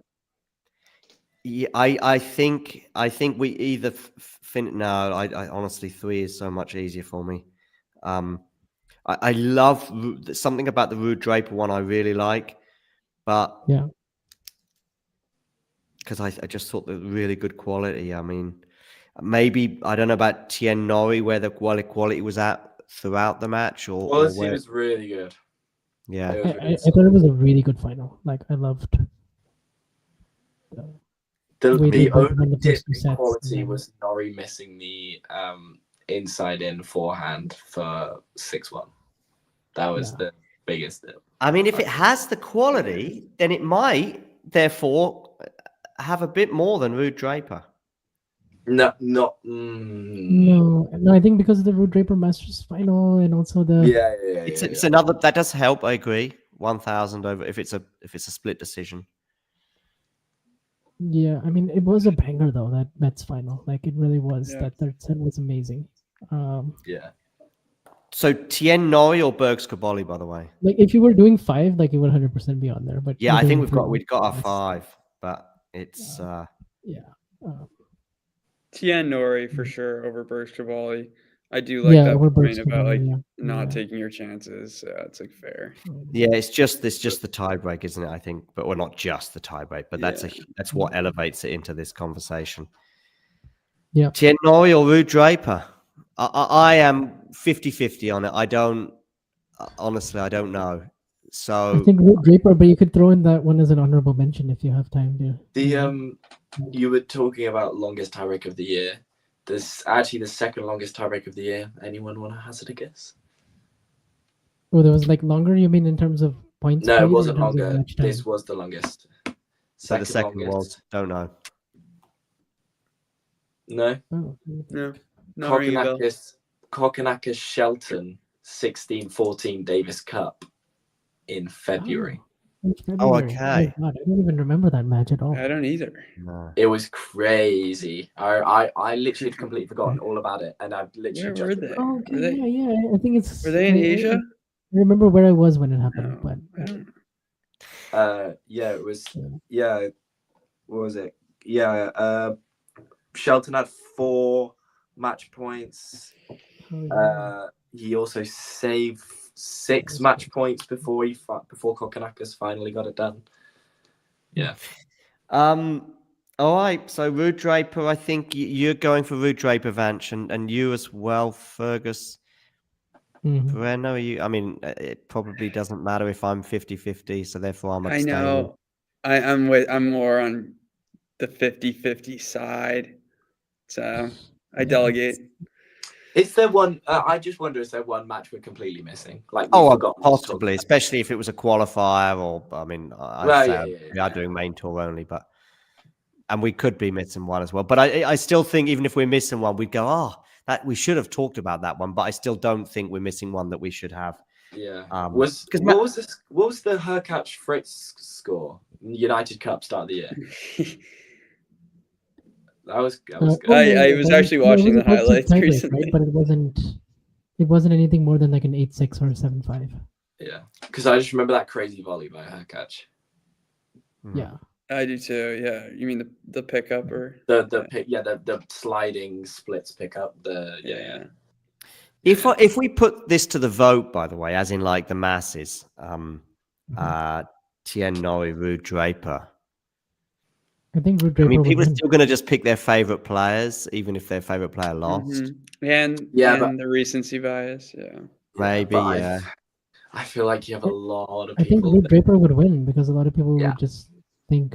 yeah, I think we either no. I honestly 3 is so much easier for me. I love something about the Ruud Draper one I really like, but because I just thought the really good quality. I mean, maybe I don't know about Tien Nori where the quality was at throughout the match, or
quality was really good.
Yeah,
I thought it was a really good final. Like I loved.
The only dip in quality was Nori missing the inside in forehand for 6-1. That was the biggest dip.
I mean, if it has the quality, then it might therefore have a bit more than Ruud Draper.
No.
No, I think because of the Ruud Draper Masters final and also the
It's another that does help. I agree. 1,000 over if it's a split decision.
Yeah, I mean it was a banger though, that Mets final. Like it really was. That third set was amazing.
Yeah.
So Tien Nori or Bergs Cobolli, by the way.
Like if you were doing 5, like it would 100% be on there. But
yeah, I think we've got our 5, but it's
Tien Nori for sure over Bergs Cobolli. I do like that point about like not taking your chances. It's like fair.
Yeah, it's just the tiebreak, isn't it? I think, but well, not just the tiebreak, but that's what elevates it into this conversation.
Yeah,
Tien Nori or Ruud Draper. I am 50-50 on it. I don't honestly. I don't know. So
I think Ruud Draper, but you could throw in that one as an honorable mention if you have time to.
You were talking about longest tiebreak of the year. There's actually the second longest tiebreak of the year. Anyone want to hazard a guess?
Oh, there was like longer. You mean in terms of points?
No, it wasn't longer. This was the longest.
So the second was don't know.
No.
Oh,
no.
Kokkinakis Shelton 16-14 Davis Cup in February.
Oh, okay.
Oh, God, I don't even remember that match at all.
I don't either.
No.
It was crazy. I literally completely forgotten all about it, and I've literally
Where were they?
Oh, okay, yeah. I think it's.
Were they in Asia?
I remember where I was when it happened, but.
It was. Yeah, what was it? Yeah, Shelton had 4 match points. He also saved 6 match points before Kokkinakis finally got it done. Yeah.
All right. So Ruud Draper, I think you're going for Ruud Draper, Vanch, and you as well, Fergus. Breno, I mean, it probably doesn't matter if I'm 50-50, so therefore I'm abstaining.
I know. I'm more on the 50-50 side, so I delegate.
Is there one? I just wonder, is there one match we're completely missing? Like,
possibly, especially if it was a qualifier, or I mean, we are doing main tour only, and we could be missing one as well. But I still think even if we're missing one, we'd go, That we should have talked about that one, but I still don't think we're missing one that we should have.
Yeah.
What
was the Hurkacz Fritz score? United Cup start of the year. That was good.
I was actually watching the highlights recently,
right? But it wasn't anything more than like an 8-6 or a 7-5.
Yeah, because I just remember that crazy volley by Hurkacz.
Yeah,
I do too. Yeah, you mean the pickup or
the sliding splits pickup.
If we put this to the vote, by the way, as in like the masses, Tien Norrie, Ruud Draper.
I think Ruud Draper.
People are still going to just pick their favorite players, even if their favorite player lost.
And the recency bias. Yeah,
maybe. Yeah,
I feel like you have a lot of
I think
people.
Ruud Draper would win because a lot of people would just think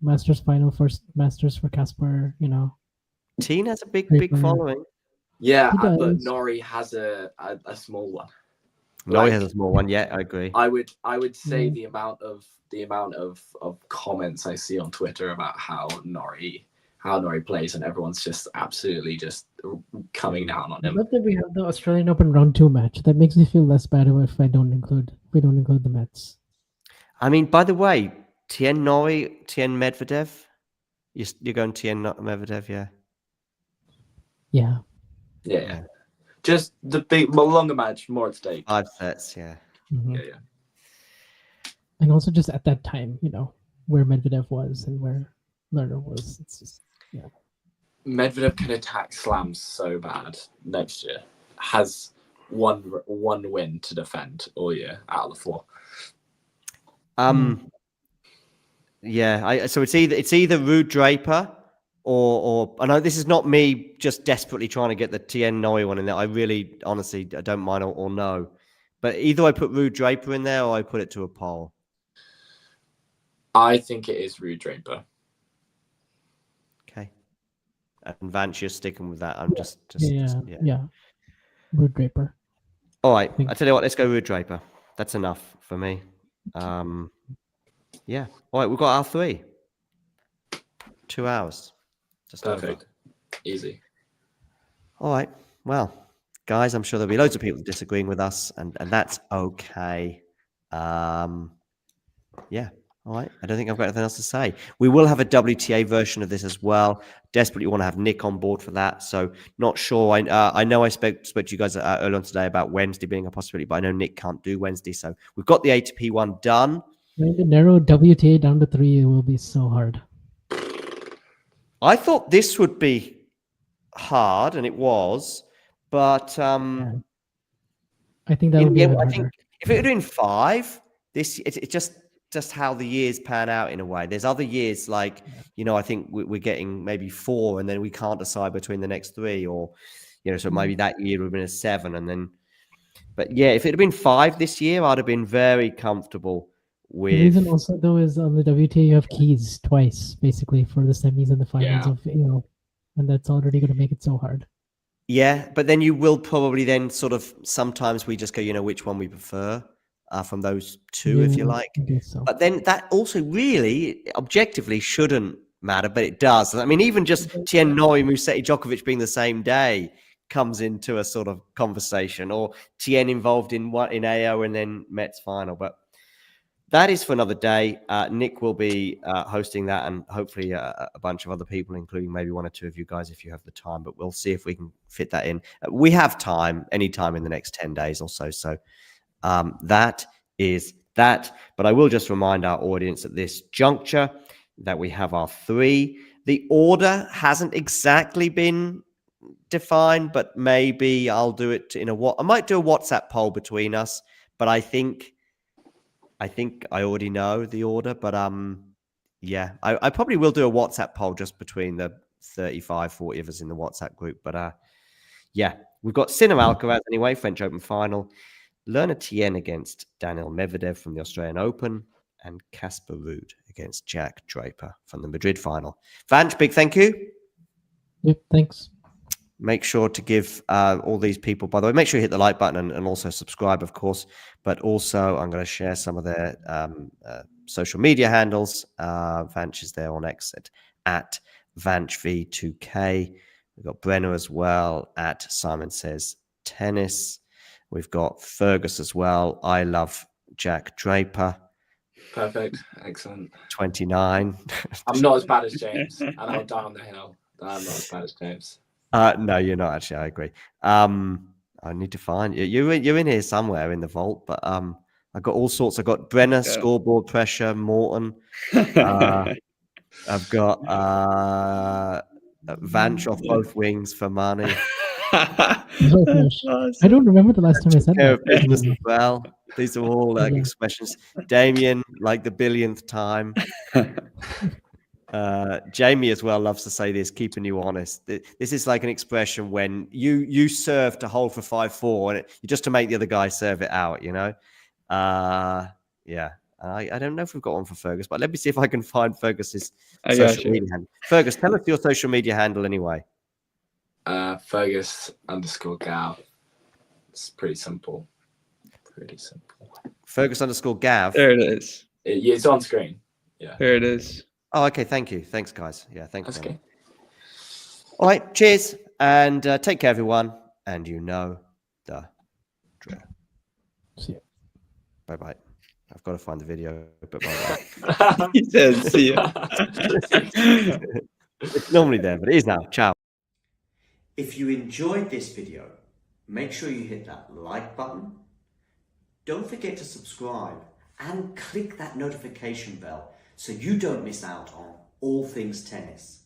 Masters final first Masters for Casper.
Tien has a big
Draper.
following.
Yeah, but Norrie has a small one.
Norrie has a small one. Yeah, I agree.
I would say the amount of comments I see on Twitter about how Norrie plays, and everyone's just absolutely just coming down on him.
I love that we have the Australian Open round 2 match. That makes me feel less bad if we don't include the Mets.
I mean, by the way, Tien Norrie, Tien Medvedev. You're going Tien Medvedev, yeah.
Yeah. Just the longer match, more at stake.
5 sets, yeah.
Mm-hmm.
Yeah.
And also just at that time, where Medvedev was and where Lerner was. It's just,
Medvedev can attack slams so bad next year. Has one win to defend all year out of the 4.
Yeah. So it's either Ruud Draper or I know this is not me just desperately trying to get the Tien Norrie one in there. I really, honestly, I don't mind or no. But either I put Ruud Draper in there or I put it to a poll.
I think it is Ruud Draper.
Okay. And Vance, you're sticking with that. I'm just
Ruud Draper.
All right. I tell you what, let's go Ruud Draper. That's enough for me. Yeah. All right, we've got our 3. 2 hours. Just
perfect.
Over.
Easy.
All right. Well, guys, I'm sure there'll be loads of people disagreeing with us, and that's okay. Yeah. All right. I don't think I've got anything else to say. We will have a WTA version of this as well. Desperately want to have Nick on board for that. So not sure. I know I spoke to you guys earlier on today about Wednesday being a possibility, but I know Nick can't do Wednesday. So we've got the ATP one done.
Trying to narrow WTA down to 3 will be so hard.
I thought this would be hard, and it was, but
I think that would be.
I think if it had been 5, it's just how the years pan out in a way. There's other years like I think we're getting maybe 4, and then we can't decide between the next 3, or so maybe that year would have been a 7, and then. But yeah, if it had been 5 this year, I'd have been very comfortable. The
reason also though is on the WTA you have keys twice basically for the semis and the finals of and that's already going to make it so hard.
Yeah, but then you will probably then sort of sometimes we just go which one we prefer from those 2 if you like.
I guess so.
But then that also really objectively shouldn't matter, but it does. I mean, even just Tien Norrie, Musetti, Djokovic being the same day comes into a sort of conversation, or Tien involved in AO and then Mets final, but. That is for another day. Nick will be hosting that, and hopefully a bunch of other people, including maybe 1 or 2 of you guys if you have the time. But we'll see if we can fit that in. We have time, any time in the next 10 days or so. So that is that. But I will just remind our audience at this juncture that we have our 3. The order hasn't exactly been defined, but maybe I'll do it I might do a WhatsApp poll between us, but I think I already know the order, but I probably will do a WhatsApp poll just between the 35, 40 of us in the WhatsApp group. But we've got Sinner-Alcaraz anyway, French Open final, Lerner Tien against Daniil Medvedev from the Australian Open, and Casper Ruud against Jack Draper from the Madrid final. Vance, big thank you.
Yep, thanks.
Make sure to give all these people, by the way, make sure you hit the like button and also subscribe, of course. But also, I'm going to share some of their social media handles. Vance is there on X at VanchV2K. We've got Brenner as well at Simon Says Tennis. We've got Fergus as well. I love Jack Draper.
Perfect. Excellent.
29.
I'm not as bad as James, and I'll die on the hill. I'm not as bad as James.
No, you're not actually. I agree. I need to find you. You're in here somewhere in the vault, but I got all sorts. I got Brenner, scoreboard pressure, Morton. I've got Vanch off both wings for money.
I don't remember the last time I said
Care
that.
of business as well. These are all expressions. Damien, like the billionth time. Jamie as well loves to say this, keeping you honest. This is like an expression when you serve to hold for 5-4 and just to make the other guy serve it out, you know? Yeah. I don't know if we've got one for Fergus, but let me see if I can find Fergus's social media handle. Fergus, tell us your social media handle anyway.
Fergus_Gav. It's pretty simple.
Fergus_Gav.
There it is.
It's on screen. Yeah.
There it is.
Oh, okay. Thank you. Thanks, guys. Yeah, thanks.
That's okay.
All right. Cheers. And take care, everyone. And you know the drill.
See ya.
Bye-bye. I've got to find the video, but bye-bye.
He says, see ya.
It's normally there, but it is now. Ciao.
If you enjoyed this video, make sure you hit that like button. Don't forget to subscribe and click that notification bell so you don't miss out on all things tennis.